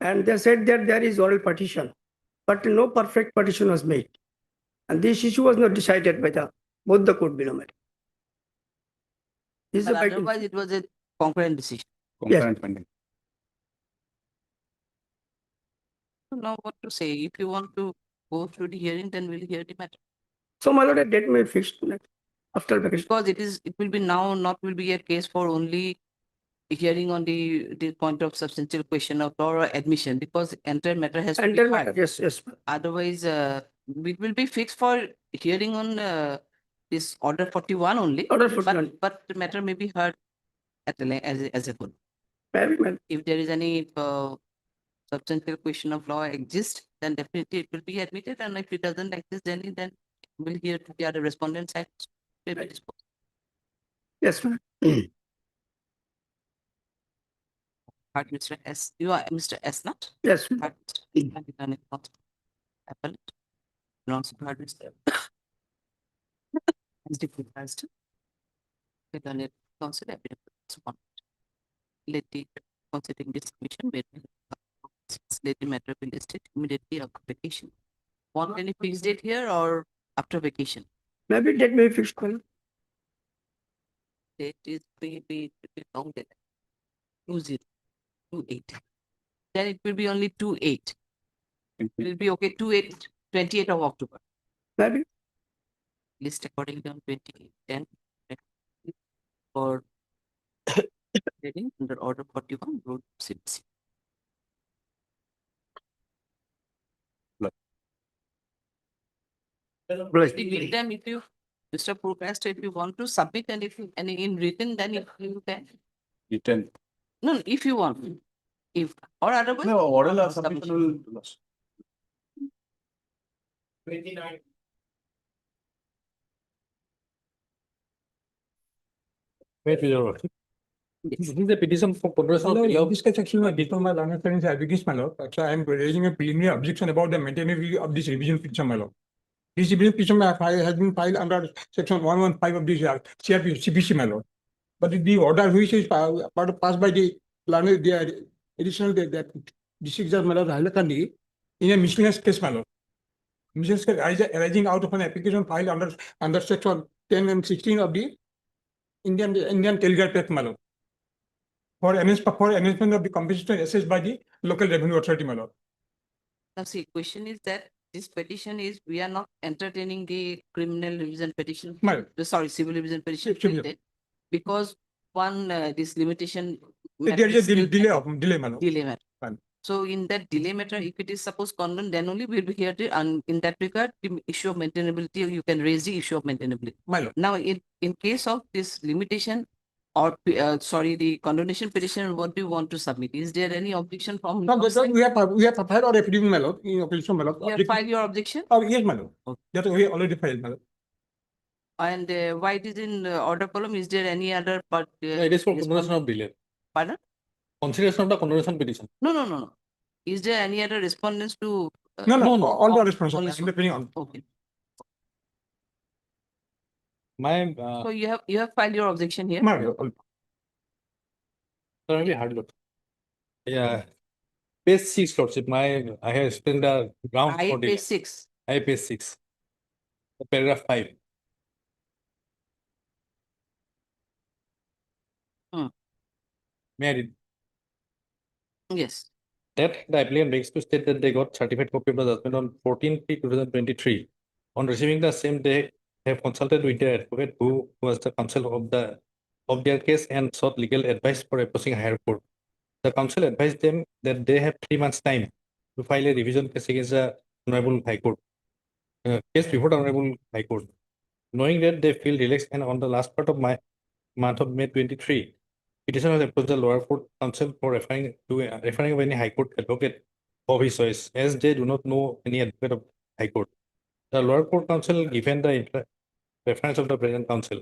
And they said that there is oral partition, but no perfect partition was made. And this issue was not decided by both the court below. madam. This is But a big- otherwise it was a concurrent decision. Concurrent pending. So now what to say? If you want to go through the hearing, then we'll hear the matter. So my lord, a date may be fixed after vacation. Because it will be now, not will be a case for only hearing on the point of substantial question of or admission, because entire matter has to be Entire matter, heard. yes, yes. Otherwise, it will be fixed for hearing on this order 41 only. Order 41. But the matter may be heard at as a whole. Maybe, madam. If there is any substantial question of law exists, then definitely it will be admitted, and if it doesn't exist, then we'll hear the other respondent side. Yes, madam. Heard Mr. S. You are Mr. S, not? Yes. Heard Mr. Appellate. Appellate. And also heard Mr. As deputy president. Appellate counsel evidence. Let the considering this commission let the matter be listed immediately after vacation. Want any fixed date here or after vacation? Maybe date may be fixed. madam. Date is be long date. 2028. Then it will be only 28. It will be okay, 28, 28 of October. Maybe. List accordingly on 28, then for hearing under order 41, road CBC. Give them if you, Mr. Procrastinator, if you want to submit, and if you, and in written, then if you can. Written. No, if you want, if, or otherwise. No, oral submission will. 29. Wait, Your This is a petition for progression of this section of before my learned friends advocates, my lord. So I am raising a preliminary objection about the maintenance of this revision petition, my lord. This revision petition has been filed under section 115 of this CPC, my lord. But the order which is passed by the learned, the additional that district judge, my lord, Hailakandi, in a miscellaneous case, my lord. Miscellaneous case arising out of an application filed under section 10 and 16 of the Indian Telegraph Act, my lord. For enhancement of the compensation assessed by the local revenue authority, my lord. Now, see, question is that this petition is, we are not entertaining the criminal revision petition. Sorry, civil revision petition. Because one, this limitation. There is a delay, my lord. Delay matter. So in that delay matter, if it is supposed condemned, then only we'll be here to, and in that regard, the issue of maintainability, you can raise the issue of maintainability. My lord. Now, in case of this limitation, or the condemnation petition, what do you want to submit? Is there any objection from? No, that's why we have filed our affidavit, my lord, in opposition, my lord. You have filed your objection? Oh, yes, my lord. Okay. That we already filed, my lord. And why it is in order column? Is there any other part? It is for condemnation of delay. Pardon? Consideration of the condemnation petition. No. Is there any other respondents to? No, all the responses. Okay. My. So you have filed your objection here? My lord. Sorry, hard look. Yeah. Page 6, lordship. I have spent the ground for Page 6. Page 6. Paragraph 5. May I read? Yes. That the applicant begs to state that they got certified copy of the judgment on 14/3/2023. On receiving the same, they have consulted with their advocate who was the counsel of their case and sought legal advice for approaching higher court. The counsel advised them that they have 3 months' time to file a revision case against the Honorable High Court. Case before the Honorable High Court. Knowing that they feel relaxed and on the last part of my month of May 23, petitioner has approached the lower court counsel for referring of any high court advocate of his choice, as they do not know any advocate of high court. The lower court counsel given the reference of the present counsel.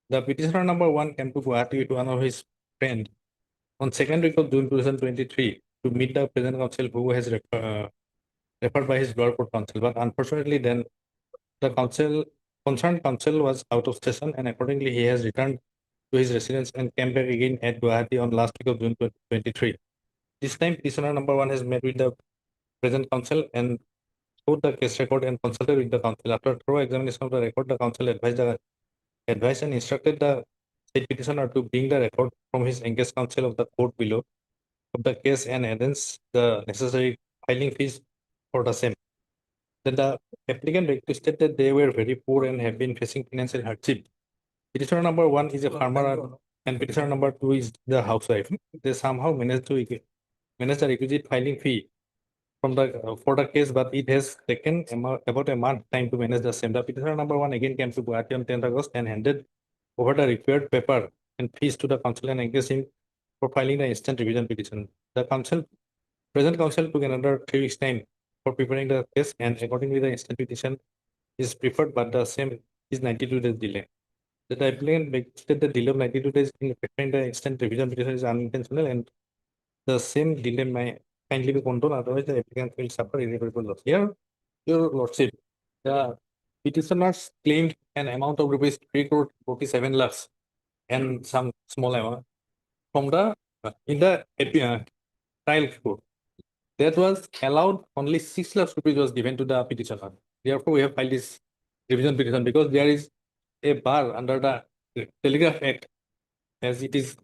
The petitioner number 1 came to Guwahati with one of his friends on 2nd week of June 2023 to meet the present counsel who has referred by his lower court counsel. But unfortunately, then the concerned counsel was out of session, and accordingly he has returned to his residence and came back again at Guwahati on last week of June 2023. This time, petitioner number 1 has met with the present counsel and showed the case record and consulted with the counsel. After thorough examination of the record, the counsel advised and instructed the state petitioner to bring the record from his engaged counsel of the court below of the case and arrange the necessary filing fees for the same. Then the applicant requested that they were very poor and have been facing financial hardship. Petitioner number 1 is a farmer and petitioner number 2 is the housewife. They somehow managed to manage the requisite filing fee from the for the case, but it has taken about a month time to manage the same. The petitioner number 1 again came to Guwahati on 10th August and handed over the required paper and fees to the counsel and engaged him for filing the instant revision petition. The present counsel took another 3 weeks time for preparing the case, and accordingly the instant petition is preferred, but the same is 92 days delay. The applicant stated the delay of 92 days in preparing the instant revision petition is unintentional, and the same delay may kindly be condoned, otherwise the applicant will suffer irreparable loss. Here, your lordship, the petitioners claimed an amount of rupees 3 crore 47 lakhs and some small amount from the in the trial court. That was allowed, only 6 lakhs rupees was given to the petitioner. Therefore, we have filed this revision petition because there is a bar under the Telegraph Act, as it is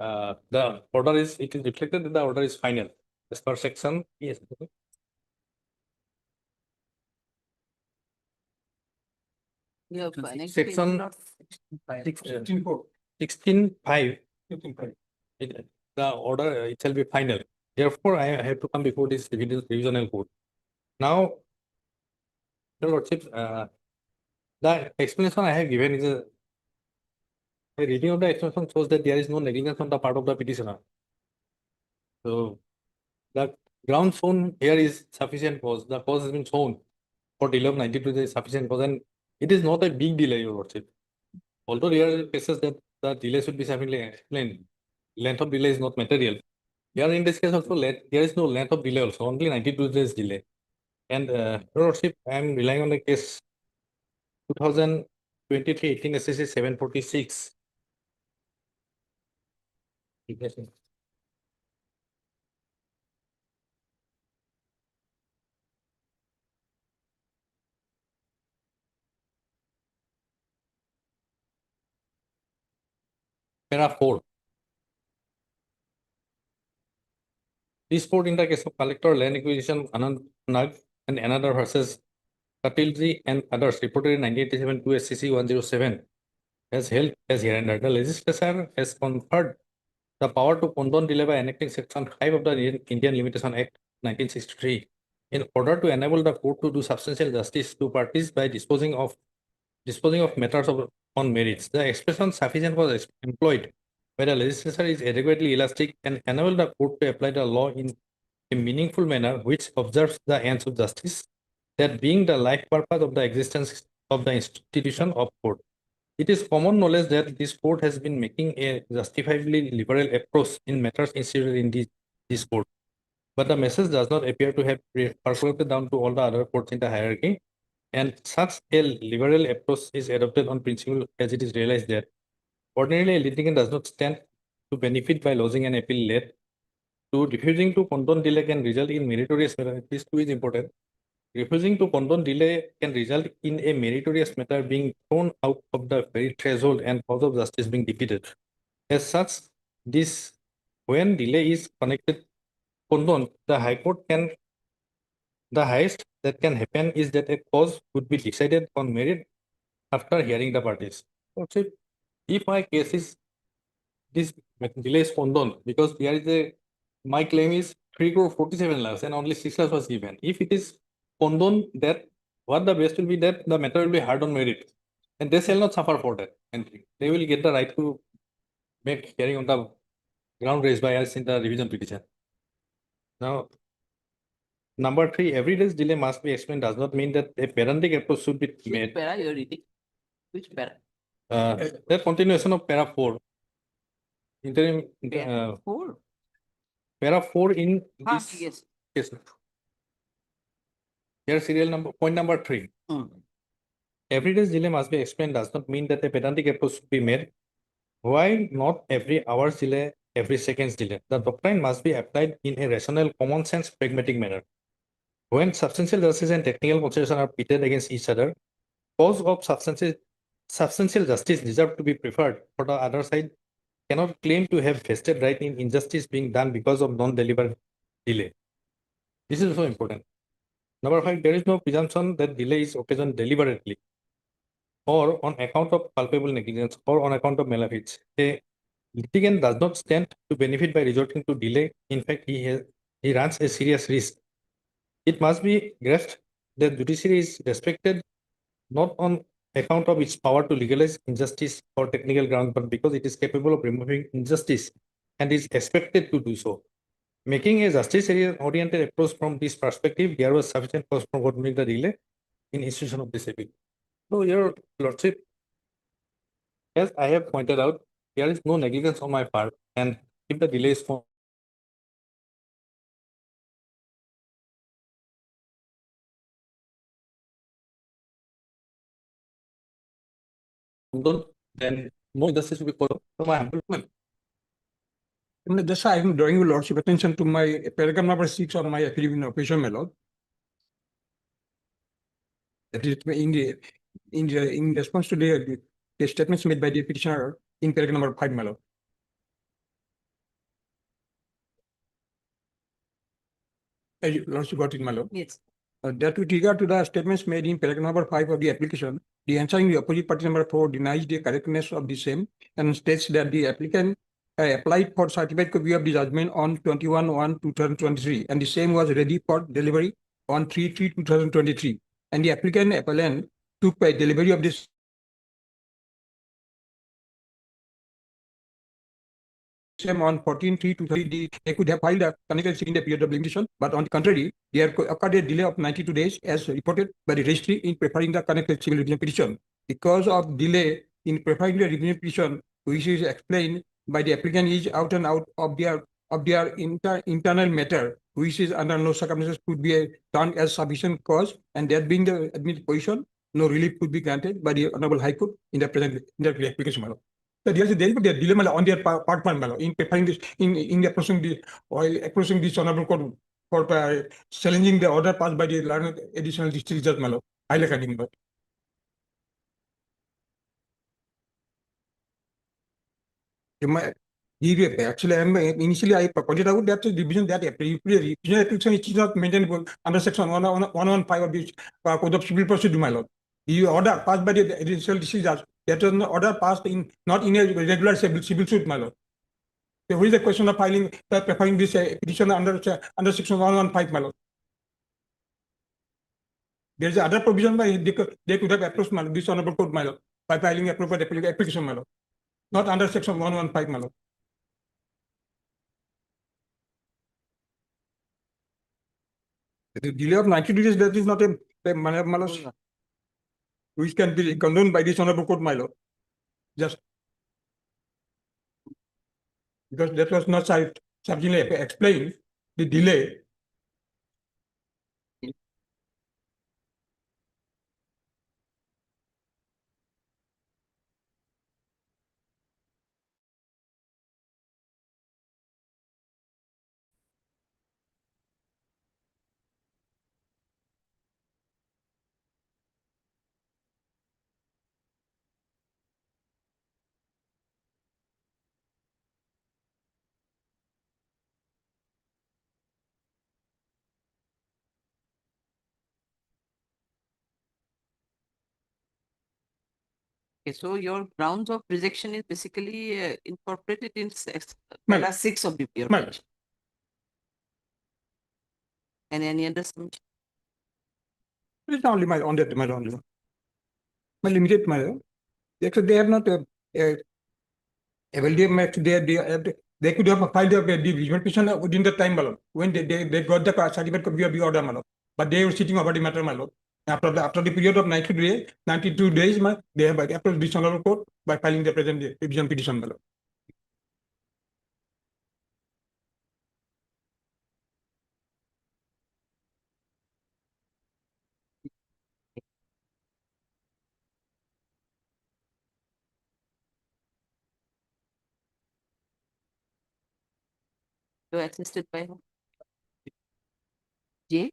the order is, it is reflected that the order is final as per section. Yes. You have an Section 16.5. The order it shall be final. Therefore, I have to come before this revisional court. Now, your lordship, the explanation I have given is a reading of the explanation shows that there is no negligence on the part of the petitioner. So, the ground shown here is sufficient cause. The cause has been shown for delay of 92 days sufficient cause, and it is not a big delay, your lordship. Although there are cases that the delay should be sufficiently explained, length of delay is not material. Here in this case also, there is no length of delay also, only 92 days delay. And your lordship, I am relying on the case 2023 18 SCC 746. Para 4. This court in the case of collector land acquisition Anand Nag and another versus Katilji and others reported in 1987 to SCC 107 has held as hereunder. The legislature has conferred the power to condone delay by enacting section 5 of the Indian Limitation Act 1963 in order to enable the court to do substantial justice to parties by disposing of matters on merits. The expression sufficient was employed where the legislature is adequately elastic and enable the court to apply the law in a meaningful manner which observes the ends of justice, that being the life purpose of the existence of the institution of court. It is common knowledge that this court has been making a justifiably liberal approach in matters instituted in this court. But the message does not appear to have percolated down to all the other courts in the hierarchy, and such a liberal approach is adopted on principle as it is realized that ordinarily a litigant does not stand to benefit by lodging an appeal late. To refusing to condone delay can result in meritorious matter. This too is important. Refusing to condone delay can result in a meritorious matter being thrown out of the very threshold and cause of justice being defeated. As such, when delay is condoned, the highest that can happen is that a cause would be decided on merit after hearing the parties. Also, if my case is this delay is condoned because there is my claim is 3 crore 47 lakhs and only 6 lakhs was given. If it is condoned that what the best will be that the matter will be heard on merit, and they shall not suffer for that. And they will get the right to make hearing on the ground raised by us in the revision petition. Now, number 3, every day's delay must be explained does not mean that a pedantic approach should be Which made. para you are reading? Which para? The continuation of para 4. Interim, Para 4? para 4 in Ah, this yes. case. Here serial number, point number 3. Every day's delay must be explained does not mean that a pedantic approach should be made. Why not every hour's delay, every second's delay? The doctrine must be applied in a rational, common sense, pragmatic manner. When substantial justice and technical consideration are pitted against each other, cause of substantial justice deserve to be preferred, for the other side cannot claim to have vested right in injustice being done because of non-delivered delay. This is also important. Number 5, there is no presumption that delay is occasioned deliberately or on account of culpable negligence or on account of malafide. A litigant does not stand to benefit by resorting to delay. In fact, he runs a serious risk. It must be grasped that judiciary is respected not on account of its power to legalize injustice or technical grounds, but because it is capable of removing injustice and is expected to do so. Making a justice-oriented approach from this perspective, there was sufficient cause for what make the delay in institution of this appeal. So, Your Lordship, as I have pointed out, there is no negligence on my part, and if the delay is for then no injustice will be caused. So my humble comment. That's why I'm drawing your lordship attention to my paragraph number 6 of my affidavit in opposition, my lord. That is in response to the statements made by the petitioner in paragraph number 5, my lord. Your lordship got it, my lord. Yes. That with regard to the statements made in paragraph number 5 of the application, the answering the opposite party number 4 denies the correctness of the same and states that the applicant applied for certified copy of the judgment on 21/1/2023 and the same was ready for delivery on 3/3/2023 and the applicant appellant took delivery of this same on 14/3/2023. They could have filed a connected in the period of limitation, but on the contrary, there occurred a delay of 92 days as reported by the registry in preparing the connected civil revision petition. Because of delay in preparing the revision petition, which is explained by the applicant is out and out of their internal matter, which is under no circumstances could be done as sufficient cause, and that being the admitted position, no relief could be granted by the Honorable High Court in the present application. So there is a dilemma on their part, in preparing this, in approaching this Honorable Court for challenging the order passed by the learned additional district judge, Malo. I like adding, but. Actually, initially I pointed out that the division that application is not maintainable under section 115 of the Code of Civil Procedure, my lord. The order passed by the additional district judge, that was an order passed in not in a regular civil suit, my lord. So what is the question of preparing this petition under section 115, my lord? There is other provision by they could have approached this honorable court, my lord, by filing appropriate application, my lord. Not under section 115, my lord. The delay of 90 days, that is not a malus which can be condoned by this honorable court, my lord. Just because that was not sufficiently explained, the delay. Okay, so your grounds of rejection is basically incorporated in para 6 of the PO. And any other submission? It's only my on that my only. My limited my. Actually, they have not they could have filed a division petition within the time malo when they got the certificate copy of the order malo, but they were sitting over the matter malo. After the period of 92 days, they have approached the Honorable Court by filing the present division petition malo. You assisted by whom? J.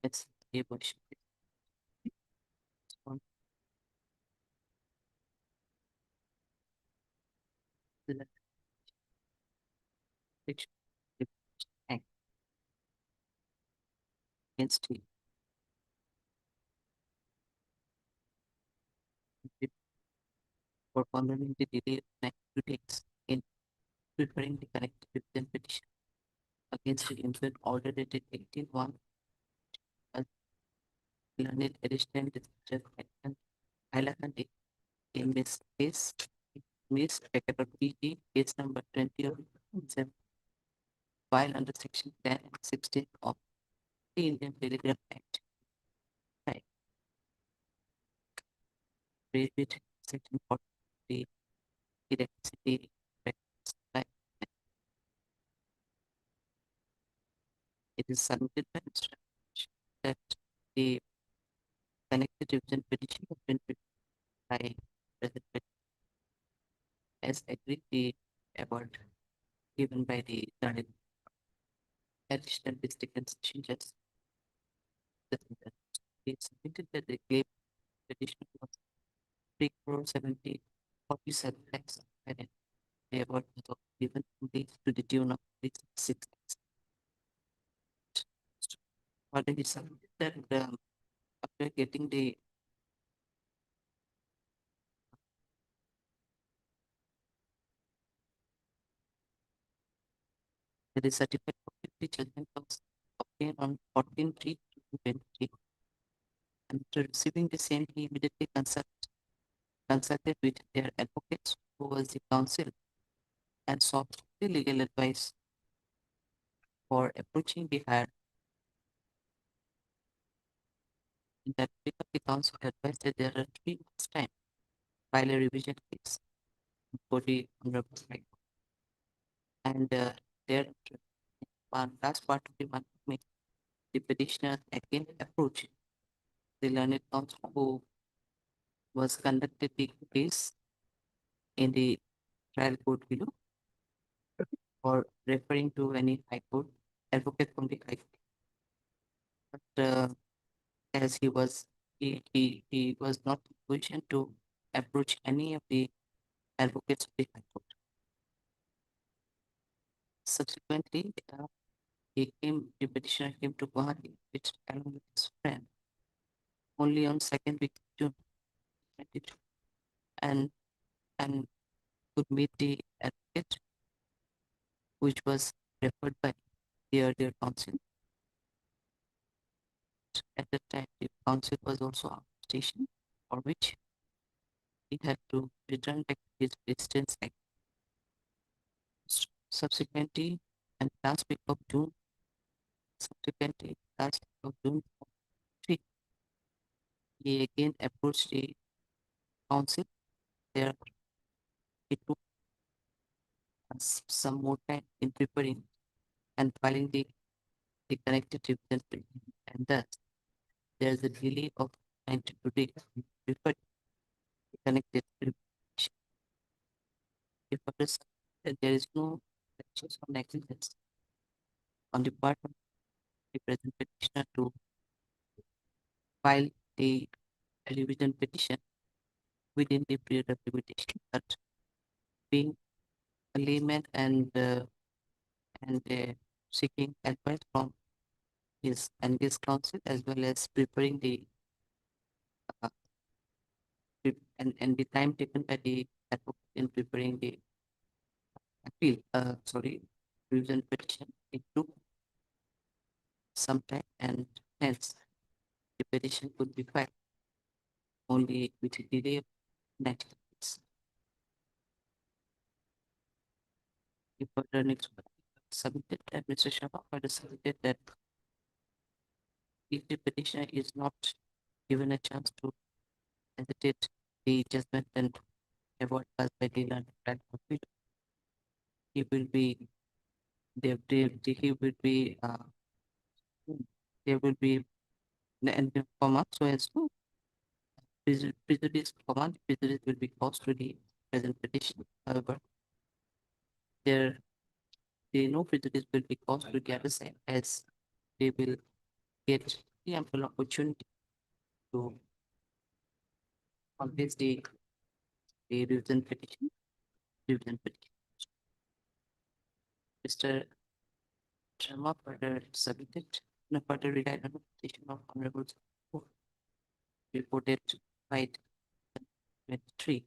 It's a motion. Act against you. For pondering the delay of 92 days in preparing the connected written petition against the infant order dated 18-1 as learned additional discharge and Hailakandi in this case, Miss Capital PG case number 20 filed under section 10 and 16 of the Indian Telegraph Act. Right. Read it section 40 electricity supply. It is submitted by Mr. that the connected division petition has been written by President as agreed the award given by the additional district and session judge. It submitted that the claim petition was 3,70,47 lakhs and the award was given to the tune of 6 lakhs. But it is submitted that after getting the the certificate of 50 judgment was obtained on 14/3/2023. And after receiving the same, he immediately consulted with their advocates, who was the counsel, and sought the legal advice for approaching the higher. In that the counsel advised that there are 3 months' time to file a revision case for the Honorable High Court. And there, last part of the month of May, the petitioner again approached the learned counsel who was conducted the case in the trial court below, or referring to any high court advocate from the high court. But as he was not in position to approach any of the advocates of the high court. Subsequently, the petitioner came to Guwahati, which along with his friend, only on 2nd week of June 2022, and could meet the advocate, which was referred by the earlier counsel. At that time, the counsel was also on station, for which he had to return back to his residence. Subsequently, and last week of June, he again approached the council. There, it took some more time in preparing and filing the connected division petition, and thus there is a delay of 92 days before the connected petition. If there is no actions or negligence on the part of the present petitioner to file a revision petition within the period of limitation, but being a layman and seeking advice from his counsel, as well as preparing the and the time taken by the advocate in preparing the appeal, revision petition, it took some time, and Hence, the petition could be filed only with a delay of 90 days. The further next submitted, administration of further submitted that if the petitioner is not given a chance to hesitate the judgment and avoid passed by the land plan of it, he will be there he will be there will be an comma so as to prejudice command prejudice will be caused to the present petition. However, there no prejudice will be caused to the other side as they will get the ample opportunity to convince the revision petition. Mr. Sharma further submitted further relied on the petition of Honorable reported by 23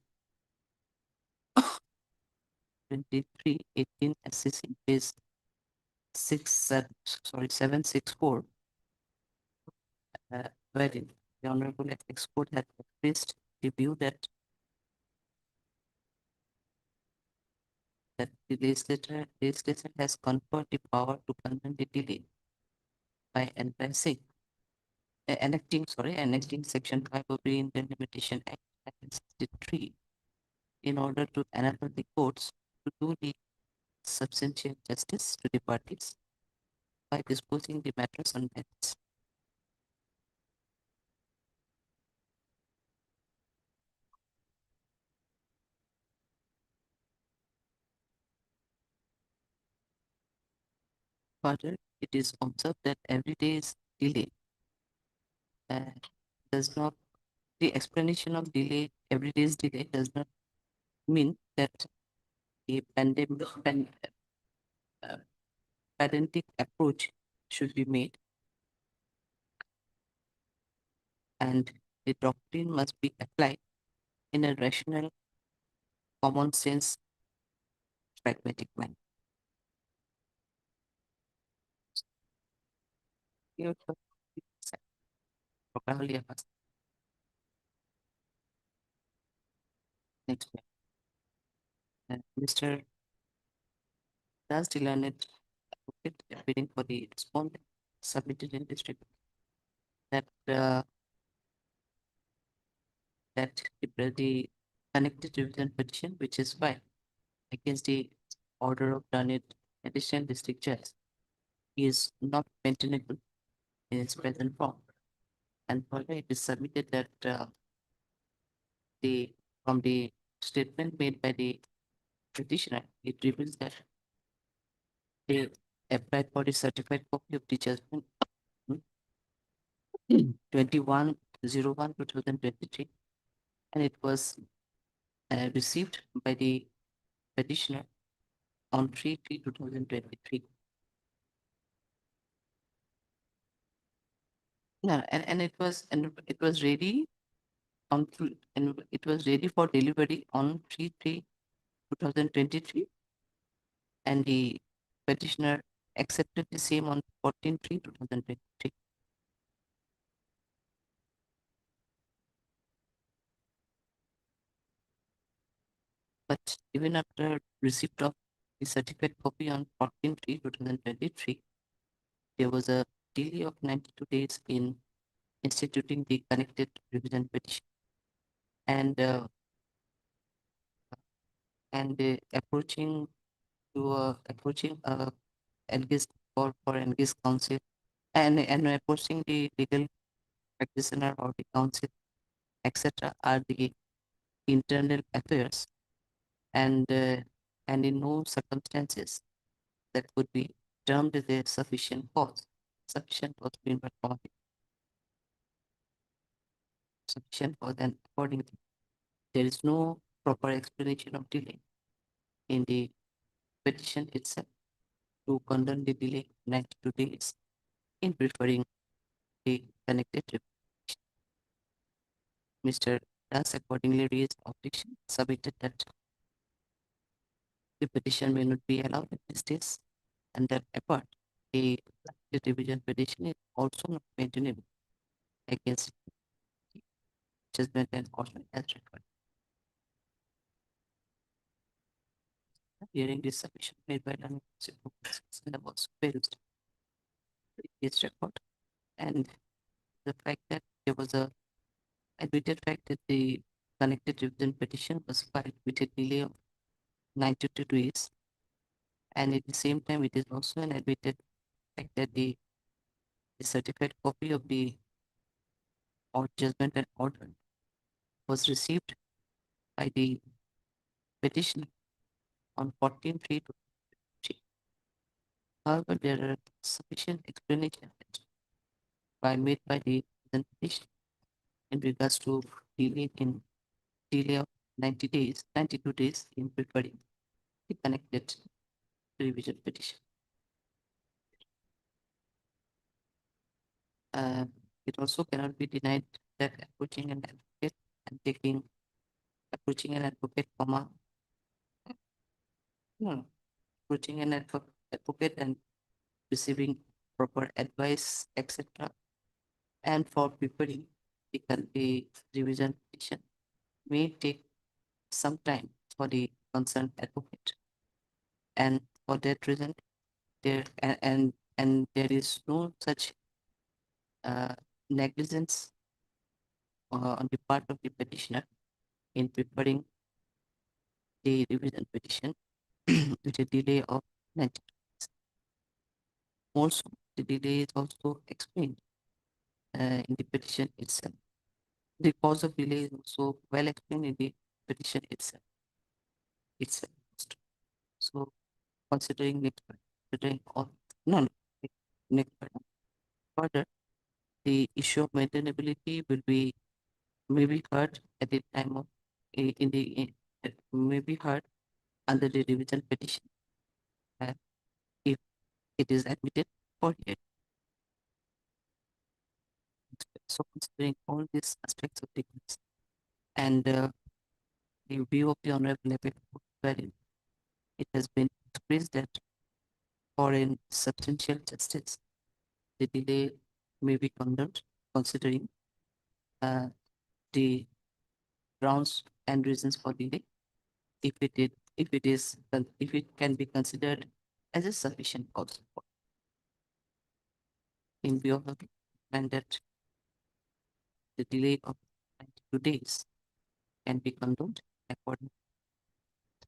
18 assessing is 764 wherein the Honorable Apex Court had expressed the view that the legislature has conferred the power to condemn the delay by enacting Section 5 of the Indian Limitation Act 1963 in order to enable the courts to do the substantial justice to the parties by disposing the matters on merits. Further, it is observed that every day's delay does not, the explanation of delay, every day's delay does not mean that a pedantic approach should be made, and the doctrine must be applied in a rational, common sense, pragmatic manner. Next, Mr. Das Dilanet advocate appearing for the respondent submitted in district that the connected revision petition which is filed against the order of Dunnet additional district judge is not maintainable in its present form, and further it is submitted that from the statement made by the petitioner, it reveals that they applied for the certified copy of the judgment 21/01/2023, and it was received by the petitioner on 3/3/2023. Yeah, and it was ready it was ready for delivery on 3/3/2023, and the petitioner accepted the same on 14/3/2023. But even after receipt of the certificate copy on 14/3/2023, there was a delay of 92 days in instituting the connected revision petition, and approaching engaged for engaged counsel and approaching the legal practitioner or the counsel, etc., are the internal affairs, and in no circumstances that could be termed as a sufficient cause being provided. Sufficient cause, and accordingly, there is no proper explanation of delay in the petition itself to condemn the delay 92 days in preferring the connected petition. Mr. Das accordingly raised objection, submitted that the petition may not be allowed at this stage, and that apart, the the revision petition is also not maintainable against judgment and order as required. Hearing this submission made by learning and was failed its record, and the fact that there was a admitted fact that the connected revision petition was filed with a delay of 92 days, and at the same time it is also an admitted fact that the certified copy of the or judgment and order was received by the petitioner on 14/3/2023. However, there are sufficient explanations made by the petition in regards to delay of 92 days in preparing the connected revision petition. It also cannot be denied that approaching an advocate and approaching an advocate, approaching an advocate and receiving proper advice, etc. And for preparing the revision petition may take some time for the concerned advocate. And for that reason, there is no such negligence on the part of the petitioner in preparing the revision petition with a delay of 90 days. Also, the delay is also explained in the petition itself. The cause of delay is also well explained in the petition itself. So, considering further, the issue of maintainability may be heard at the time of may be heard under the revision petition if it is admitted for hearing. So considering all these aspects of the case and the view of the Honorable Appellate, it has been expressed that for a substantial justice, the delay may be condoned considering the grounds and reasons for delay if it can be considered as a sufficient cause for in view of the and that the delay of 92 days can be condoned according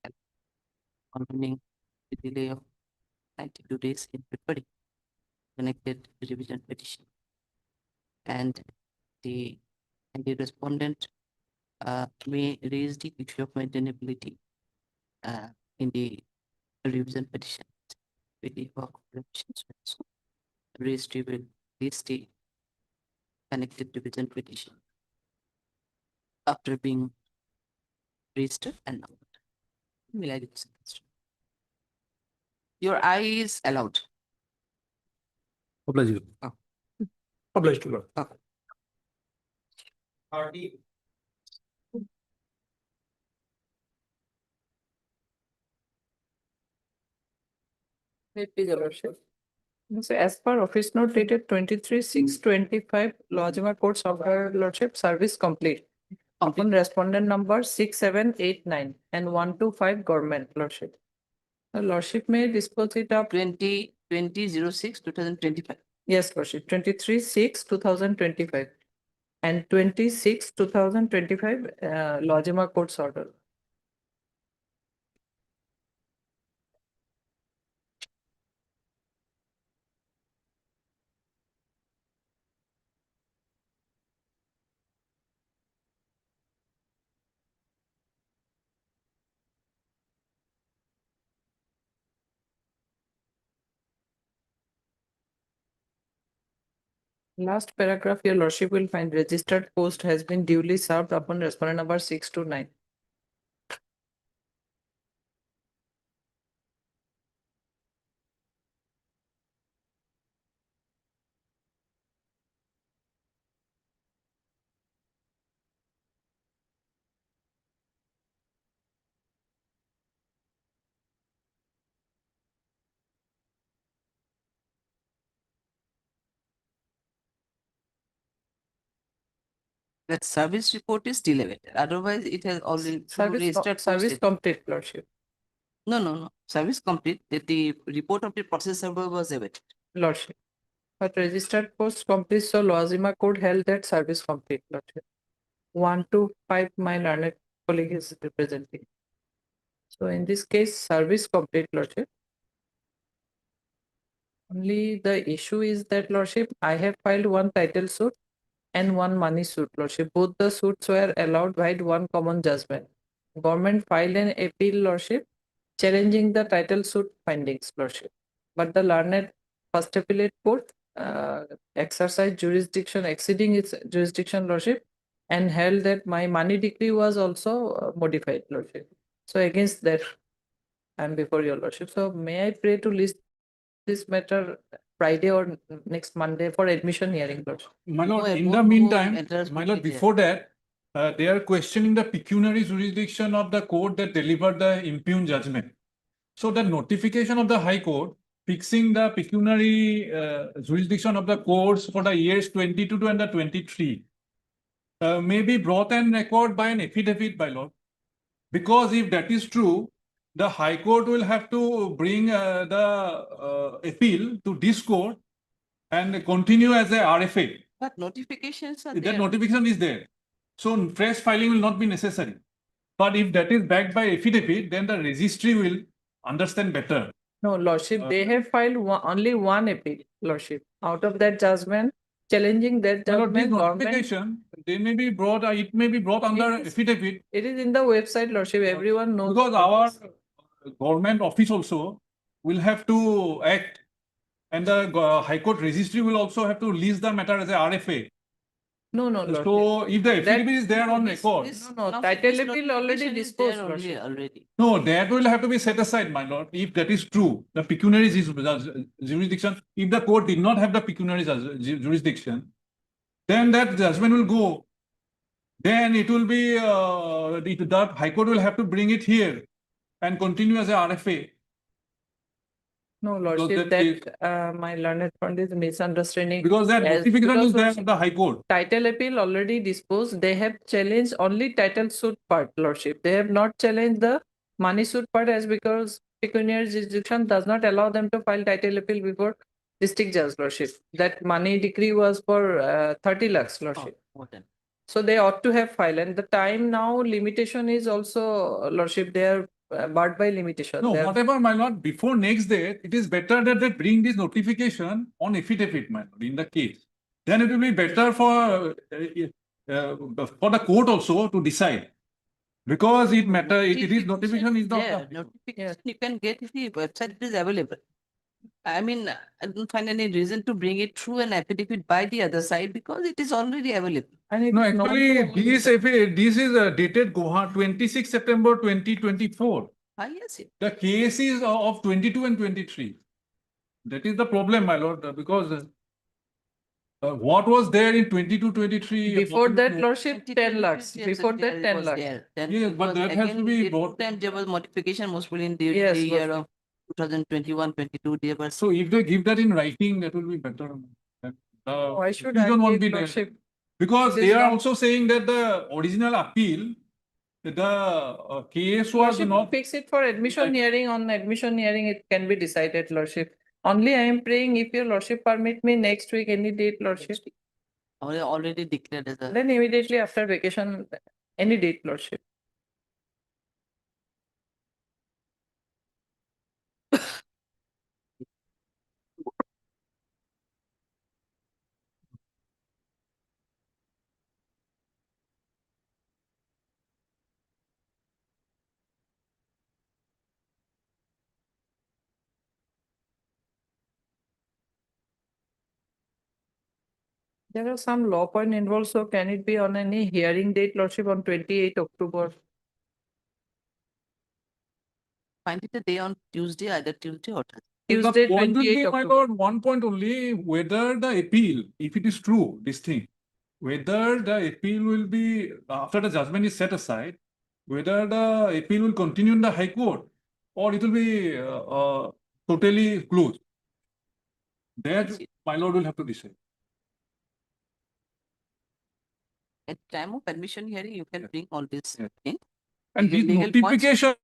to condoning the delay of 92 days in preparing connected revision petition, and the respondent may raise the issue of maintainability in the revision petition with the provisions raised will raise the connected revision petition after being registered and numbered. Your eye is allowed. Obliged. Obliged, Lord. Your Lordship. So as per office note dated 23/6/25, Lodgema Courts of her Lordship service complete. Upon respondent number 6789 and 125 government Lordship. The Lordship may dispose it of 20/06/2025. Yes, Lordship, 23/6/2025 and 26/2025 Lodgema Courts order. Last paragraph, your Lordship will find registered post has been duly served upon respondent number 629. That service report is still awaited. Otherwise, it has already. through registered post Service it- complete, Lordship. No. Service complete. The report of the process server was awaited. Lordship. But registered post complete, so Loazima court held that service complete, Lordship. 1 to 5, my learned colleague is representing. So in this case, service complete, Lordship. Only the issue is that, Lordship, I have filed one title suit and one money suit, Lordship. Both the suits were allowed by one common judgment. Government filed an appeal, Lordship, challenging the title suit findings, Lordship. But the learned first appellate court exercised jurisdiction exceeding its jurisdiction, Lordship, and held that my money decree was also modified, Lordship. So against that, I am before your Lordship. So may I pray to list this matter Friday or next Monday for admission hearing, Lordship? My lord, No, in both the who meantime, enters my would lord, be there. before that, they are questioning the pecuniary jurisdiction of the court that delivered the impugned judgment. So the notification of the High Court fixing the pecuniary jurisdiction of the courts for the years 22 and the 23 may be brought and record by an affidavit, by lord. Because if that is true, the High Court will have to bring the appeal to this court and continue as a RFA. But notifications are That there. notification is there. So fresh filing will not be necessary. But if that is backed by affidavit, then the registry will understand better. No, Lordship, they have filed only one appeal, Lordship. Out of that judgment, challenging that My lord, this judgment, government. notification, they may be brought, it may be brought under It is- affidavit. It is in the website, Lordship, everyone knows. Because our government office also will have to act, and the High Court registry will also have to list the matter as a RFA. No, Lordship. So if the affidavit is there on record, No, Now, title this appeal already notification is disposed, there only Lordship. already. no, that will have to be set aside, my lord, if that is true. The pecuniary jurisdiction, if the court did not have the pecuniary jurisdiction, then that judgment will go. Then it will be, the High Court will have to bring it here and continue as a RFA. No, Lordship, that that my learned friend is misunderstanding. Because that As- notification because is there Lordship, at the High Court. Title appeal already disposed. They have challenged only title suit part, Lordship. They have not challenged the money suit part as because pecuniary jurisdiction does not allow them to file title appeal before district judge, Lordship. That money decree was for 30 lakhs, Lordship. More than. So they ought to have filed, and the time now limitation is also, Lordship, they are barred by limitation. No, They are- whatever, my lord, before next day, it is better that they bring this notification on affidavit, my lord, in the case. Then it will be better for the court also to decide. Because it matter, it is notification is Yeah, not. notification you can get if the website is available. I mean, I don't find any reason to bring it through an affidavit by the other side because it is already available. And it No, is known to actually, all this is dated Goa 26 September 2024. Ah, yes, The case is of 22 and 23. That is the problem, my lord, because what was there in 22, 23? Before that, no. Lordship, 10 lakhs. Yes, Before there that, 10 was lakhs. there. Then Yes, it but was that has to again, be the brought. time there was modification mostly in the Yes, year was- of 2021, 22, there was. So if they give that in writing, that will be better. Why should confusion I won't give, be there. Lordship? Because It they is are not- also saying that the original appeal, the case was Lordship, not. fix it for admission hearing. On admission hearing, it can be decided, Lordship. Only I am praying if your Lordship permit me next week, any date, Lordship. Already declared as a. Then immediately after vacation, any date, Lordship. There are some law point involved, so can it be on any hearing date, Lordship, on 28 October? Find it a day on Tuesday, either Tuesday or Thursday. Tuesday, The point will 28 be, my October. lord, one point only, whether the appeal, if it is true, this thing, whether the appeal will be, after the judgment is set aside, whether the appeal will continue in the High Court or it will be totally closed. That, my lord, will have to decide. At time of admission hearing, you can bring all this Yeah. thing. And Your this legal points. notification,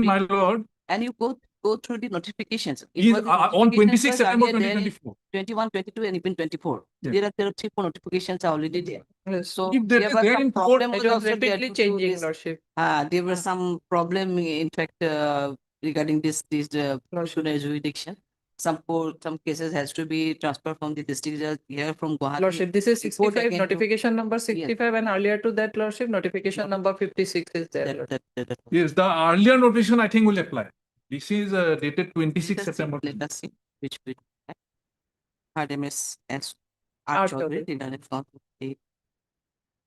my lord, And you go through the notifications. is was the on notifications 26 was September earlier there in 2024. 21, 22, and even 24. Yeah. There are 3-4 notifications are already there. Yes. So If that there is was there some in court, problem It was was also there rapidly to do changing, this. lordship. There was some problem, in fact, regarding this jurisdiction. Some cases has to be transferred from the district judge here from Guwahati. Lordship, this is report 65, again to- notification number 65, and earlier to that, lordship, notification number 56 is there. Lordship. that- yes, the earlier notification I think will apply. This is dated 26 Let us see- September. Let us see which we had MS as Art Art Chaudhary. Chaudhary, learned from the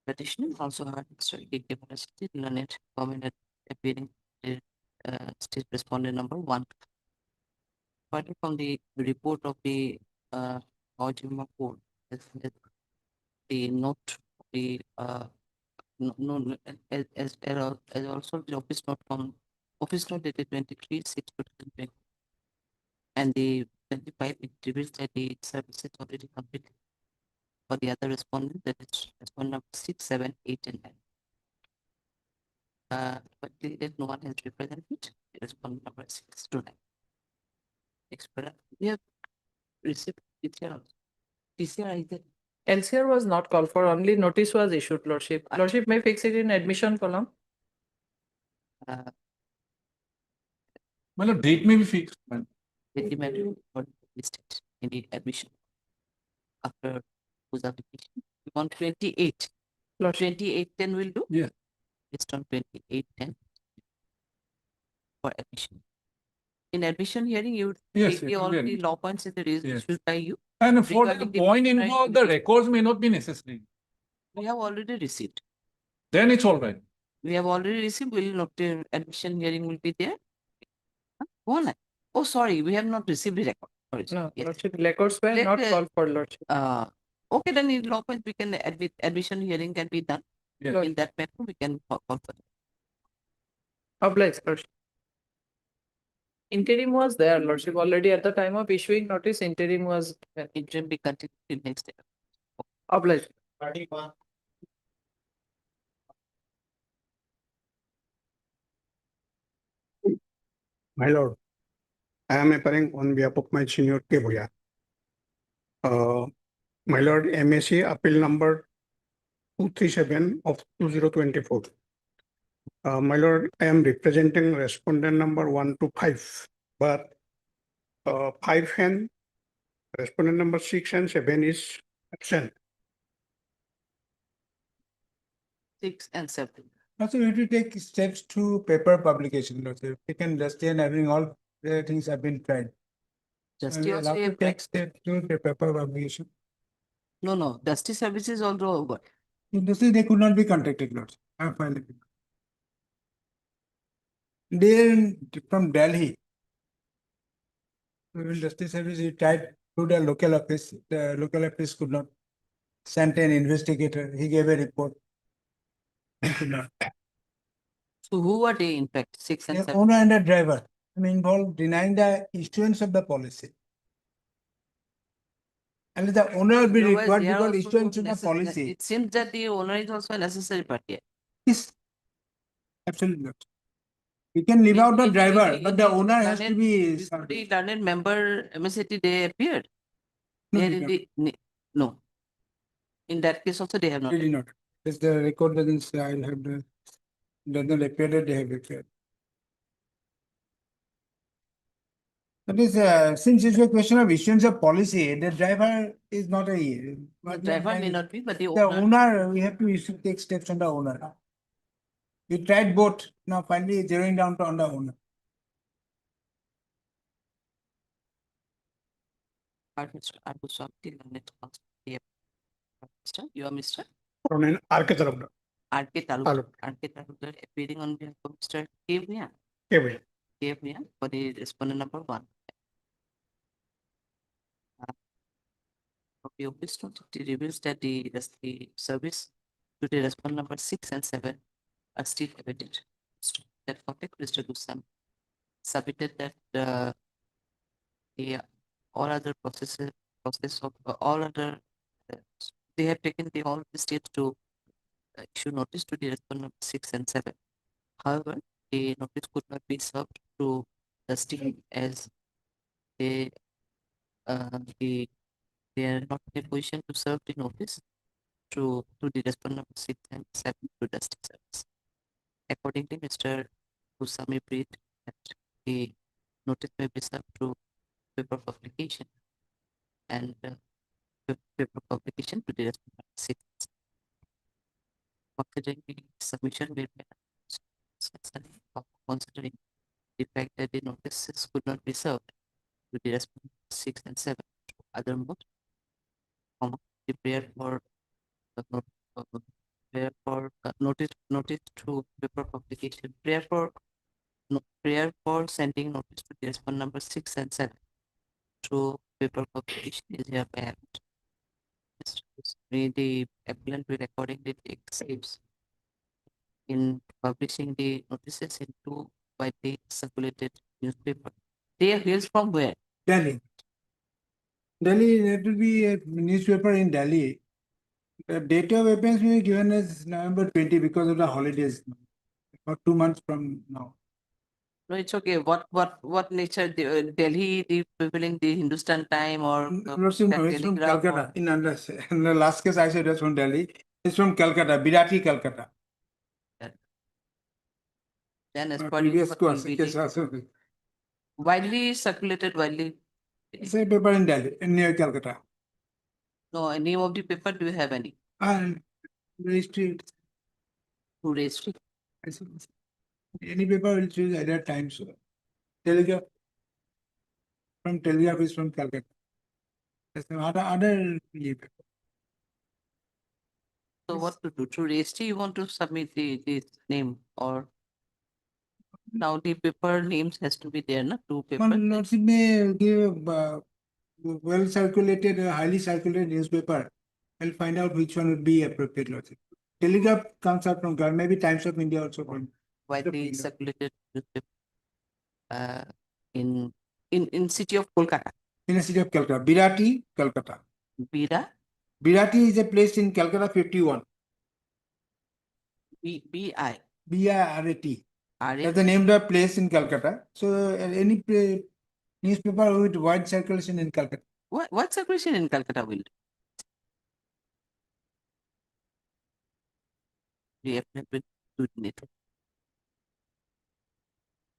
petitioner, also had studied university, learned comment appearing the state respondent number 1. Apart from the report of the Ojima court, the note, the no, as also the office note from office note dated 23/6/2020, and the 25 it reveals that the service is already completed for the other respondent, that is respondent number 6, 7, 8, and 9. But that no one has represented respondent number 6 to 9. We have received TCR also. TCR is that LCR was not called for, only notice was issued, lordship. Lordship may fix it in admission column. My lord, date may be fixed. Man. the matter or listed in the admission after whose application on 28. 28/10 will do? Yeah. It's on 28/10 for admission. In admission hearing, you would Yes, take yes, all we the are- law points that is Yes. issued by you. And for the regarding the point right involved, the to- records may not be necessary. We have already received. Then it's all right. We have already received, will not, admission hearing will be there. Huh? One. Oh, sorry, we have not received the record. Sorry, No, yes. lordship, records were Let, not uh, called for, lordship. Okay, then in law points, we can admission hearing can be done. Yes. In that matter, we can call for it. Obliged, lordship. Interim was there, lordship, already at the time of issuing notice, interim was Interim be continued till next day. obliged. My lord, I am appearing on behalf of my senior K. Bhuya. My lord, MSc appeal number 237 of 2024. My lord, I am representing respondent number 1 to 5, but 5 and respondent number 6 and 7 is absent. 6 and 7. Also, we have to take steps to paper publication. Lordship. We can justify having all the things have been tried. Just And we also allow to have- take steps to the paper publication. No, dusty services also over. Industry, they could not be contacted, Lordship. I have filed it. They from Delhi. Even Justice Service, he tried to the local office. The local office could not send an investigator. He gave a report. He could not. So who are they in fact? 6 and The 7. owner and the driver, involved denying the issuance of the policy. And the owner will be Otherwise, required they are because also issuance of the policy. It seems that the owner is also a necessary party. Yes, absolutely not. We can leave out the driver, but the owner has to be. The learned member MSCT, they appeared. No, They they are in the, no. In that case also they have not. They did not. Because the record doesn't say I have the, does not appear that they have appeared. That is, since it's a question of issuance of policy, the driver is not a. The driver may not be, but the The owner. owner, we have to take steps on the owner. We tried both, now finally zeroing down to on the owner. Mr. Abu Swati, learned counsel. Mr. You are Mr. From an architect. R.K. Talukdar. R.K. Talukdar appearing on behalf of Mr. K. Bhuya. K. Bhuya for the respondent number 1. Of the office note, it reveals that the service to the respondent number 6 and 7 are still evident. That context, Mr. Gusam submitted that the all other process of all other they have taken the all the steps to issue notice to the respondent 6 and 7. However, the notice could not be served to the state as they they are not in a position to serve the notice to the respondent 6 and 7 to the state service. Accordingly, Mr. Usami briefed that the notice may be served through paper publication and paper publication to the respondent 6. Considering the submission made by considering the fact that the notices could not be served to the respondent 6 and 7 through other mode, the prayer for notice through paper publication, prayer for sending notice to the respondent number 6 and 7 through paper publication is hereby happened. The appellant will accordingly take steps in publishing the notices in 2 widely circulated newspaper. They are hails from where? Delhi. Delhi, there will be a newspaper in Delhi. The date of appearance will be given as November 20 because of the holidays. About 2 months from now. No, it's okay. What nature Delhi, the prevailing the Hindustan time or Lordship, no, it's from Calcutta. In the last case, I said it's from Delhi. It's from Calcutta, Birati, Calcutta. Then as My per previous what course, will be yes, the also. widely circulated, widely. Say paper in Delhi, near Calcutta. No, name of the paper, do you have any? And registry. Who registry? Any paper will choose at that time. So, Telegraph. From Telegraph is from Calcutta. There's no other paper. So what to do? Through registry, you want to submit the name or now the paper names has to be there, na? Two papers. Lordship may give well circulated, highly circulated newspaper. I'll find out which one would be appropriate, Lordship. Telegraph comes out from Ghana, maybe Times of India also from Widely circulated newspaper in city of Kolkata. in the city of Calcutta. Birati, Calcutta. Birati is a place in Calcutta 51. B-I. B-I-R-A-T. That's the name of the place in Calcutta. So any newspaper with wide circulation in Calcutta. What circulation in Calcutta will do? The applicant will do it.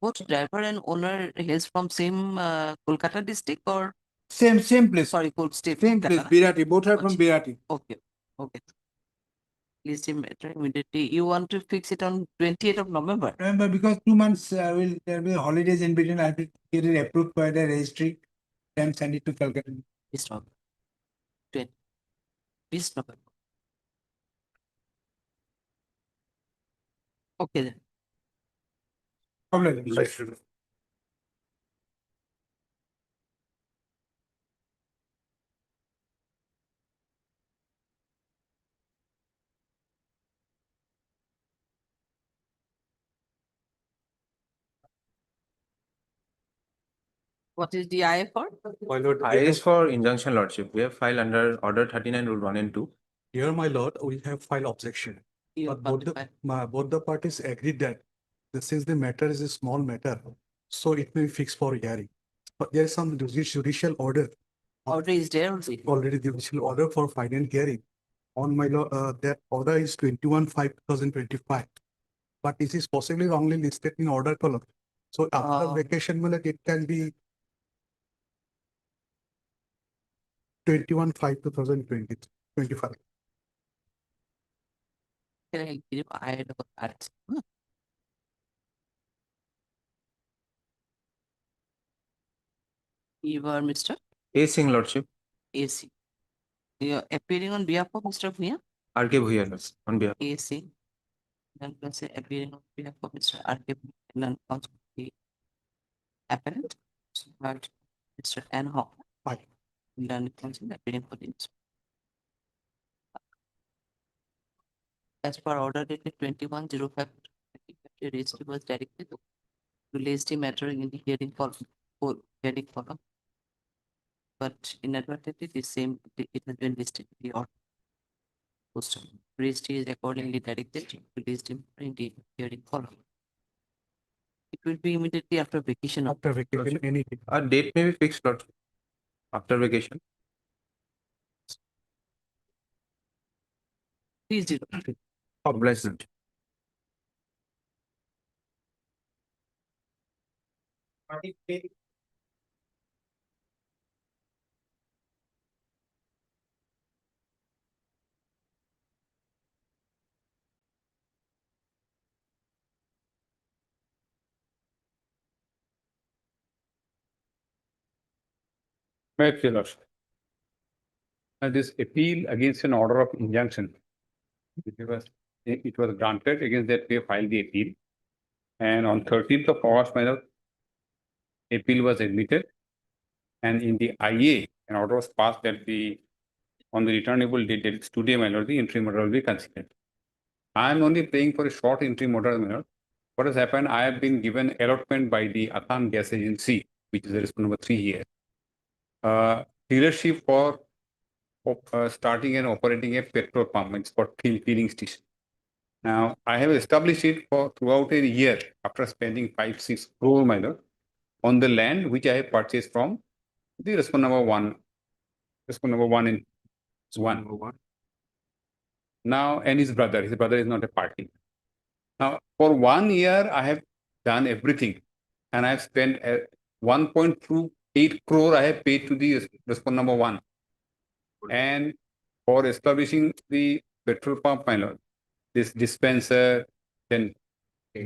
Both driver and owner hails from same Kolkata district or same place. Sorry, Cold State. Same place, Birati. Both are from Birati. Okay. Please immediately. You want to fix it on 28th of November? Remember, because 2 months there will be holidays in between. I have to get it approved by the registry and send it to Calcutta. This November. 20. This November. Okay then. What is the IA for? I is for injunction, Lordship. We have filed under Order 39, Rule 1 and 2. Here, my lord, we have filed objection. But both the parties agreed that since the matter is a small matter, so it may be fixed for hearing. But there is some judicial order. Order is there already. The judicial order for final hearing. On my law, that order is 21/5/2025. But it is possibly wrongly listed in order column. So after vacation, it can be 21/5/2025. Can I give IA art? You are Mr. A Singh, Lordship. AC. You are appearing on behalf of Mr. Bhuya? R.K. Bhuya, on behalf. AC. Then can say appearing on behalf of Mr. R.K. Bhuya, the appellant, Mr. N. Hawk. Then counsel appearing for the as per order dated 21/05, the registry was directed to list the matter in the hearing column. But inadvertently, it has been listed in the order. Postal. Registry is accordingly directed to list him in the hearing column. It will be immediately after vacation. After vacation, anything. A date may be fixed, Lordship. After vacation. 30. Obliged, Lordship. Right, Your Lordship. This appeal against an order of injunction, it was granted, against that we filed the appeal. And on 13th of August, my lord, appeal was admitted. And in the IA, an order was passed that on the returnable date, that is today, my lord, the interim order will be considered. I am only paying for a short interim order, my lord. What has happened, I have been given allotment by the Assam Gas Agency, which is the response number 3 here. Dealership for starting and operating a petrol pump, it's for filling station. Now, I have established it for throughout a year after spending 5-6 crore, my lord, on the land which I have purchased from the response number 1. Response number 1 in 1. Now, and his brother is not a party. Now, for 1 year, I have done everything, and I have spent 1.28 crore I have paid to the response number 1. And for establishing the petrol pump, my lord, this dispenser, then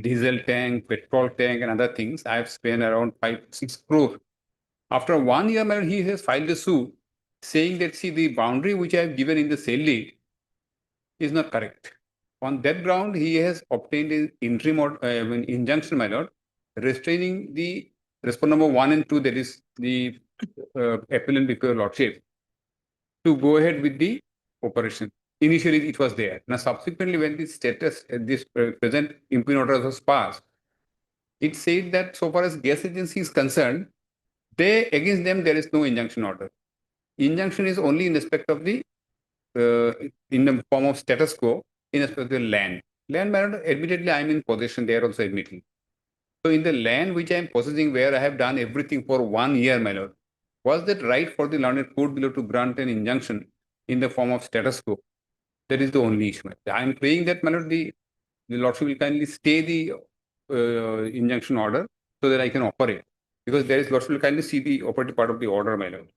diesel tank, petrol tank, and other things, I have spent around 5-6 crore. After 1 year, my lord, he has filed a suit saying that, see, the boundary which I have given in the sale deed is not correct. On that ground, he has obtained an interim injunction, my lord, restraining the response number 1 and 2, that is the appellant before your lordship, to go ahead with the operation. Initially, it was there. Now, subsequently, when this status, this present impugn order was passed, it said that so far as gas agency is concerned, against them there is no injunction order. Injunction is only in respect of the in the form of status quo in respect of the land. Land matter, admittedly, I am in possession. They are also admitting. So, in the land which I am possessing, where I have done everything for 1 year, my lord, was that right for the learned court below to grant an injunction in the form of status quo? That is the only issue. I am praying that, my lord, the lordship will kindly stay the injunction order so that I can operate. Because there is, lordship will kindly see the operative part of the order, my lord.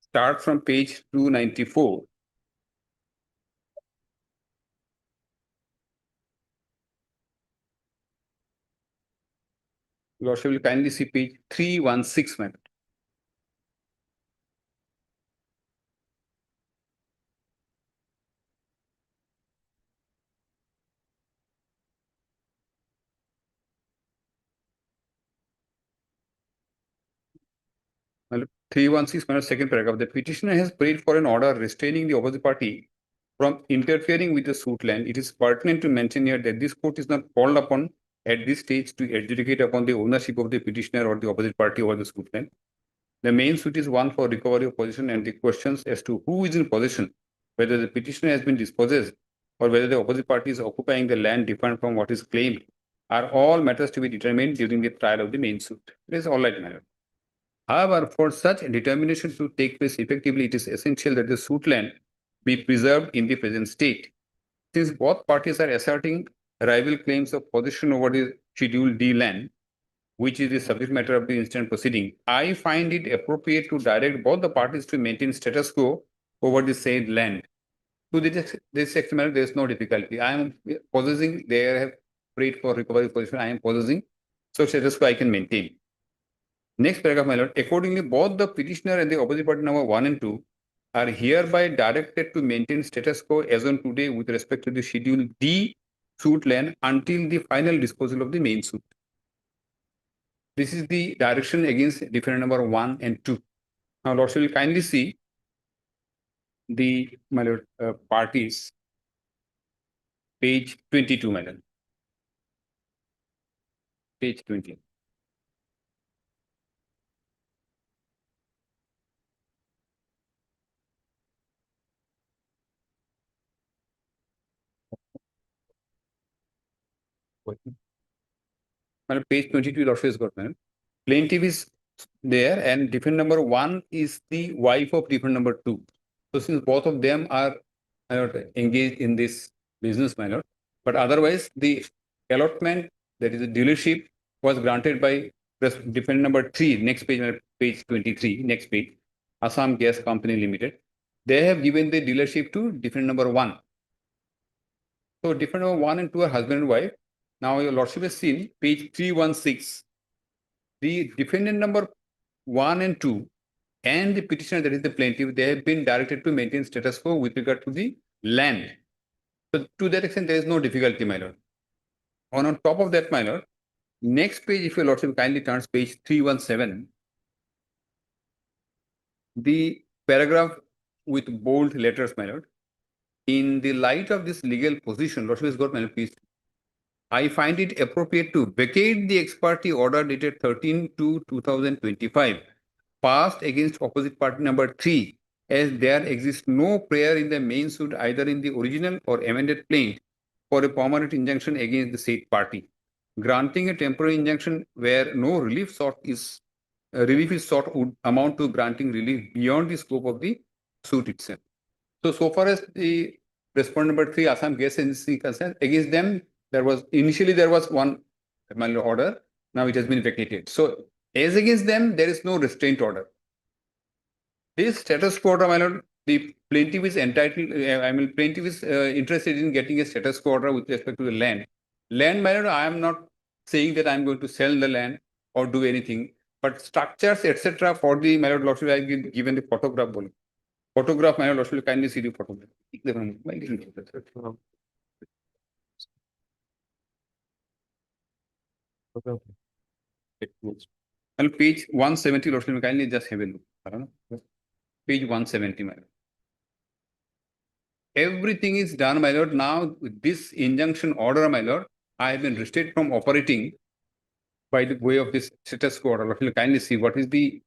Start from page 294. Lordship will kindly see page 316, madam. Madam, 316, madam, second paragraph. The petitioner has prayed for an order restraining the opposite party from interfering with the suit land. It is pertinent to mention here that this court is not called upon at this stage to adjudicate upon the ownership of the petitioner or the opposite party over the suit land. The main suit is one for recovery of possession, and the questions as to who is in possession, whether the petitioner has been dispossessed or whether the opposite party is occupying the land different from what is claimed, are all matters to be determined during the trial of the main suit. It is all right, madam. However, for such determination to take place effectively, it is essential that the suit land be preserved in the present state. Since both parties are asserting rival claims of possession over the Schedule D land, which is the subject matter of the instant proceeding, I find it appropriate to direct both the parties to maintain status quo over the said land. To this extent, there is no difficulty. I am possessing, they have prayed for recovery possession, I am possessing, so status quo I can maintain. Next paragraph, my lord. Accordingly, both the petitioner and the opposite party number 1 and 2 are hereby directed to maintain status quo as on today with respect to the Schedule D suit land until the final disposal of the main suit. This is the direction against defendant number 1 and 2. Now, lordship will kindly see the, my lord, parties, page 22, my lord. Page 20. Page 22, Lordship has got, madam. Plaintiff is there and defendant number 1 is the wife of defendant number 2. So since both of them are engaged in this business, my lord, but otherwise the allotment, that is the dealership, was granted by defendant number 3, next page, page 23, next page, Assam Gas Company Limited. They have given the dealership to defendant number 1. So defendant number 1 and 2 are husband and wife. Now your lordship has seen page 316. The defendant number 1 and 2 and the petitioner, that is the plaintiff, they have been directed to maintain status quo with regard to the land. So to that extent, there is no difficulty, my lord. On top of that, my lord, next page, if your lordship kindly turns page 317, the paragraph with bold letters, my lord, in the light of this legal position, lordship has got, my lord, please, I find it appropriate to vacate the ex parte order dated 13/2/2025 passed against opposite party number 3, as there exists no prayer in the main suit either in the original or amended plaint for a permanent injunction against the said party. Granting a temporary injunction where no relief sought is would amount to granting relief beyond the scope of the suit itself. So far as the respondent number 3, Assam Gas Agency concerned, against them there was one order. Now it has been vacated. So as against them, there is no restraint order. This status quo order, my lord, the plaintiff is entitled. Plaintiff is interested in getting a status quo order with respect to the land. Land, my lord, I am not saying that I am going to sell the land or do anything, but structures, etc. for the, my lord, lordship, I have given the photograph. Photograph, my lord, lordship, kindly see the photograph. And page 170, lordship, kindly just have a look. Page 170, my lord. Everything is done, my lord. Now, with this injunction order, my lord, I have been restricted from operating by the way of this status quo order. Lordship, kindly see what is the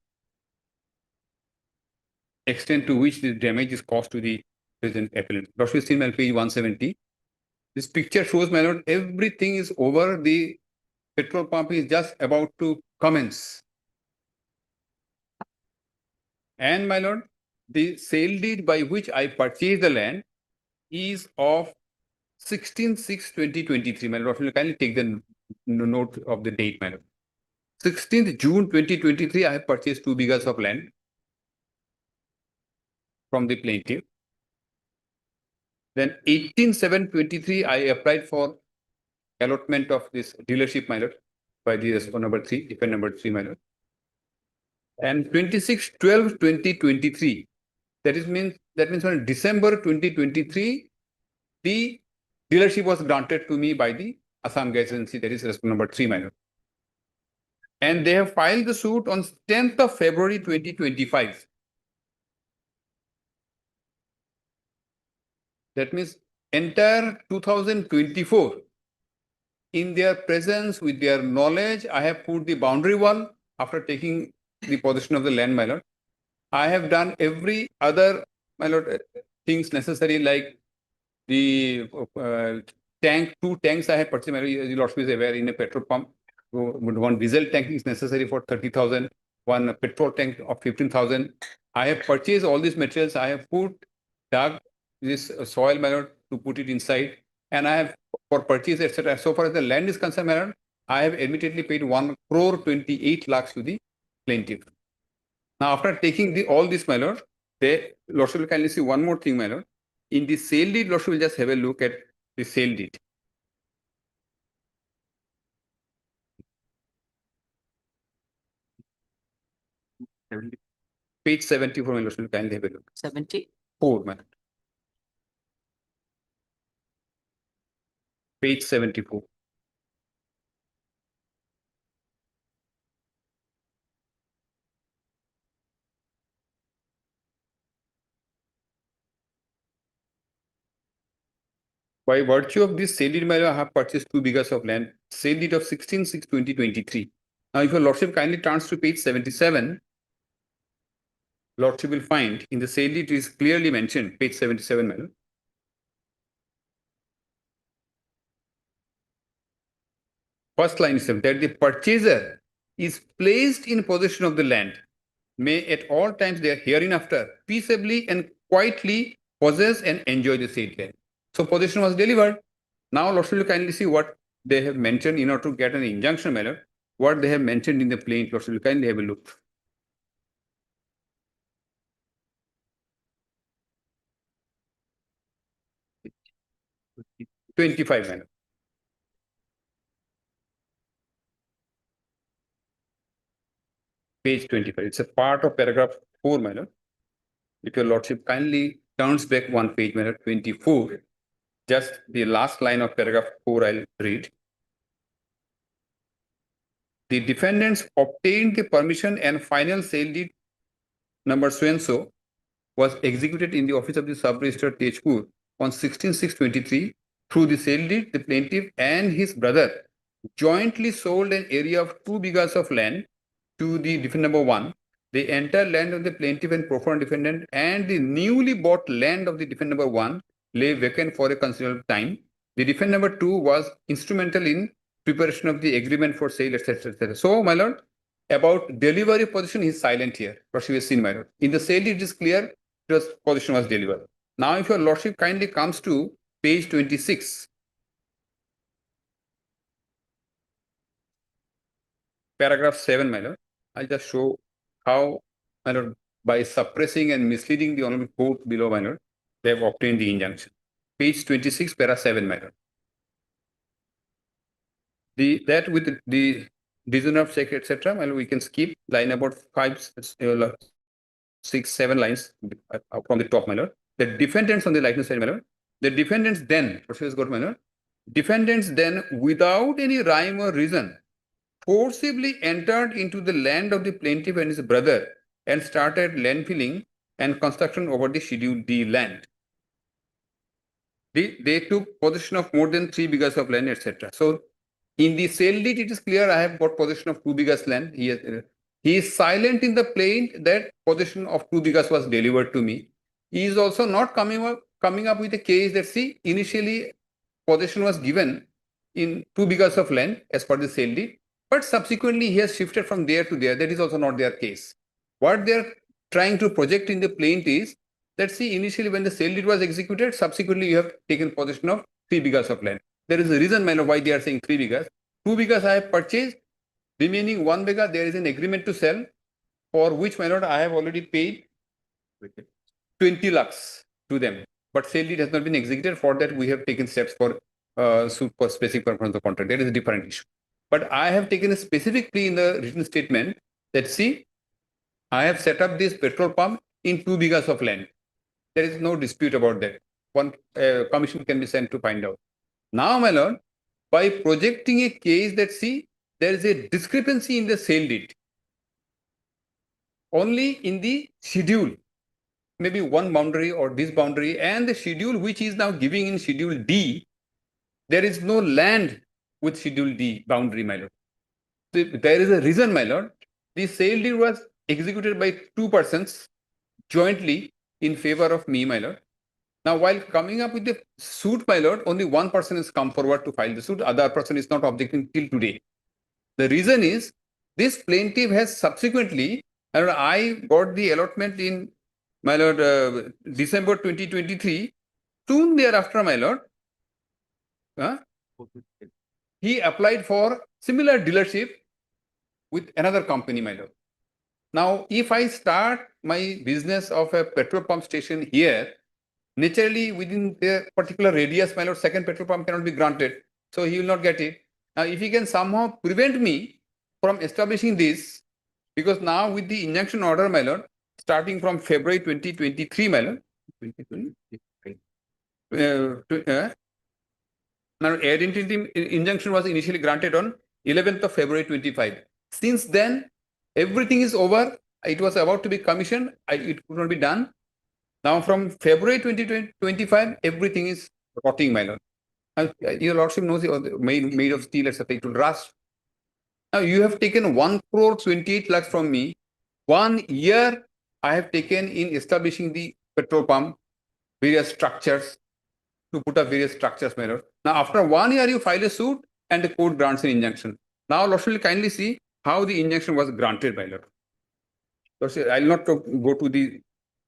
extent to which the damage is caused to the present appellant. Lordship, see my page 170. This picture shows, my lord, everything is over. The petrol pump is just about to commence. And my lord, the sale deed by which I purchased the land is of 16/6/2023. My lord, kindly take the note of the date, my lord. 16th June 2023, I have purchased 2 bighas of land from the plaintiff. Then 18/7/23, I applied for allotment of this dealership, my lord, by the respondent number 3, defendant number 3, my lord. And 26/12/2023, that means on December 2023, the dealership was granted to me by the Assam Gas Agency, that is respondent number 3, my lord. And they have filed the suit on 10th of February 2025. That means entire 2024, in their presence, with their knowledge, I have put the boundary wall after taking the possession of the land, my lord. I have done every other, my lord, things necessary, like the tank, 2 tanks I have purchased, my lord, the lordship is aware, in a petrol pump. One diesel tank is necessary for 30,000, one petrol tank of 15,000. I have purchased all these materials. I have dug this soil, my lord, to put it inside, and I have for purchase, etc. So far as the land is concerned, my lord, I have admittedly paid 1,28 lakhs to the plaintiff. Now, after taking all this, my lord, lordship will kindly see one more thing, my lord. In the sale deed, lordship will just have a look at the sale deed. Page 74, my lordship will kindly have a look. 74, my lord. Page 74. By virtue of this sale deed, my lord, I have purchased 2 bighas of land. Sale deed of 16/6/2023. Now, if your lordship kindly turns to page 77, lordship will find in the sale deed it is clearly mentioned, page 77, my lord. first line itself, that the purchaser is placed in possession of the land, may at all times there hereinafter peaceably and quietly possess and enjoy the said land. So possession was delivered. Now, Lordship will kindly see what they have mentioned in order to get an injunction, my lord. What they have mentioned in the plaint, Lordship will kindly have a look. "25, my lord. Page 25. It's a part of paragraph 4, my lord. If your lordship kindly turns back one page, my lord, 24, just the last line of paragraph 4, I'll read. The defendants obtained the permission and final sale deed number so and so was executed in the office of the sub-registrar Tejpur on 16/6/23. Through the sale deed, the plaintiff and his brother jointly sold an area of 2 bighas of land to the defendant number 1. The entire land of the plaintiff and profound defendant and the newly bought land of the defendant number 1 lay vacant for a considerable time. The defendant number 2 was instrumental in preparation of the agreement for sale, etc., etc. So, my lord, about delivery position is silent here. What we have seen, my lord. In the sale, it is clear position was delivered. Now, if your lordship kindly comes to page 26, paragraph 7, my lord, I'll just show how, my lord, by suppressing and misleading the honorable court below, my lord, they have obtained the injunction. Page 26, paragraph 7, my lord. That with the division of check, etc., well, we can skip line about 5, 6, 7 lines from the top, my lord. The defendants on the likeness side, my lord. The defendants then, my lord, defendants then, without any rhyme or reason, forcibly entered into the land of the plaintiff and his brother and started land filling and construction over the Schedule D land. They took possession of more than 3 bighas of land, etc. So, in the sale deed, it is clear I have got possession of 2 bighas land. He is silent in the plaint that possession of 2 bighas was delivered to me. He is also not coming up with a case that, see, initially possession was given in 2 bighas of land as per the sale deed, but subsequently he has shifted from there to there. That is also not their case. What they are trying to project in the plaint is that, see, initially when the sale deed was executed, subsequently you have taken possession of 3 bighas of land. There is a reason, my lord, why they are saying 3 bighas. 2 bighas I have purchased, remaining 1 bigha, there is an agreement to sell, for which, my lord, I have already paid 20 lakhs to them. But sale deed has not been executed. For that, we have taken steps for suit for specific purpose of the contract. That is a different issue. But I have taken a specific plea in the written statement that, see, I have set up this petrol pump in 2 bighas of land. There is no dispute about that. One commission can be sent to find out. Now, my lord, by projecting a case that, see, there is a discrepancy in the sale deed. Only in the schedule, maybe one boundary or this boundary, and the schedule which is now giving in Schedule D, there is no land with Schedule D boundary, my lord. So there is a reason, my lord. The sale deed was executed by 2 persons jointly in favor of me, my lord. Now, while coming up with the suit, my lord, only 1 person has come forward to file the suit. Other person is not objecting till today. The reason is this plaintiff has subsequently, and I got the allotment in, my lord, December 2023. Soon thereafter, my lord, he applied for similar dealership with another company, my lord. Now, if I start my business of a petrol pump station here, naturally within the particular radius, my lord, second petrol pump cannot be granted. So he will not get it. Now, if he can somehow prevent me from establishing this, because now with the injunction order, my lord, starting from February 2023, my lord, now identity injunction was initially granted on 11th of February 25. Since then, everything is over. It was about to be commissioned. It could not be done. Now, from February 2025, everything is rotting, my lord. Your lordship knows made of steel, etc. It will rust. Now, you have taken 1 crore 28 lakhs from me. 1 year I have taken in establishing the petrol pump, various structures, to put up various structures, my lord. Now, after 1 year, you file a suit and the court grants an injunction. Now, Lordship will kindly see how the injunction was granted by Lord. Lordship, I will not go to the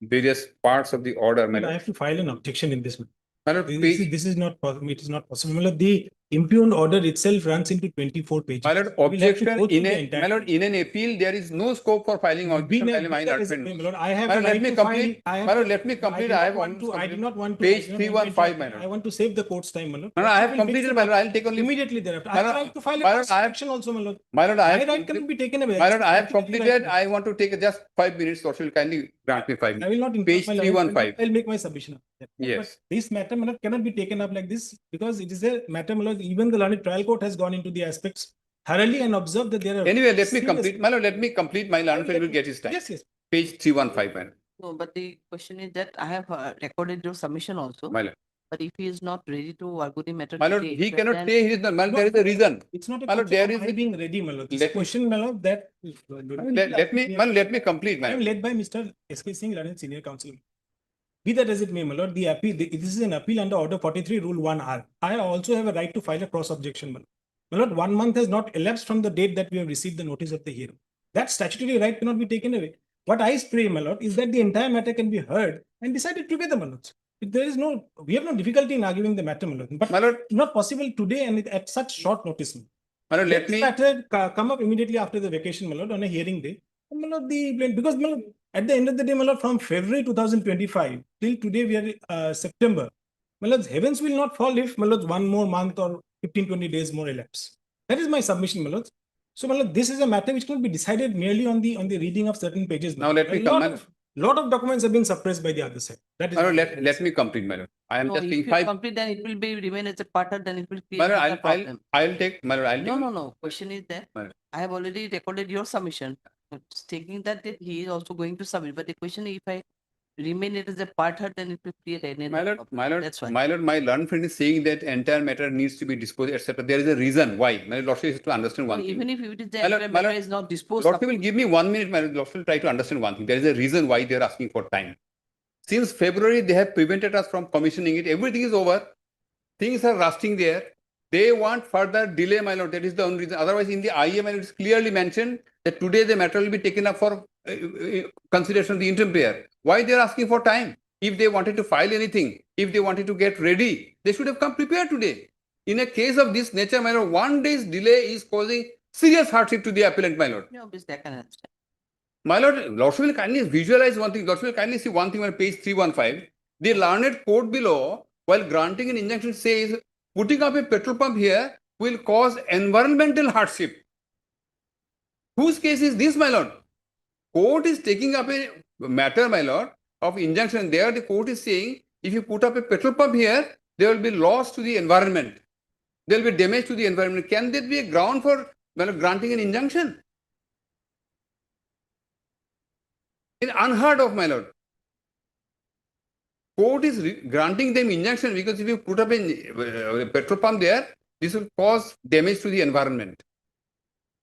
various parts of the order. My But I Lord. have to file an objection in this. My Lord, This is not possible. It is not possible. My lord, the impugned order itself runs into 24 pages. My Lord, We will have to objection go through in the a, entire- my Lord, in an appeal, there is no scope for filing objection. Be by that- my be that Lord, as it may, my lord, I have my a Lord, let right me to complete. file- I have- My Lord, let me complete. did I not have want to- I did not want to. page I did not 315, want to- my Lord. I want to save the court's time, my lord. No, no, I have Lordship will completed, fix my it Lord. I'll take only. immediately thereafter. I My have Lord, a right to file a my Lord, cross I have- action also, my lord. My Lord, I My have. right cannot be taken away. My Lord, I have Absolutely completed. right. I want to take just 5 minutes. Lordship will kindly grant me 5 I minutes. will not interrupt Page my learned friend. 315. I'll make my submission. Yes. But this matter, my lord, cannot be taken up like this because it is a matter, my lord, even the learned trial court has gone into the aspects thoroughly and observed that there are. Anyway, let me serious- complete. My Lord, let me complete. My learned friend will get his time. Yes, yes. Page 315, my Lord. No, but the question is that I have recorded your submission also. My Lord. But if he is not ready to argue the matter My Lord, today, he cannot then- say he is not. My Lord, there is a reason. It's not a My Lord, question there of is. my being ready, my lord. It's a Let me- question, my lord, that. Let me, my Lord, let me complete. I My am Lord. led by Mr. S.K. Singh, Learned Senior Counsel. Be that as it may, my lord, the appeal, this is an appeal under Order 43, Rule 1R. I also have a right to file a cross objection, my lord. My lord, 1 month has not elapsed from the date that we have received the notice of the hearing. That statutory right cannot be taken away. What I pray, my lord, is that the entire matter can be heard and decided together, my lord. There is no, we have no difficulty in arguing the matter, my lord. But My Lord, not possible today and at such short notice. my Lord, let This me. matter come up immediately after the vacation, my lord, on a hearing day. My lord, because my lord, at the end of the day, my lord, from February 2025 till today, we are September. My lord, heavens will not fall if, my lord, 1 more month or 15-20 days more elapse. That is my submission, my lord. So, my lord, this is a matter which cannot be decided merely on the reading of certain pages. my Now lord. let me A come, lot my of- lot of documents have been suppressed by the other side. That is. My Lord, let me complete, my Lord. I am No, just if saying you 5. complete, then it will be remain as a part, then it will My create Lord, another problem. I'll take, my Lord, I'll No, take. no, no. Question is that My Lord. I have already recorded your submission. It's taking that he is also going to submit. But the question is, if I remain it as a part, then it will create any My Lord, problem. my Lord, That's why. my Lord, my learned friend is saying that entire matter needs to be disposed, etc. There is a reason why. My Lordship has to understand No, one thing. even if it is the My Lord, entire my matter Lord, is not disposed Lordship will of, give me 1 minute. My Lordship will try to understand one thing. There is a reason why they are asking for time. Since February, they have prevented us from commissioning it. Everything is over. Things are rusting there. They want further delay, my Lord. That is the only reason. Otherwise, in the IEM, it is clearly mentioned that today the matter will be taken up for consideration of the interim prayer. Why they are asking for time? If they wanted to file anything, if they wanted to get ready, they should have come prepared today. In a case of this nature, my Lord, 1 day's delay is causing serious hardship to the appellant, my Lord. yeah, obviously I can understand. My Lord, Lordship will kindly visualize one thing. Lordship will kindly see one thing on page 315. The learned court below, while granting an injunction, says putting up a petrol pump here will cause environmental hardship. Whose case is this, my Lord? Court is taking up a matter, my Lord, of injunction. There the court is saying, if you put up a petrol pump here, there will be loss to the environment. There will be damage to the environment. Can that be a ground for, my Lord, granting an injunction? It's unheard of, my Lord. Court is granting them injunction because if you put up a petrol pump there, this will cause damage to the environment.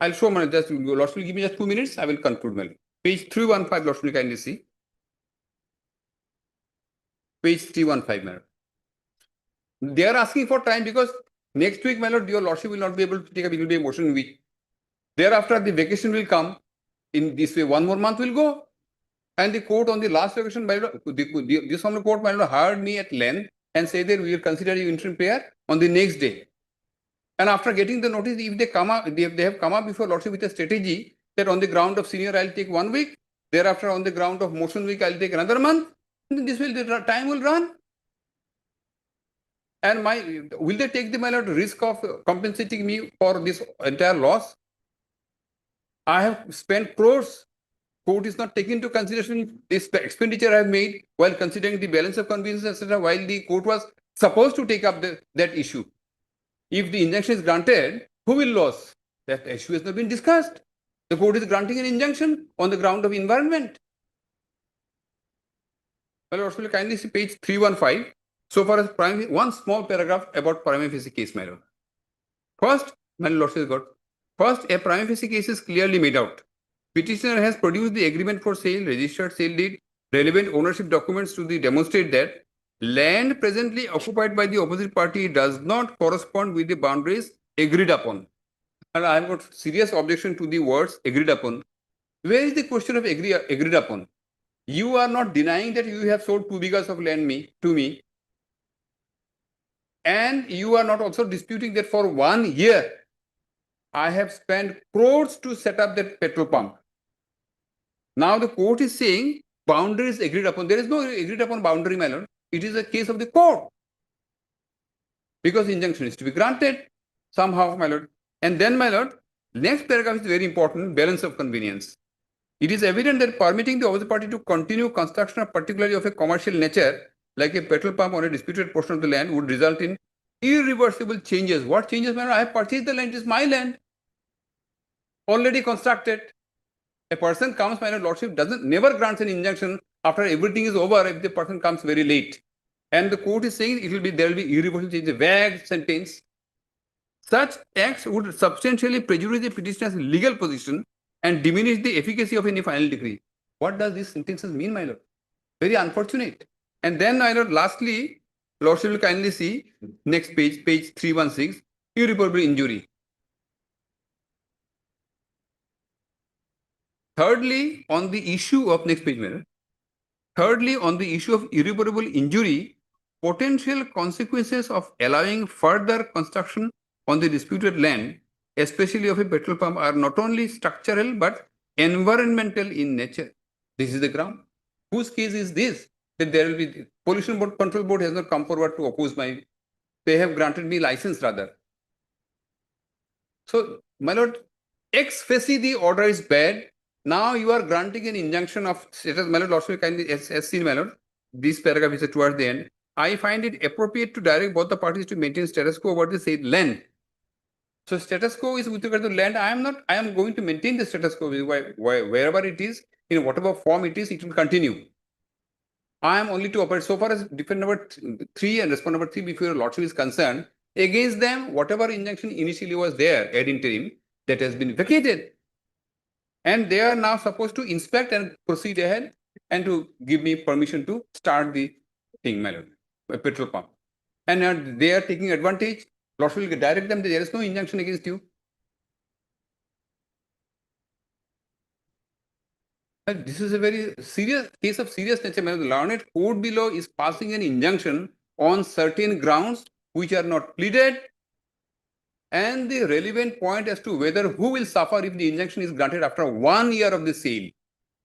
I'll show my just Lordship will give me just 2 minutes. I will conclude my page 315. Lordship will kindly see. Page 315, my Lord. They are asking for time because next week, my Lord, your Lordship will not be able to take up. It will be a motion week. Thereafter, the vacation will come. In this way, 1 more month will go. And the court on the last vacation, my Lord, this Honorable Court, my Lord, heard me at length and say that we will consider you interim prayer on the next day. And after getting the notice, if they come up, they have come up before Lordship with a strategy that on the ground of senior, I'll take 1 week. Thereafter, on the ground of motion week, I'll take another month. And this will, the time will run. And will they take the, my Lord, risk of compensating me for this entire loss? I have spent crores. Court is not taking into consideration this expenditure I have made while considering the balance of convenience, etc., while the court was supposed to take up that issue. If the injunction is granted, who will lose? That issue has not been discussed. The court is granting an injunction on the ground of environment. Well, also will kindly see page 315. So far as one small paragraph about prima facie case, my Lord. First, my Lordship has got. First, a prima facie case is clearly made out. Petitioner has produced the agreement for sale, registered sale deed, relevant ownership documents to demonstrate that land presently occupied by the opposite party does not correspond with the boundaries agreed upon. And I have got serious objection to the words agreed upon. Where is the question of agreed upon? You are not denying that you have sold 2 bighas of land to me. And you are not also disputing that for 1 year, I have spent crores to set up that petrol pump. Now the court is saying boundary is agreed upon. There is no agreed upon boundary, my lord. It is a case of the court. Because injunction is to be granted somehow, my lord. And then, my lord, next paragraph is very important, balance of convenience. It is evident that permitting the opposite party to continue construction of particularly of a commercial nature, like a petrol pump on a disputed portion of the land, would result in irreversible changes. What changes, my lord? I have purchased the land, it is my land, already constructed. A person comes, my lordship never grants an injunction after everything is over if the person comes very late. And the court is saying there will be irreversible change, a vague sentence. Such acts would substantially prejudice the petitioner's legal position and diminish the efficacy of any final decree. What does these sentences mean, my lord? Very unfortunate. And then, my lord, lastly, lordship will kindly see next page, page 316, irreparable injury. Thirdly, on the issue of next page, my lord. Thirdly, on the issue of irreparable injury, potential consequences of allowing further construction on the disputed land, especially of a petrol pump, are not only structural but environmental in nature. This is the ground. Whose case is this? That there will be pollution board, control board has not come forward to oppose my. They have granted me license rather. So, my lord, ex facie the order is bad. Now you are granting an injunction of status, my lord, lordship kindly as seen, my lord. This paragraph is towards the end. I find it appropriate to direct both the parties to maintain status quo over the said land. So status quo is with regard to land. I am going to maintain the status quo wherever it is, in whatever form it is, it will continue. I am only to operate so far as defendant number 3 and respondent number 3 before your lordship is concerned. Against them, whatever injunction initially was there ad interim, that has been vacated. And they are now supposed to inspect and proceed ahead and to give me permission to start the thing, my lord, a petrol pump. And they are taking advantage. Lordship will direct them that there is no injunction against you. And this is a very serious case of serious nature. The learned court below is passing an injunction on certain grounds which are not pleaded. And the relevant point as to whether who will suffer if the injunction is granted after 1 year of the sale.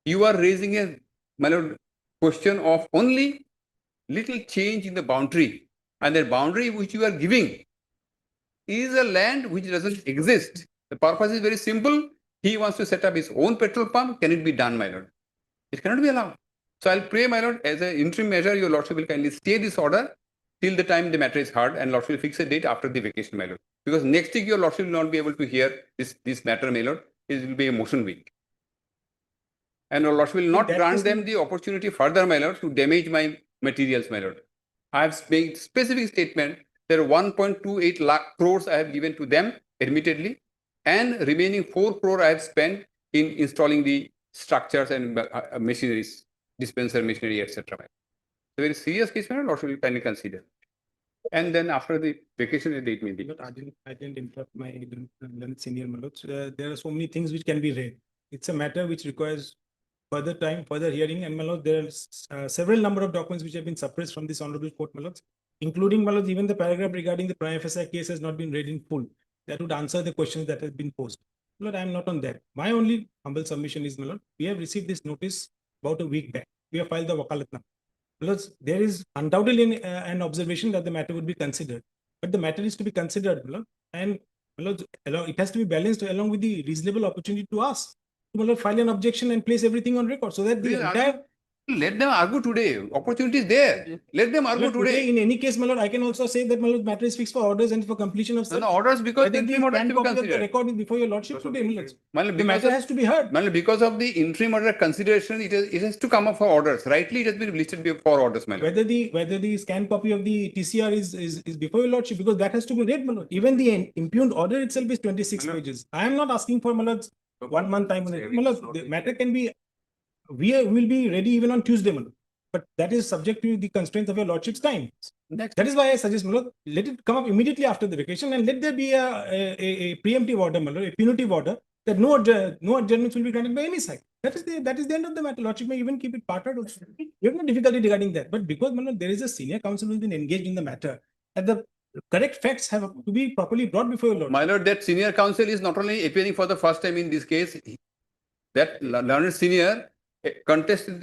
You are raising a, my lord, question of only little change in the boundary. And the boundary which you are giving is a land which doesn't exist. The purpose is very simple. He wants to set up his own petrol pump. Can it be done, my lord? It cannot be allowed. So I'll pray, my lord, as an interim measure, your lordship will kindly stay this order till the time the matter is heard, and lordship will fix a date after the vacation, my lord. Because next week your lordship will not be able to hear this matter, my lord. It will be a motion week. And your lordship will not grant them the opportunity further, my lord, to damage my materials, my lord. I have made specific statement. There are 1.28 lakh crores I have given to them, admittedly, and remaining 4 crore I have spent in installing the structures and machineries, dispenser machinery, etc. It's a very serious case, my lord, should kindly consider. And then after the vacation date may be. But I didn't interrupt my senior, my lords. There are so many things which can be read. It's a matter which requires further time, further hearing, and my lord, there are several number of documents which have been suppressed from this honorable court, my lords, including, my lords, even the paragraph regarding the prima facie case has not been read in full. That would answer the questions that have been posed. My lord, I am not on that. My only humble submission is, my lord, we have received this notice about a week back. We have filed the wakalatnama. My lords, there is undoubtedly an observation that the matter would be considered, but the matter is to be considered, my lord, and my lord, it has to be balanced along with the reasonable opportunity to ask. My lord, file an objection and place everything on record so that the entire. Let them argue today. Opportunity is there. Let them argue today. In any case, my lord, I can also say that my lord, matter is fixed for orders and for completion of. No, orders because the interim order to be considered. The record is before your lordship today, my lord. The matter has to be heard. Because of the interim order consideration, it has to come up for orders. Rightly, it has been listed for orders, my lord. Whether the scanned copy of the TCR is before your lordship, because that has to be read, my lord. Even the impugned order itself is 26 pages. I am not asking for, my lord, 1 month time. My lord, the matter can be. We will be ready even on Tuesday, my lord. but that is subject to the constraints of your lordship's time. Next. That is why I suggest, my lord, let it come up immediately after the vacation and let there be a preemptive order, my lord, a punitive order that no adjournments will be granted by any side. That is the end of the matter. Lordship may even keep it parted also. We have no difficulty regarding that. But because, my lord, there is a senior counsel who has been engaged in the matter, and the correct facts have to be properly brought before your lordship. My lord, that senior counsel is not only appearing for the first time in this case, that learned senior contested,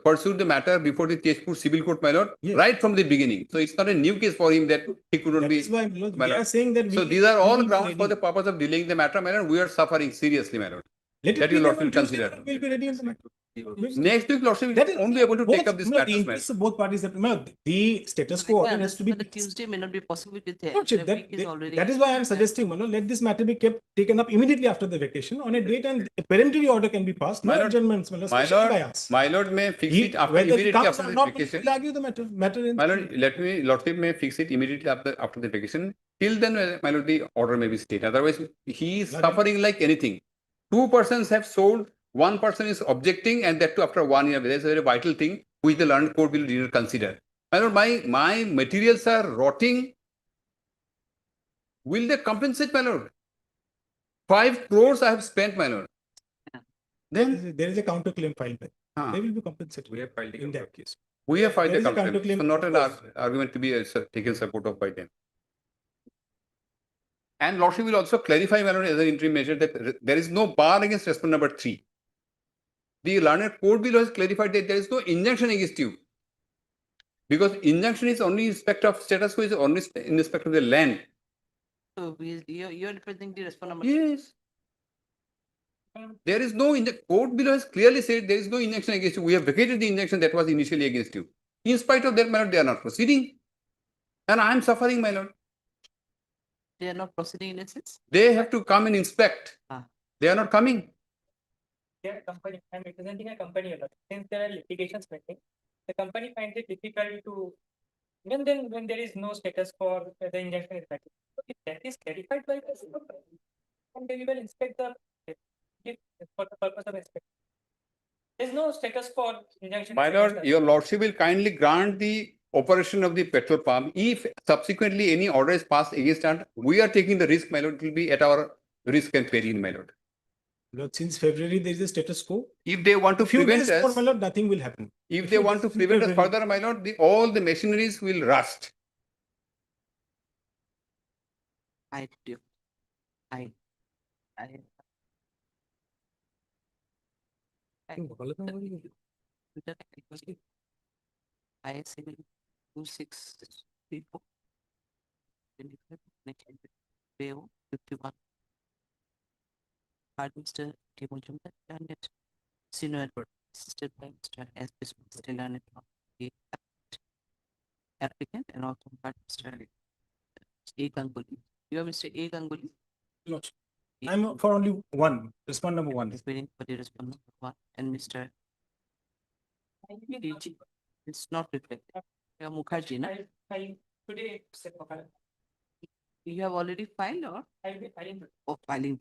pursued the matter before the Tezpur Civil Court, my lord, right from the beginning. So it's not a new case for him that he could not be. That's why, my lord, my we lord. are saying that So these are all grounds for the purpose of delaying the matter, my lord. We are suffering seriously, my lord. Let it That be your there lordship on Tuesday, consider. we'll be ready in the matter. Next week, lordship That will only be able to take up this the matter, my interests of both parties, that, my lord, the status quo order has to be. The Tuesday may not be possible with the Lordship, week is already. that is why I am suggesting, my lord, let this matter be taken up immediately after the vacation on a date, and a peremptory order can be passed. No My lord, adjournments, my lord, My especially by lord, us. my lord may fix it after Whether he immediately comes after or the not, vacation. we'll argue the matter in My lord, let me, lordship may fix it immediately after the vacation. Till then, my lord, the order may be stayed. Otherwise, he is suffering like anything. Two persons have sold, one person is objecting, and that too after 1 year. That is a very vital thing which the learned court will really consider. My lord, my materials are rotting. Will they compensate, my lord? 5 crores I have spent, my lord. Then there is a counterclaim filed by. They will be compensated. We have filed in that case. we have filed There a is a counterclaim. counterclaim So not an proposed. argument to be taken support of by them. And lordship will also clarify, my lord, as an interim measure that there is no bar against respondent number 3. The learned court will has clarified that there is no injunction against you. Because injunction is only in respect of status quo, is only in respect of the land. So you're representing the respondent. Yes. There is no court below has clearly said there is no injunction against you. We have vacated the injunction that was initially against you. In spite of that, my lord, they are not proceeding. And I am suffering, my lord. They are not proceeding in a sense. They have to come and inspect. They are not coming. Their company, I'm representing a company a lot. Since there are litigations pending, the company finds it difficult to, even then when there is no status for the injunction is met. So if that is clarified by the and they will inspect the for the purpose of inspection. There's no status for injunction. My lord, your lordship will kindly grant the operation of the petrol pump. If subsequently any order is passed against us, we are taking the risk, my lord. It will be at our risk and peril, my lord. Lord, since February there is a status quo. If they want to Few prevent days more, us, my lord, nothing will happen. if they want to prevent us further, my lord, all the machineries will rust. I do. I say 2634 51. Mr. Table Jumper and it senior advert assisted by Mr. S. Still on it the applicant and also Mr. A. Ganguly. You are Mr. A. Ganguly. Lordship. I'm for only one. Respond number 1. Is waiting for the respond number 1 and Mr. It's not reflected. Mukherjee, na? Today, you have already filed or? I'll be filing. Oh, filing.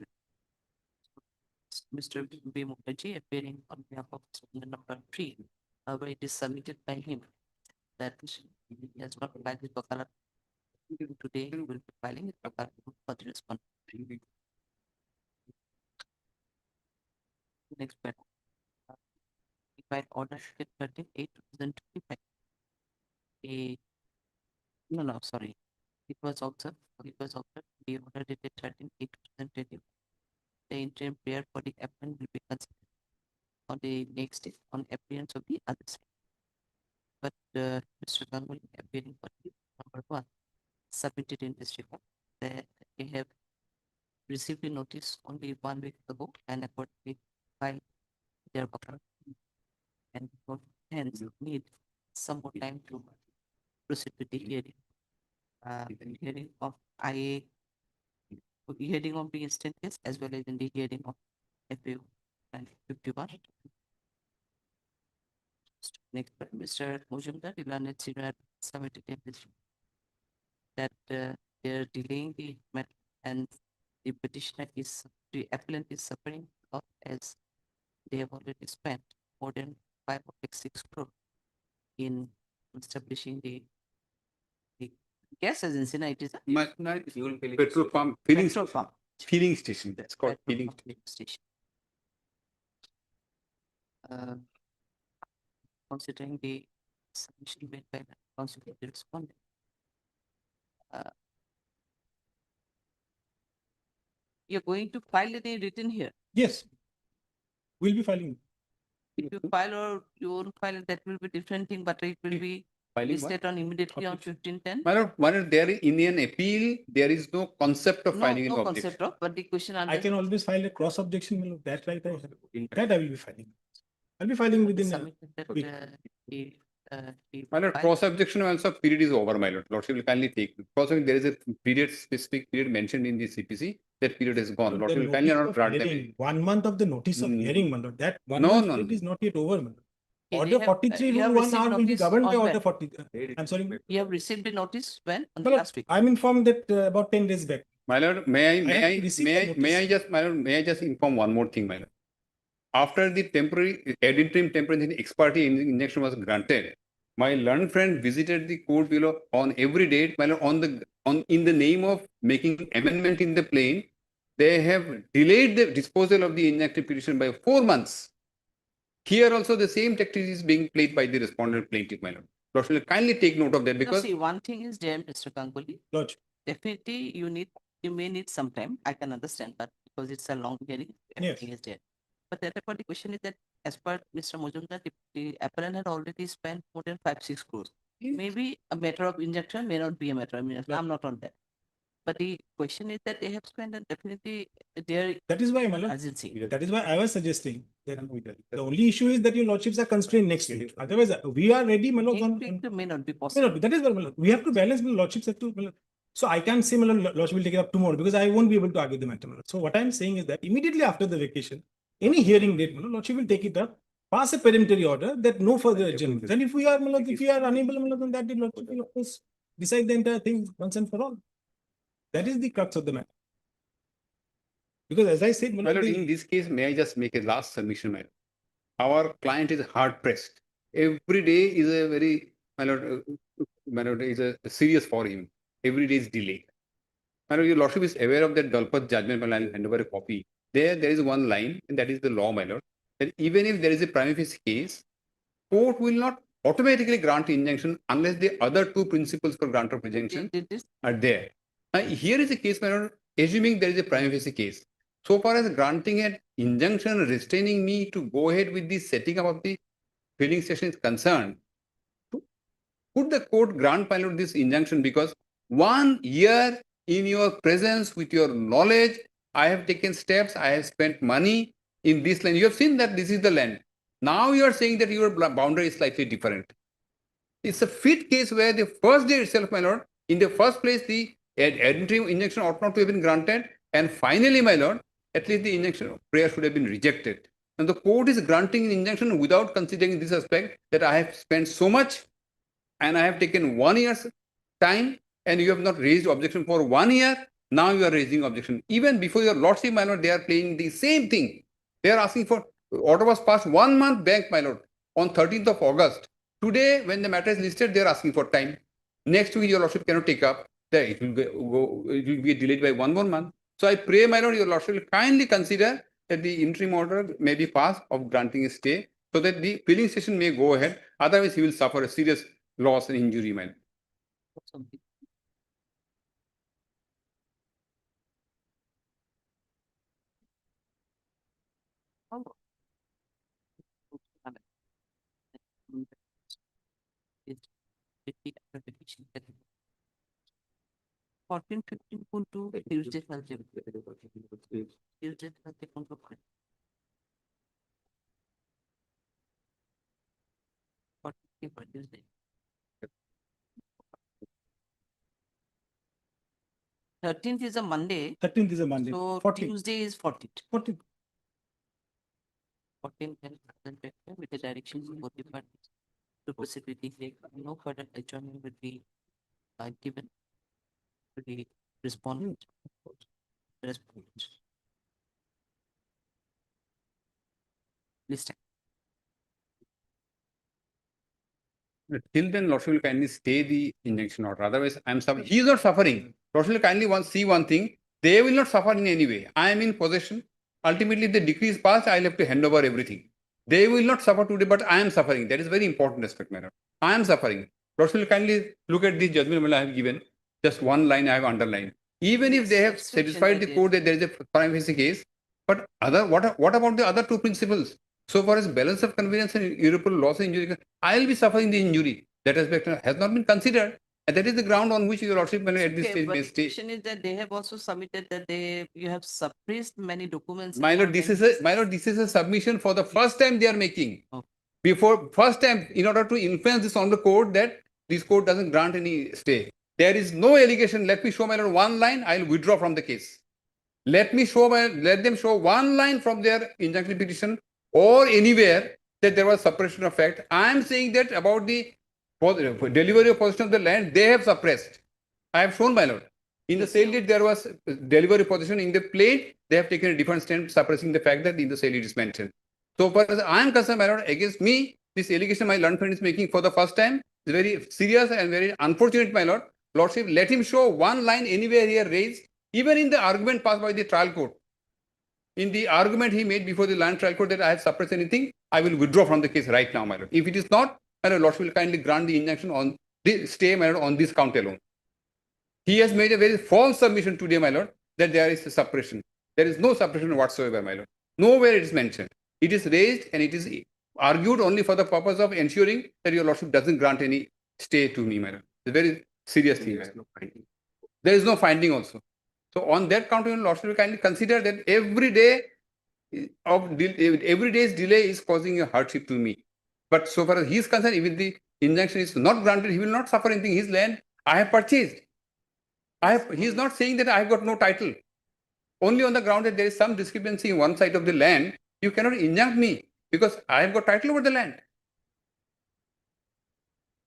Mr. B. Mukherjee appearing on behalf of respondent number 3. However, it is submitted by him that he has not filed his wakalat. Today, he will be filing his wakalat for the respondent 3. Next matter. By order 13/8/2025. No, sorry. It was also the order dated 13/8/2025. The interim prayer for the applicant will be considered on the next day on appearance of the other side. But Mr. Ganguly appearing for the number 1 submitted in this report that they have received a notice only 1 week ago and accordingly filed their wakalat and hence need some more time to proceed with the hearing. Hearing of IA, hearing of the instant case as well as in the hearing of FAO and 51. Next, Mr. Mujumdar, Ilanit Senior submitted a petition that they are delaying the matter and the petitioner is, the appellant is suffering of as they have already spent more than 5 or 6 crore in establishing the gas agency, no, it is a Petrol pump, filling, petrol pump. filling station, that's called Petrol filling. pump station. Considering the submission made by the constituted respondent. You're going to file it in written here. Yes. We'll be filing. If you file or you won't file, that will be different thing, but it will be Filing what? listed on immediately on 1510. Madam, there in an appeal, there is no concept of No, filing an no objection. concept of, but the question I can always file a cross objection. That right. That I will be filing. I'll be filing within a week. My lord, cross objection also period is over, my lord. Lordship will kindly take. Cross objection, there is a period, specific period mentioned in the CPC. That period is gone. Lordship will kindly not grant them. 1 month of the notice of hearing, my lord. That one No, month no, period no. is not yet over, my lord. Okay, Order they have- 43 you have rule 1 received hour will be notice governed by on order when? 40. I'm sorry. You have received the notice when? On the My lord, last week. I'm informed that about 10 days back. My lord, may I just inform one more thing, my lord. After the temporary, interim temporary ex parte injunction was granted, my learned friend visited the court below on every date, my lord, in the name of making amendment in the plane, they have delayed the disposal of the injunctive petition by 4 months. Here also the same tactic is being played by the respondent plaintiff, my lord. Lordship will kindly take note of that Now, because see, one thing is there, Mr. Ganguly. Lodge. Definitely, you may need some time. I can understand, but because it's a long hearing, everything is there. But therefore, the question is that as per Mr. Mujumdar, the appellant had already spent more than 5-6 crores. Maybe a matter of injunction may not be a matter of injunction. I'm not on that. But the question is that they have spent and definitely their That is why, my lord. urgency. That is why I was suggesting that the only issue is that your lordships are constrained next week. Otherwise, we are ready, my lord. May not be May possible. not be. That is why, my lord. We have to balance the lordships. Have to, my lord. So I can't say, my lord, lordship will take it up tomorrow because I won't be able to argue the matter, my lord. So what I'm saying is that immediately after the vacation, any hearing date, my lord, lordship will take it up, pass a peremptory order that no further adjournment. Then if we are, my lord, if we are unable, my lord, then that day, lordship will of course decide the entire thing once and for all. That is the crux of the matter. Because as I said, my lord, in this case, may I just make a last submission, my lord? Our client is hard pressed. Every day is a very, my lord, is a serious for him. Every day is delayed. My lord, your lordship is aware of that Dalpat judgment, my lord, I'll hand over a copy. There is one line, and that is the law, my lord, that even if there is a prima facie case, court will not automatically grant injunction unless the other two principles for grant of injunction are there. Here is a case, my lord, assuming there is a prima facie case. So far as granting an injunction restraining me to go ahead with the setting up of the filling station is concerned, could the court grant, my lord, this injunction? Because 1 year in your presence, with your knowledge, I have taken steps, I have spent money in this land. You have seen that this is the land. Now you are saying that your boundary is slightly different. It's a fit case where the first day itself, my lord, in the first place, the interim injunction ought not to have been granted. And finally, my lord, at least the injunction prayer should have been rejected. And the court is granting an injunction without considering this aspect that I have spent so much and I have taken 1 year's time and you have not raised objection for 1 year. Now you are raising objection. Even before your lordship, my lord, they are playing the same thing. They are asking for, order was passed 1 month back, my lord, on 13th of August. Today, when the matter is listed, they are asking for time. Next week, your lordship cannot take up. Then it will be delayed by 1 more month. So I pray, my lord, your lordship will kindly consider that the interim order may be passed of granting a stay so that the filling station may go ahead. Otherwise, he will suffer a serious loss and injury, my lord. Fourteen, 15.2 Tuesday, Thursday. Tuesday, Thursday, Tuesday. 13th is a Monday. 13th is a Monday. So 14th. Tuesday is 14th. 14th. 14th and with the directions of both the parties to proceed with the hearing. No further adjournment will be given to the respondent. Till then, Lordship will kindly stay the injunction order. Otherwise, I am suffering. He is not suffering. Lordship will kindly see one thing. They will not suffer in any way. I am in possession. Ultimately, if the decree is passed, I will have to hand over everything. They will not suffer today, but I am suffering. That is very important aspect, madam. I am suffering. Lordship will kindly look at the judgment I have given. Just one line I have underlined. Even if they have satisfied the court that there is a prime facie case, but what about the other two principles? So far as balance of convenience and irreparable loss and injury, I will be suffering the injury. That aspect has not been considered. And that is the ground on which your lordship at this Okay, stage but may the stay. question is that they have also submitted that you have suppressed many documents. My lord, this is a submission for the first time they are making. Before first time, in order to influence this on the court that this court doesn't grant any stay. There is no allegation. Let me show my lord one line. I will withdraw from the case. Let them show one line from their injunction petition or anywhere that there was suppression of fact. I am saying that about the delivery of possession of the land, they have suppressed. I have shown, my lord. In the sale deed, there was delivery possession. In the plate, they have taken a different stand, suppressing the fact that in the sale deed is mentioned. So far as I am concerned, my lord, against me, this allegation my learned friend is making for the first time is very serious and very unfortunate, my lord. Lordship, let him show one line anywhere here raised, even in the argument passed by the trial court. In the argument he made before the land trial court that I have suppressed anything, I will withdraw from the case right now, my lord. If it is not, my lord, Lordship will kindly grant the injunction on the stay, my lord, on this count alone. He has made a very false submission today, my lord, that there is a suppression. There is no suppression whatsoever, my lord. Nowhere it is mentioned. It is raised and it is argued only for the purpose of ensuring that your lordship doesn't grant any stay to me, my lord. It's a very serious thing. There is no finding also. So on that count, your lordship will kindly consider that every day's delay is causing a hardship to me. But so far as he is concerned, even the injunction is not granted, he will not suffer anything. His land I have purchased. He is not saying that I have got no title. Only on the ground that there is some discrepancy in one side of the land, you cannot injunct me because I have got title over the land.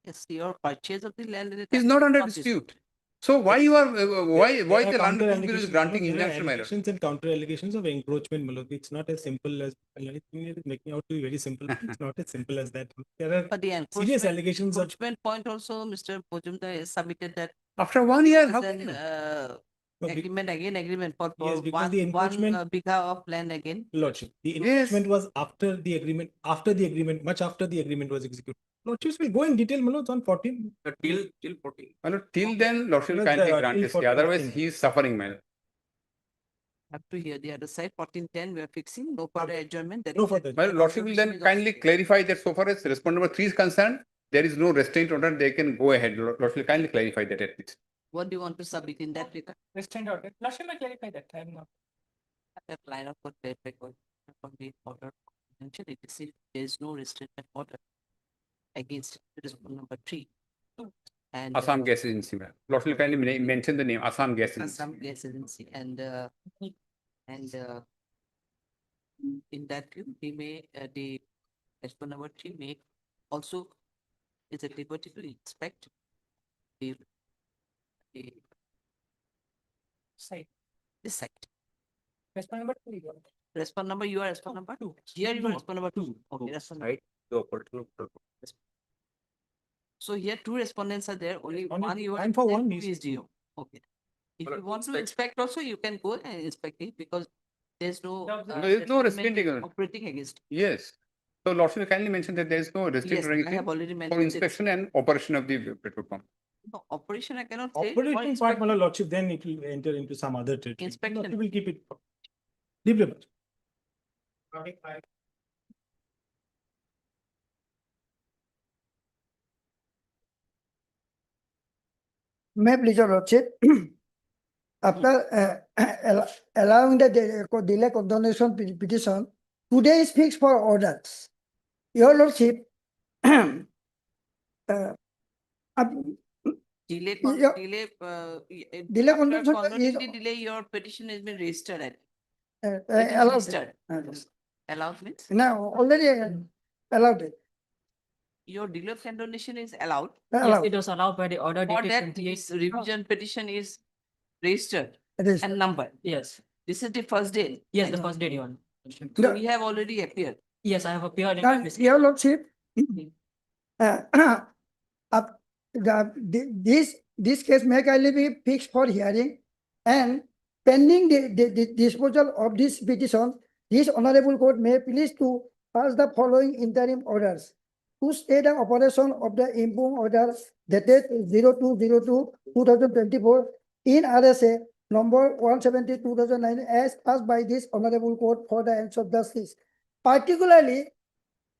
Yes, your purchase of the land Is not under dispute. So why you are why the land court is granting injunction, my lord? Allegations and counter allegations of encroachment, my lord. It's not as simple as making out to be very simple. It's not as simple as that. There are But the serious allegations of encroachment point also, Mr. Pojumdar has submitted that. After 1 year, how then, can agreement for Yes, because one, the encroachment- one bigha of land again. Lordship. The encroachment was after the agreement, much after the agreement was executed. Lordships will go in detail, my lord, on 14. Till 14. My lord, till then, lordship will No, kindly the- grant till a stay. 14. Otherwise, he is suffering, my lord. Have to hear the other side. 1410, we are fixing no further adjournment. That No is further. My lord, lordship will then kindly clarify that so far as respondent number 3 is concerned, there is no restraint order. They can go ahead. Lordship will kindly clarify that at least. What do you want to submit in that regard? Restraint order. Lordship may clarify that. I am not. That line of code clarify from the order mentioned. It is if there is no restricted order against respondent number 3. And Assam Gas Agency, ma'am. Lordship will kindly mention the name Assam Gas Agency. Assam Gas Agency and in that view, he may the respondent number 3 may also is at liberty to inspect the Site. this site. Respond number 2. Respond number, you are respond number 2. Here you are respond number 2. Okay, respond. Right. The operational. So here 2 respondents are there, only one you are. time for there, one two is- is due. Okay. If Well, you want to inspect- inspect also, you can go and inspect it because there's no. There is no restraining order. Operating against. Yes. So lordship will kindly mention that there is no restraint Yes, or I anything have already for mentioned it. inspection and operation of the petrol pump. No, operation I cannot say. for Operating part, inspection. my lord, lordship, then it will enter into some other territory. Inspection. Lordship will keep it. Deep level. May I please your lordship? After allowing the delay condonation petition, today is fixed for orders. Your lordship, Delay, Yeah. delay, Delay after condition is- consecutive delay, your petition has been registered at. It is allowed. registered. Yes. Allowed means Now, already allowed it. your delay of condonation is allowed. Allowed. It was allowed by the order For dated that, 28. this revision petition is registered It is. and numbered. Yes, This is the first day. yes, the first date one. So we have already appeared. Yes, I have appeared in Now, this. your lordship, This case may kindly be fixed for hearing and pending the disposal of this petition, this honorable court may please to pass the following interim orders. To stay the operation of the impugned order dated 02/02/2024 in RSA number 170/2009 as passed by this honorable court for the ends of justice. Particularly,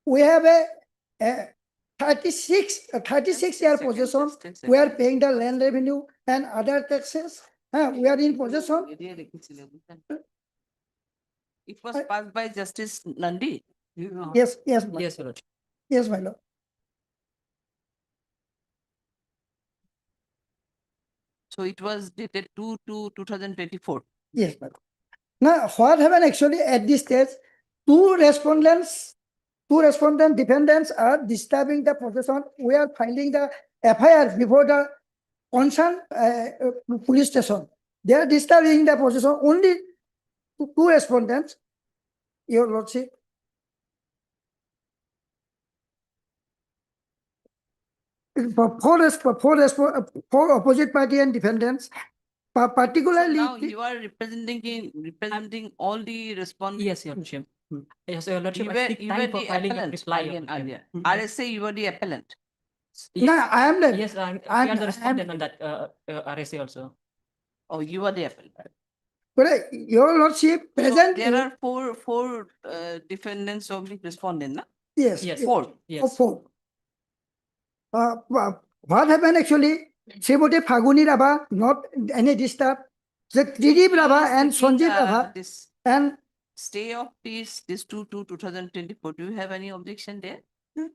we have a 36 year possession. We are paying the land revenue and other taxes. We are in possession. It was passed by Justice Nandi. Yes, Yes, Your Lordship. yes, my lord. So it was dated 2/2/2024. Yes, my lord. Now, what happened actually at this stage? Two respondent defendants are disturbing the possession. We are filing the FIR before the concerned police station. They are disturbing the possession only two respondents, Your Lordship. Four opposite party and defendants, particularly. Now you are representing all the respondents. Yes, Your Lordship. Yes, Your Lordship. You I were seek you time were for the filing a appellant reply earlier. of- RSA, you were the appellant. No, I am the. Yes, we are the respondent on that RSA also. Oh, you are the appellant. Correct. Your Lordship, So present. there are four defendants of the respondent, na? Yes. Yes. Four. Yes. Four. What happened actually? Srimati Phaguni Rabha, not any disturb. The Tridip Rabha and Sanjeev Rabha This and stay of peace, this 2/2/2024. Do you have any objection there?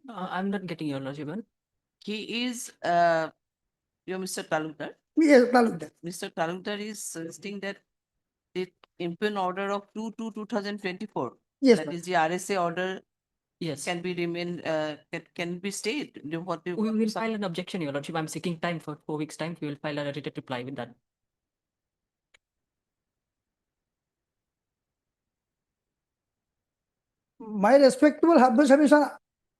I'm not getting Your Lordship. He is you're Mr. Talukdar. yes, Talukdar. Mr. Talukdar is suggesting that the impugned order of 2/2/2024. Yes, That ma'am. is the RSA order Yes. can be can be stayed. What do We will file an objection, Your Lordship. I'm seeking time for 4 weeks' time. We will file a written reply with that. My respectable humble submission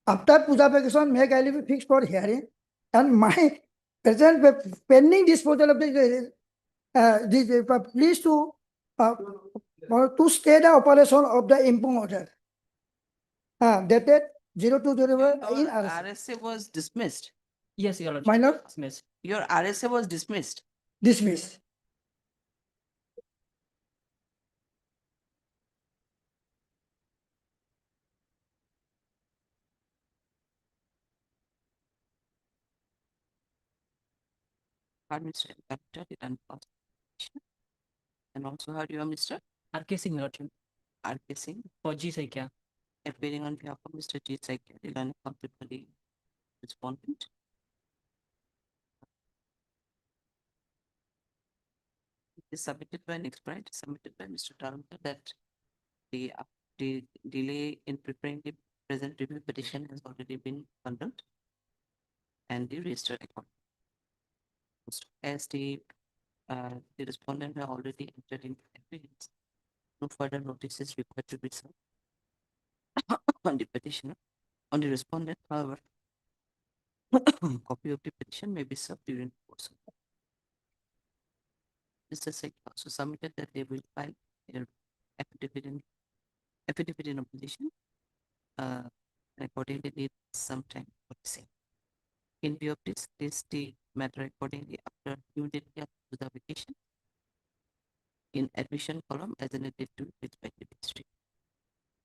after puja vacation may kindly be fixed for hearing and my present pending disposal of please to stay the operation of the impugned order. Dated 02/01 in RSA. RSA was dismissed. Yes, Your Lordship. My lord, Dismiss. Your RSA was dismissed. dismiss. Administrative Director did unconstitutional. And also how do you Mr. RK Singh, Your Lordship. RK Singh, For G Saikya. appearing on behalf of Mr. G. Saikya, the non-contributory respondent. It is submitted by next right, submitted by Mr. Talukdar that the delay in preparing the present review petition has already been conducted and the registered record. As the respondent have already entered in agreement, no further notice is required to be served on the petitioner, on the respondent, however, copy of the petition may be served during the course of. Mr. Sek also submitted that they will file an affidavit in opposition. Accordingly, need some time for the same. In view of this, the matter accordingly immediately after the vacation in admission column as an edit to respective district.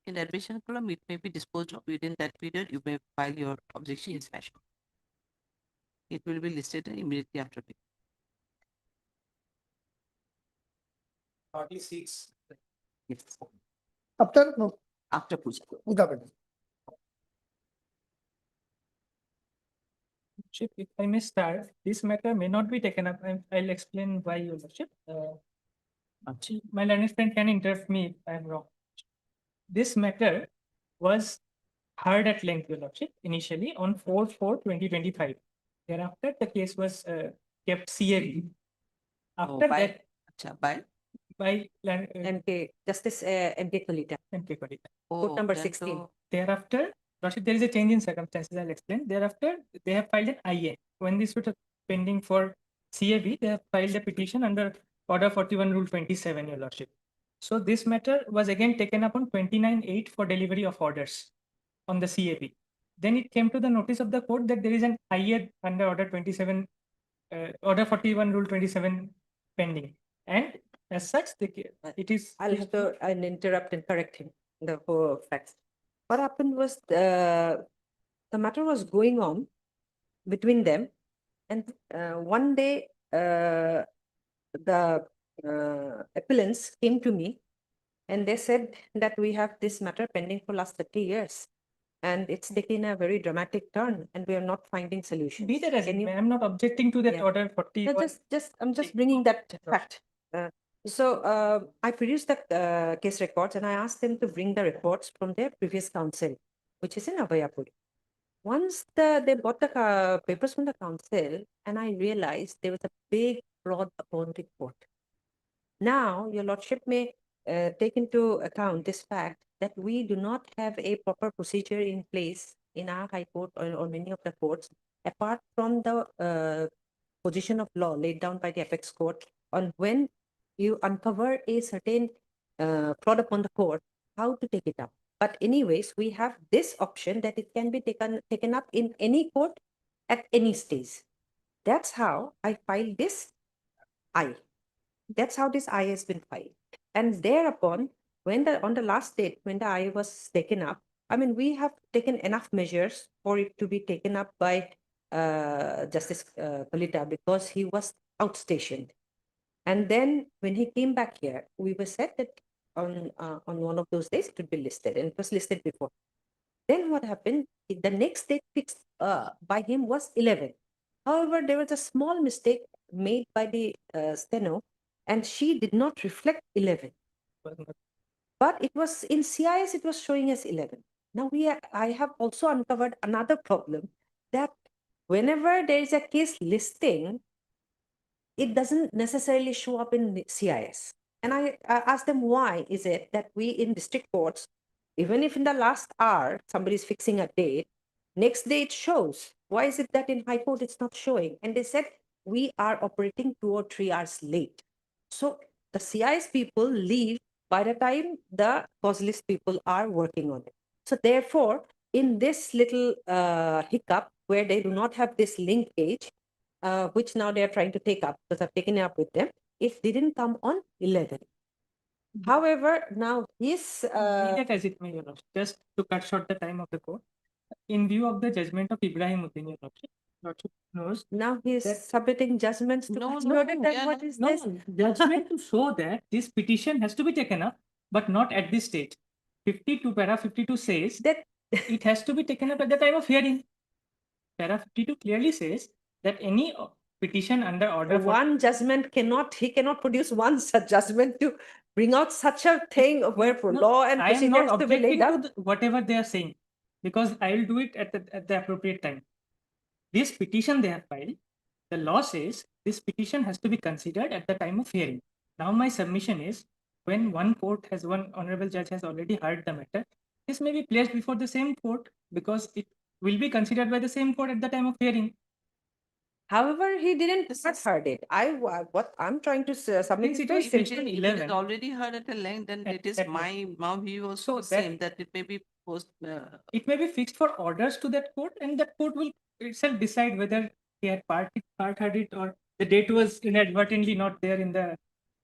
In admission column, it may be disposed of within that period. You may file your objection in fashion. It will be listed immediately after the. 36. Yes. After no, After puja. puja vacation. Lordship, if I may start, this matter may not be taken up. I'll explain why, Your Lordship. My learned friend can interrupt me if I'm wrong. This matter was heard at length, Your Lordship, initially on 4/4/2025. Thereafter, the case was kept CAV. After that, by MK Justice MK Kolita. MK Kolita. Court number 16. Thereafter, Lordship, there is a change in circumstances, I'll explain. Thereafter, they have filed an IA. When this was pending for CAB, they have filed a petition under Order 41 Rule 27, Your Lordship. So this matter was again taken up on 29/8 for delivery of orders on the CAB. Then it came to the notice of the court that there is an IA under Order 27, Order 41 Rule 27 pending. And as such, it is. I'll have to I'll interrupt and correct him, the whole facts. What happened was the matter was going on between them, and one day the appellants came to me and they said that we have this matter pending for last 30 years. And it's taken a very dramatic turn and we are not finding solutions. Be that as it may, I'm not objecting to that Yeah. Order 41. No, I'm just bringing that fact. I produced the case records and I asked them to bring the reports from their previous council, which is in Abhayapur. Once they bought the papers from the council, and I realized there was a big fraud upon the court. Now, Your Lordship may take into account this fact that we do not have a proper procedure in place in our High Court or many of the courts, apart from the position of law laid down by the apex court on when you uncover a certain fraud upon the court, how to take it up. But anyways, we have this option that it can be taken up in any court at any stage. That's how I filed this I. That's how this I has been filed. And thereupon, when on the last date, when the I was taken up, I mean, we have taken enough measures for it to be taken up by Justice Kalita because he was outstationed. And then when he came back here, we were said that on one of those days it would be listed, and it was listed before. Then what happened? The next date fixed by him was 11. However, there was a small mistake made by the steno, and she did not reflect 11. But it was in CIS, it was showing as 11. Now I have also uncovered another problem that whenever there is a case listing, it doesn't necessarily show up in the CIS. And I asked them, why is it that we in district courts, even if in the last hour somebody is fixing a date, next day it shows. Why is it that in High Court it's not showing? And they said, we are operating 2 or 3 hours late. So the CIS people leave by the time the cause list people are working on it. So therefore, in this little hiccup where they do not have this linkage, which now they are trying to take up, because I've taken it up with them, it didn't come on 11. However, now his... Be that as it may, Your Lordship, just to cut short the time of the court, in view of the judgment of Ibrahim Uddin, Your Lordship knows. Now he is submitting judgments to what is this? Judgment to show that this petition has to be taken up, but not at this stage. 52, para 52 says that it has to be taken up at the time of hearing. Para 52 clearly says that any petition under order one judgment he cannot produce one such judgment to bring out such a thing where law and I am procedure not has to be laid objecting out. to whatever they are saying, because I will do it at the appropriate time. This petition they have filed, the law says this petition has to be considered at the time of hearing. Now my submission is, when one honorable judge has already heard the matter, this may be placed before the same court because it will be considered by the same court at the time of hearing. However, he didn't heard it. What I'm trying to submit is very simple. It is already heard at a length, and it is my view also same that it may be it may be fixed for orders to that court, and that court will itself decide whether he had part heard it or the date was inadvertently not there in the.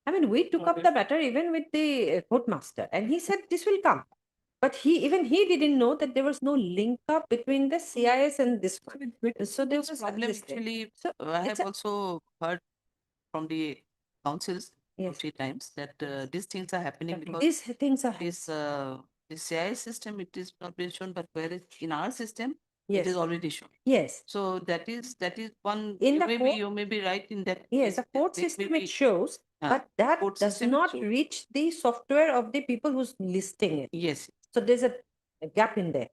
I mean, we took up the matter even with the court master, and he said this will come. But he didn't know that there was no link up between the CIS and this one. So there was a problem actually. So I have also heard from the councils 3 times that these things are happening because these things are the CIS system, it is not being shown, but whereas in our system, yes, it is already shown. Yes. So that is one. In You may be right in that. Yes, the court system it shows, but that does not reach the software of the people who's listing it. Yes. So there's a gap in there.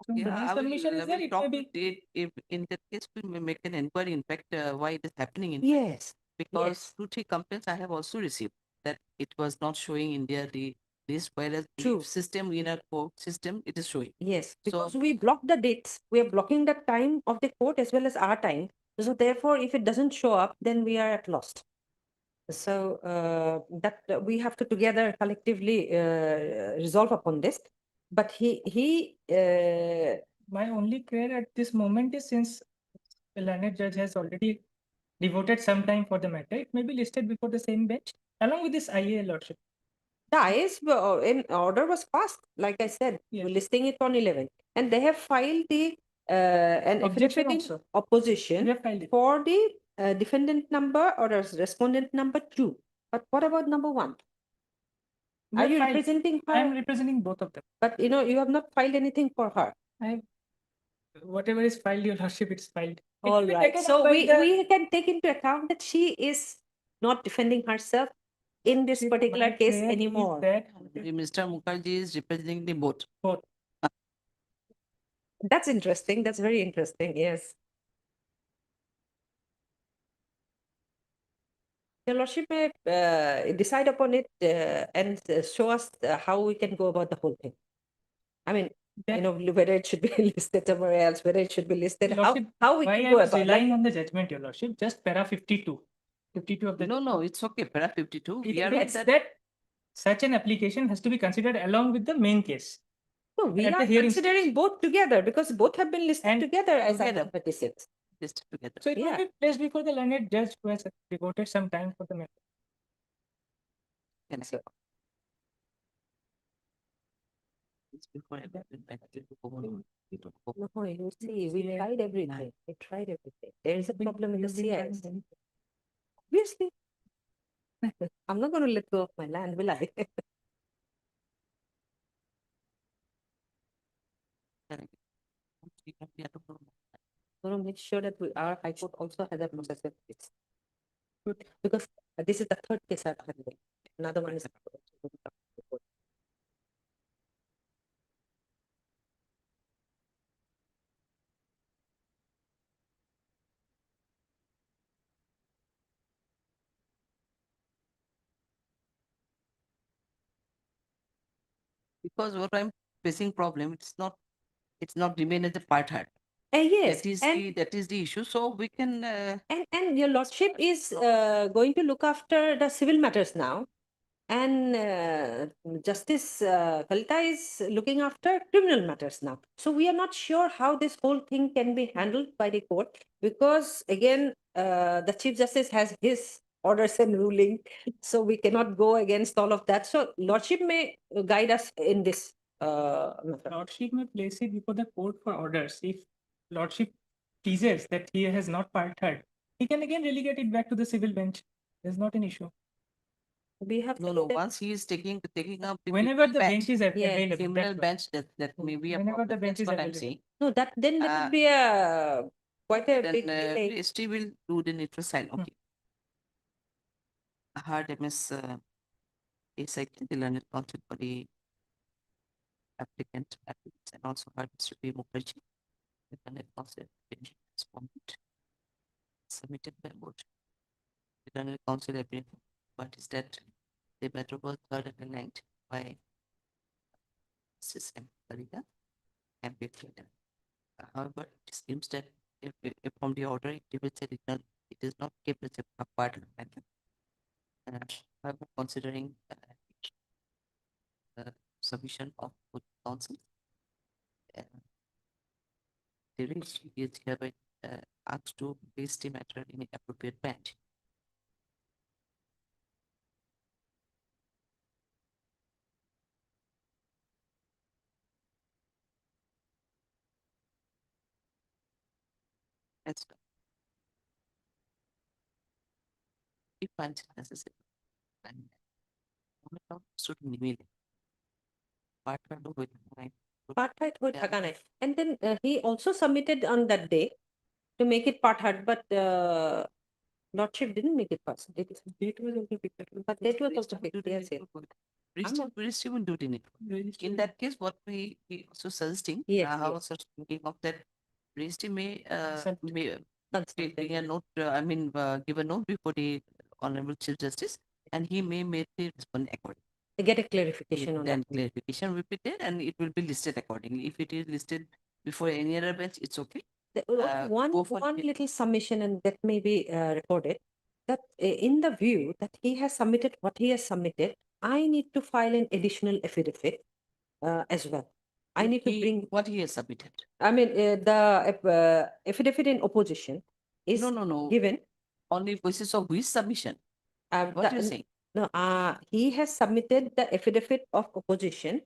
Yeah, if in that case we may make an inquiry. In fact, why it is happening in yes, because 2-3 complaints I have also received that it was not showing India the list, whereas True. if system in a court system, it is showing. Yes, because So- we block the dates. We are blocking the time of the court as well as our time. So therefore, if it doesn't show up, then we are at lost. So that we have to together collectively resolve upon this. But My only prayer at this moment is, since the learned judge has already devoted some time for the matter, it may be listed before the same bench along with this IA, Lordship. the IS in order was passed, like I said, we're listing it on 11, and they have filed the an Objection affidavit in also. opposition We have filed it. for the defendant number or respondent number 2. But what about number 1? We Are have you filed. representing her? I am representing both of them. But you have not filed anything for her. Whatever is filed, Your Lordship, it's filed. It All will be right. taken up So by we, the- we can take into account that she is not defending herself in this particular my case prayer is anymore. that Mr. Mukherjee is representing the both. Both. That's interesting. That's very interesting. Yes. Your Lordship may decide upon it and show us how we can go about the whole thing. I mean, whether it should be listed somewhere else, whether it should be listed, Your Lordship, how we why can I go was about relying on the judgment, Your Lordship, just para 52. 52 of the. No, it's okay. Para 52. It We are reads not that such an application has to be considered along with the main case. No, we At are the hearing considering both together because both have been listed together as together. Item 36. listed together. So it Yeah. will be placed before the learned judge who has devoted some time for the matter. Can I say? It's before I went back to No, you see, we tried everything. We tried everything. There is a problem with the CIS. Obviously. I'm not going to let go of my land, will I? going to make sure that our High Court also has a process of this. Because this is the third case I've handled. Another one is. Because what I'm facing problem, it's not remain as a part heard. Yes, That is the issue. So we can. And your lordship is going to look after the civil matters now, and Justice Kalita is looking after criminal matters now. So we are not sure how this whole thing can be handled by the court because again, the Chief Justice has his orders and ruling, so we cannot go against all of that. So lordship may guide us in this matter. Lordship may place it before the court for orders. If Lordship teases that he has not part heard, he can again relegate it back to the civil bench. There's not an issue. We have No. Once he is taking up the Whenever the bench bench is available. criminal that's bench, that may be a Whenever problem. the bench That's is what I'm available. saying. No, that would be a quite a big delay. PST will do the neutral sign. Okay. Hard MS is like the learned counsel for the applicant and also hard Mr. P. Mukherjee. The learned counsel responded submitted by board. The learned counsel agreed, but is that the matter was heard at the night by system Kalita and Petrol. However, it seems that if from the order it will say it is not kept as a part of the matter. However, considering submission of good counsel, the registry is hereby asked to place the matter in the appropriate bench. That's done. If finds it necessary, and should email part with my Part-height হয়ে থাকা নাই. And then he also submitted on that day to make it part-height, but lordship didn't make it part. Date was also picked. But date was also picked. Yes, yes. Registry will do it in it. In that case, what we also suggesting, Yes, I was also thinking of that registry may Consult. take a note, give a note before the Honorable Chief Justice, and he may make the respond accordingly. get a clarification on Then that. clarification will be there and it will be listed accordingly. If it is listed before any other bench, it's okay. One go for it. little submission, and that may be recorded, that in the view that he has submitted what he has submitted, I need to file an additional affidavit as well. I need to bring What he has submitted. I mean, the affidavit in opposition is No. given. On the basis of which submission? What you saying? No, he has submitted the affidavit of opposition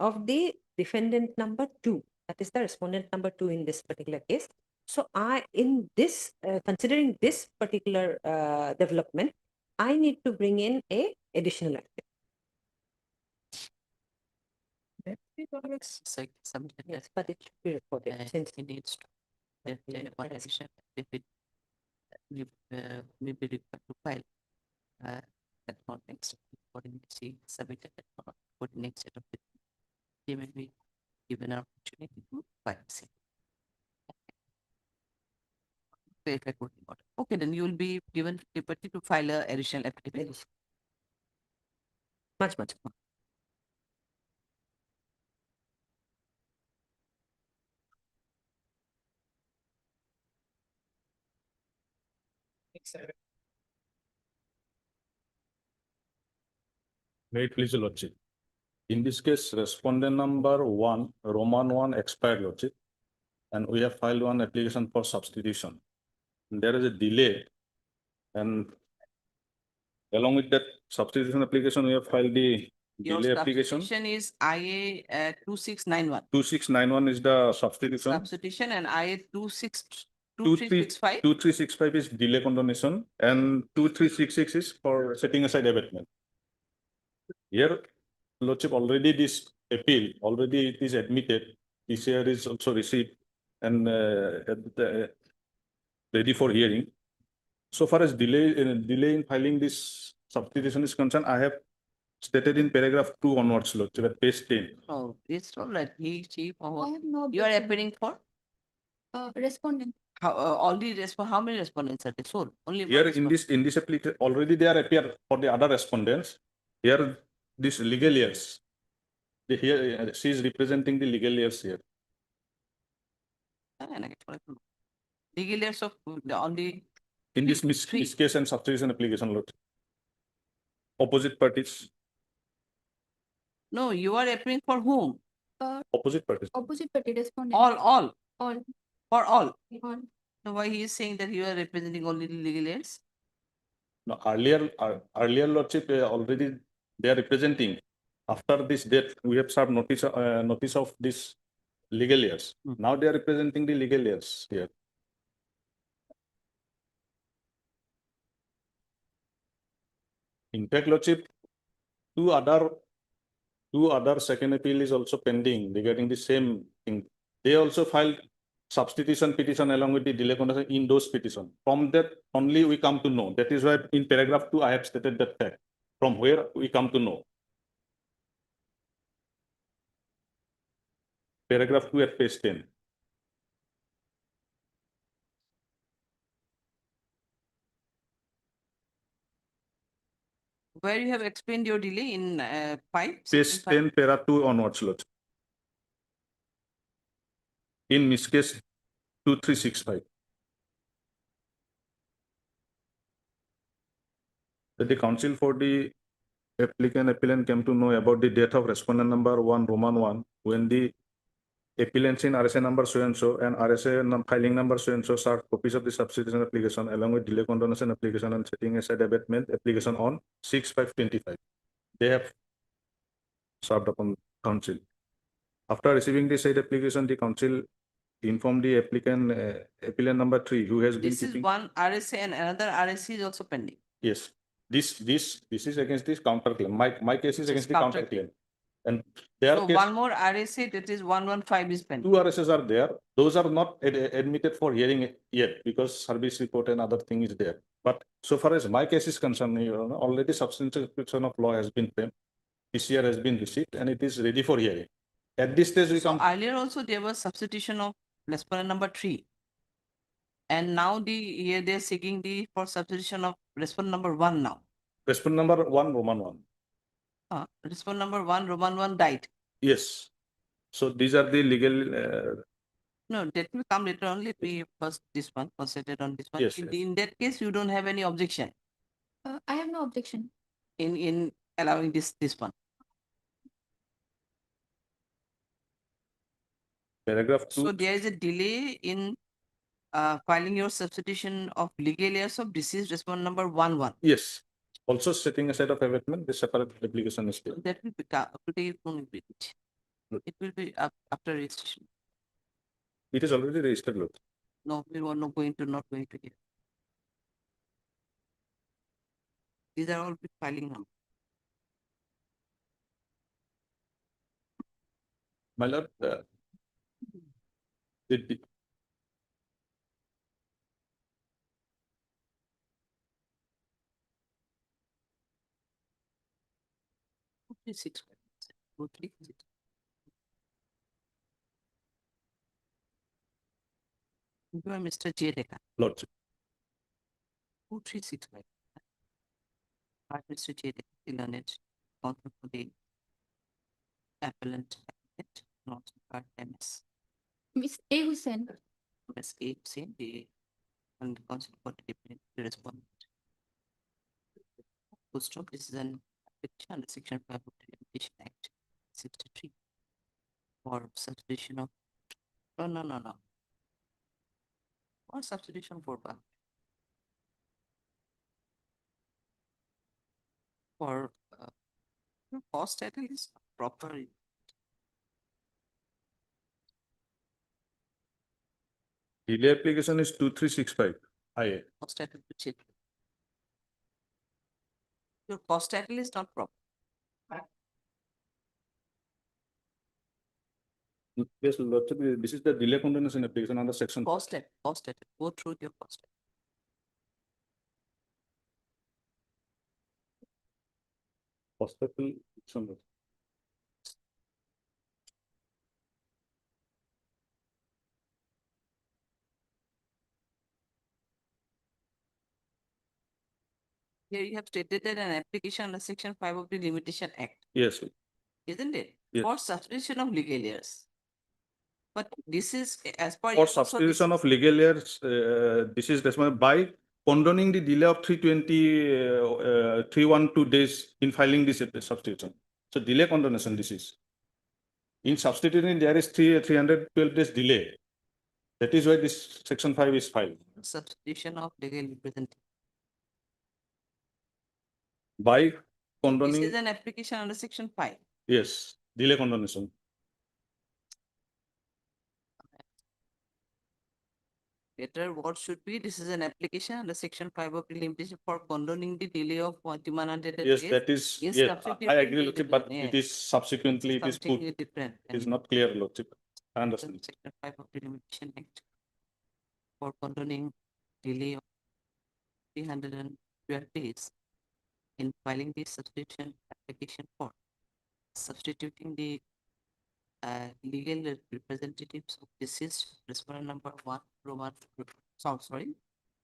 of the defendant number 2. That is the respondent number 2 in this particular case. So in this, considering this particular development, I need to bring in a additional affidavit. Submitted. Yes, but it should be recorded since It needs to. That one addition, if it may be required to file. That not next, according to see submitted, that not for the next set of it. They may be given an opportunity to file same. Verify coding order. Okay, then you will be given liberty to file a additional affidavit. Much more. May it please your lordship. In this case, respondent number 1, Roman 1 expired lordship. And we have filed one application for substitution. There is a delay. And along with that substitution application, we have filed the Your delay application. substitution is IA 2691. 2691 is the substitution. Substitution and IA 2365. 2365 is delay condonation and 2366 is for setting aside abatement. Here, lordship, already this appeal, already it is admitted, PCR is also received and ready for hearing. So far as delay in filing this substitution is concerned, I have stated in paragraph 2 onwards, lordship, at page 10. Oh, it's all right. She, I have no you are objection. appealing for? Respondent. How many respondents are there? So only one Here respondent. in this application, already they are appear for the other respondents. Here, this legal years. Here, she is representing the legal years here. Legal years of the only. In this case and substitution application, Lord. Opposite parties. No, you are appealing for whom? Opposite parties. Opposite party respondent. All. For all. All. So why he is saying that you are representing only the legal heirs? No, earlier lordship already they are representing. After this date, we have served notice of this legal heirs. Now they are representing the legal heirs here. In fact, lordship, two other second appeal is also pending regarding the same thing. They also filed substitution petition along with the delay condonation in those petition. From that only we come to know. That is why in paragraph 2 I have stated that fact. From where we come to know. Paragraph 2 at page 10. Where you have explained your delay in 5? Page 10, para 2 onwards, Lord. In this case, 2365. That the counsel for the appellant came to know about the death of respondent number 1, Roman 1, when the appellants in RSA number so and so and RSA filing number so and so served copies of the substitution application along with delay condonation application and setting aside abatement application on 6/5/25. They have served upon counsel. After receiving the said application, the counsel informed the appellant number 3 who has been This is keeping. one RSA and another RSA is also pending. Yes, this is against this counterclaim. My case is against the counterclaim. And their So case, one more RSA, that is 115 is pending. 2 RSS are there. Those are not admitted for hearing yet because service report and other thing is there. But so far as my case is concerned, already substantial description of law has been framed. PCR has been received and it is ready for hearing. At this stage, we So come. earlier also there was substitution of respondent number 3. And now here they're seeking for substitution of respondent number 1 now. Respondent number 1, Roman 1. Respondent number 1, Roman 1 died. Yes. So these are the legal, No, that will come later only. We first this one, concentrate on this one. Yes, In that case, you don't have any objection I have no objection. in allowing this one. paragraph So 2. there is a delay in filing your substitution of legal heirs of deceased respondent number 1. Yes. Also setting aside of abatement, the separate application is still. That will be today it won't be it. It will be after registration. It is already registered, Lord. No, we were not going to here. These are all filing now. My lord, the- Six. Go three. You are Mr. J. Deka. Lordship. 2365. Mr. J. Deka, Illanet, counsel for the appellant, not part MS. Miss A. Hussain. Ms. A. Hussain, the and counsel for the respondent. Full stop. This is an application under Section 5 of the Petition Act 63 for substitution of no. What substitution for what? For cost title is proper. delay application is 2365. IA. Cost title to check. Your cost title is not proper. Yes, Lordship, this is the delay condonation application under section. Cost title. Go through your cost title. Hospital. Some- Here you have stated that an application under Section 5 of the Limitation Act, Yes. isn't it? Yes. For substitution of legal heirs. But this is as per For your- so this- substitution of legal heirs, this is responded by condoning the delay of 312 days in filing this substitution. So delay condonation this is. In substituting, there is 312 days delay. That is why this section 5 is filed. substitution of legal representative. By This condoning, is an application under Section 5. yes, delay condonation. Later, what should be? This is an application under Section 5 of the Limitation for condoning the delay of 100 days. Yes, that is, Yes, yes, substitute I will agree, be Lordship, but different, it is subsequently, it is put, Something different. it is and not clear, Lordship. I understand. Section 5 of the Limitation Act for condoning delay of 312 days in filing the substitution application for substituting the legal representatives of deceased respondent number 1 Roman sorry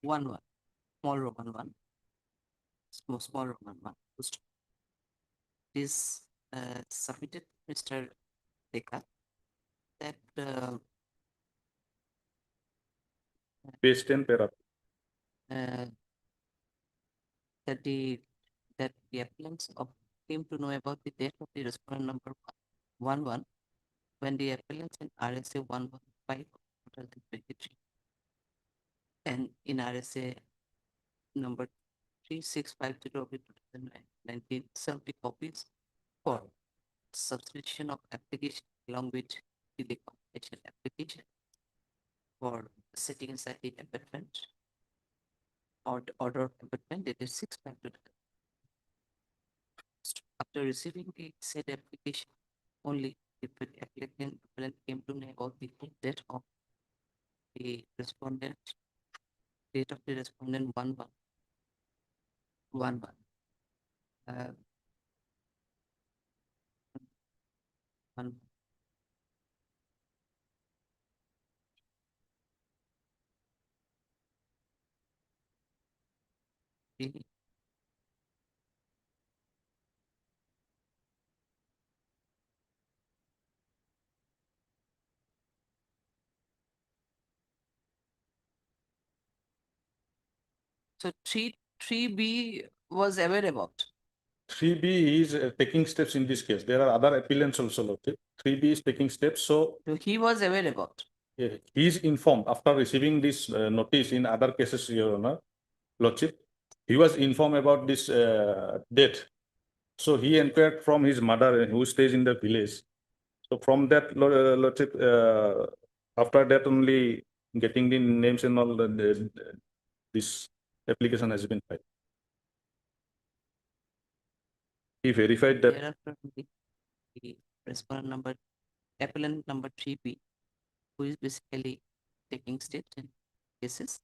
1 small Roman 1 small Roman 1 is submitted Mr. Deka that Page 10 para. that the appellants came to know about the death of the respondent number 1 when the appellants in RSA 115 2023 and in RSA number 3650 of 2019 70 copies for substitution of application along with the completion application for setting aside the amendment or the order of amendment it is 6 after receiving the said application only the applicant came to know about the date of the respondent date of the respondent 1 the So three B was aware about. 3B is taking steps in this case. There are other appellants also, Lordship. 3B is taking steps, so So he was aware about. he is informed after receiving this notice in other cases, Your Honor, Lordship. He was informed about this death. So he inquired from his mother who stays in the village. So from that, Lordship, after that only getting the names and all, this application has been filed. He verified that. Thereafter, the respondent number, appellant number 3B, who is basically taking steps in cases,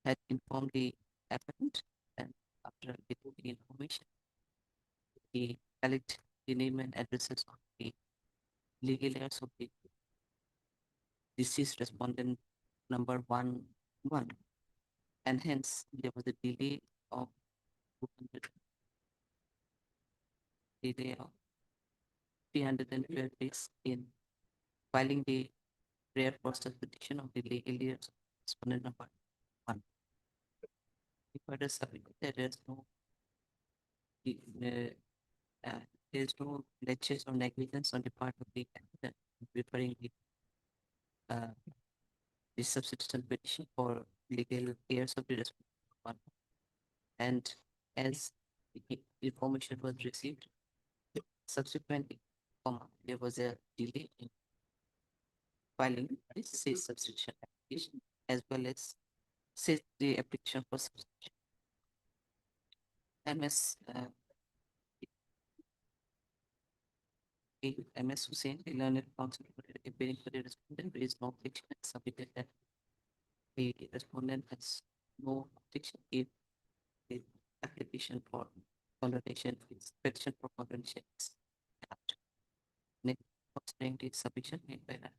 had informed the appellant, and after getting the information, he collect the name and addresses of the legal heirs of the deceased respondent number 1, and hence there was a delay of 312 days in filing the rare process petition of the legal heirs of respondent number 1. If further submitted that there is no lectures or negligence on the part of the applicant in preparing the substitution petition for legal heirs of the respondent one. And as the information was received, subsequently, there was a delay in filing this said substitution application as well as said the application for substitution. MS MS Hussain, a learned counsel appearing for the respondent, raised no objection and submitted that the respondent has no objection if the application for condonation is petition for condonation is allowed. Next, considering the submission made by the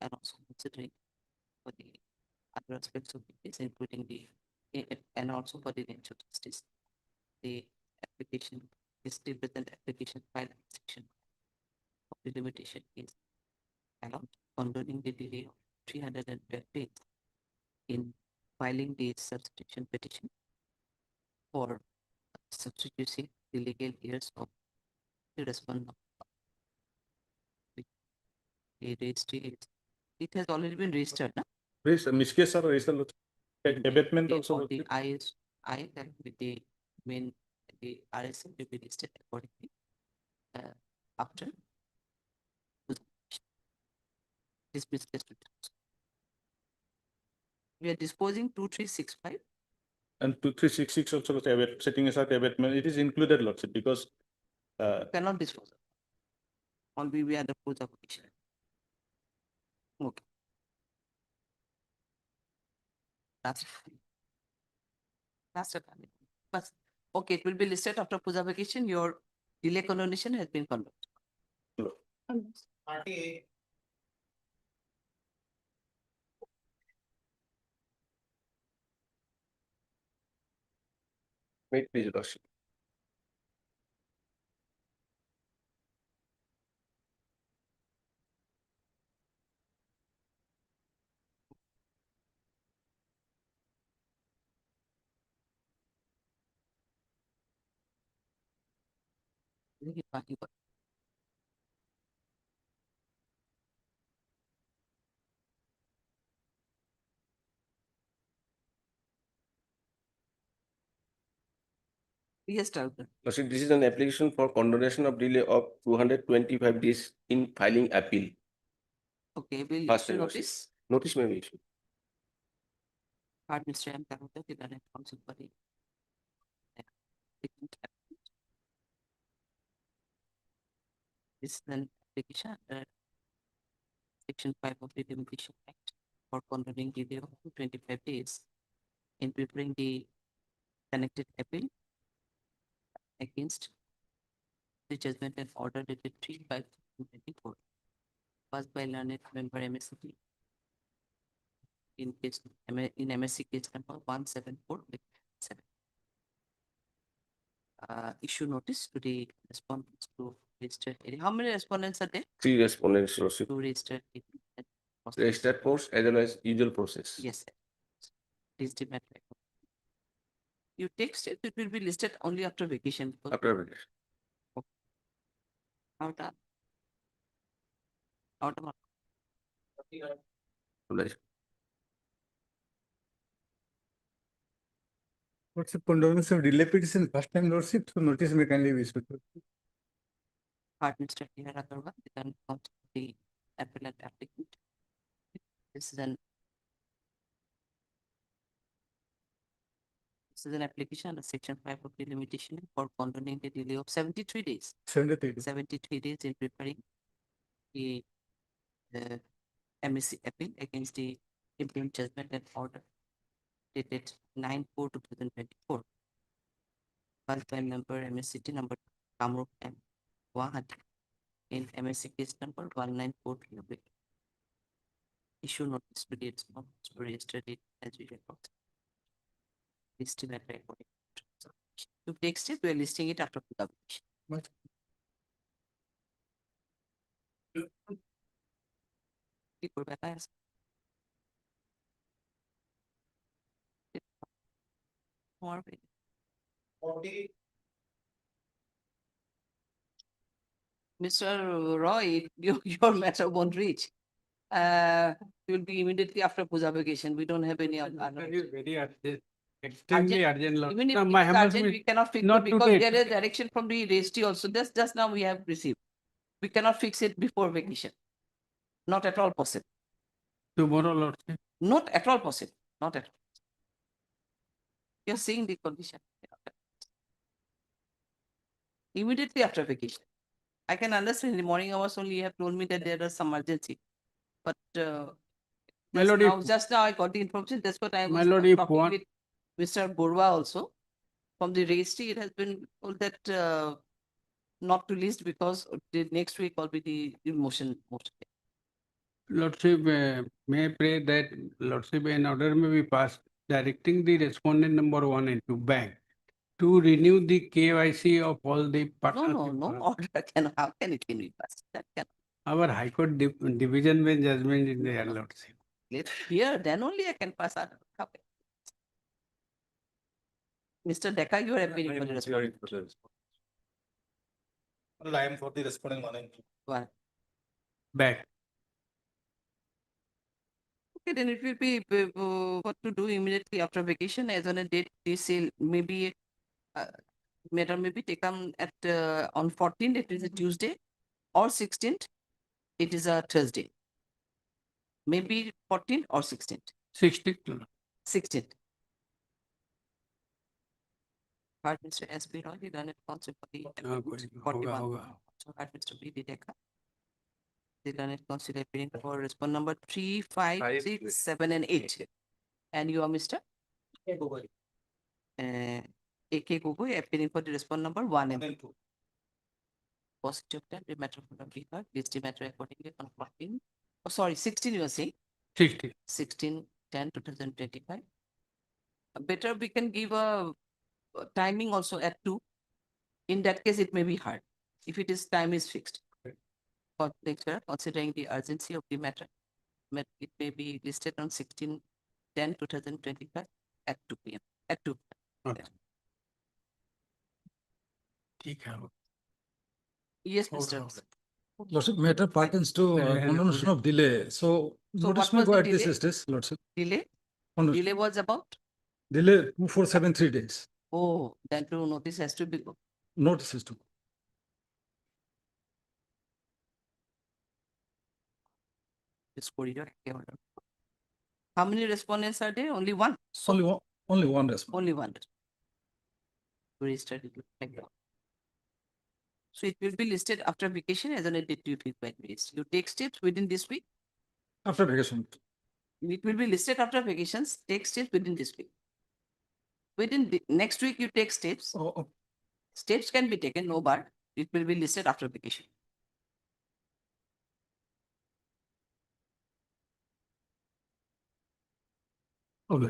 and also considering for the other aspects of the case, including the and also for the nature of justice, the application is the present application file section of the limitation is allowed, condoning the delay of 312 days in filing the substitution petition for substituting the legal heirs of the respondent. The registry, it has already been registered, no? Miskes sir, registered. Abatement also. The I that with the main the RSM to be listed accordingly after this business. We are disposing 2365. And 2366 also setting aside abatement. It is included, Lordship, because cannot dispose of. Only we are the proof of petition. Okay. That's it. But okay, it will be listed after puja vacation. Your delay condonation has been conducted. Wait, please, Lordship. Yes, Doctor. Lordship, this is an application for condonation of delay of 225 days in filing appeal. Okay, will First issue Lordship. notice. Notice may be issued. Pardon, Mr. M. Karuta, the learned counsel for the this is an application under Section 5 of the Limitation Act for condoning delay of 25 days in preparing the connected appeal against the judgment and order dated 3/5/2024 passed by learned member MSC in case in MSC case number 174/7. Issue notice to the respondents to registered area. How many respondents are there? 3 respondents, Lordship. To registered area. Registered post as well as usual process. Yes. listed matter. You take steps, it will be listed only after vacation. After vacation. Out of. Out of. Right. What's the condonation of delay petition first time lordship? So notice may kindly be issued. Mr. Here Agarwal, then comes the appellant applicant. This is an application under section 5 of the limitation for condoning the delay of 73 days. 73 days in preparing the MSC appeal against the implement judgment and order dated 9/4/2024. Filed by member MSCT number Kamrup M. Guwahati in MSC case number 1943. Issue notice to the response to register it as we record. Listing at recording. To take step, we are listing it after publication. What? কি করবে তাই আছে? Morbid. Mr. Roy, your matter won't reach. It will be immediately after puja vacation. We don't have any other. Very urgent, extremely urgent. Lord. Even if No, it my is humble urgent, submit- we cannot fix not it because today. there is direction from the registry also. Just now we have received. We cannot fix it before vacation. Not at all possible. Tomorrow, Lordship. Not at all possible. Not at all. You're seeing the condition. Immediately after vacation. I can understand in the morning hours only you have told me that there is some urgency. But My lord, if- just now I got the information. That's what I My was lord, if talking one- with Mr. Borwa also. From the registry, it has been told that not to list because the next week will be the motion. Lordship, may I pray that Lordship, an order may be passed directing the respondent number 1 and 2 bank to renew the KYC of all the No, partnership. no order can, how can it be passed? That can. Our High Court division bench judgment in the Lordship. Let's hear, then only I can pass out. Okay. Mr. Deka, you are appealing for the respondent. Well, I am for the respondent 1 and 2. One. Back. Okay, then it will be what to do immediately after vacation as on a date they say maybe matter may be taken at on 14th, it is a Tuesday, or 16th, it is a Thursday. Maybe 14th or 16th. 16th. 16th. Heard Mr. S.B. Roy, the learned counsel for the होगा, 41. होगा. So heard Mr. B. Deka. The learned counsel appearing for respondent number 3, 5, 6, 7, and 8. And you are Mr. A.K. Gogoi appearing for the respondent number 1 and 2. Positive time, the matter for the heard, list the matter accordingly on 14. Oh, sorry, 16 you are saying? 16. 16/10/2025. Better we can give a timing also at 2. In that case, it may be hard. If it is time is fixed. For next year, considering the urgency of the matter, it may be listed on 16/10/2025 at 2 p.m. At 2. Okay. ठीक है. Yes, Mr. Lordship, matter pertains to condonation of delay. So So notice what may was go the at this delay? stage, Lordship. Delay? Condonation. Delay was about? Delay 2473 days. Oh, then to notice has to be go. Notice is to. This corridor. How many respondents are there? Only one. Only one response. Only one. Registered it like that. So it will be listed after vacation as an date you fix by grace. You take steps within this week. After vacation. It will be listed after vacations. Take steps within this week. Within the next week, you take steps. Oh. Steps can be taken, no bar. It will be listed after vacation. Okay.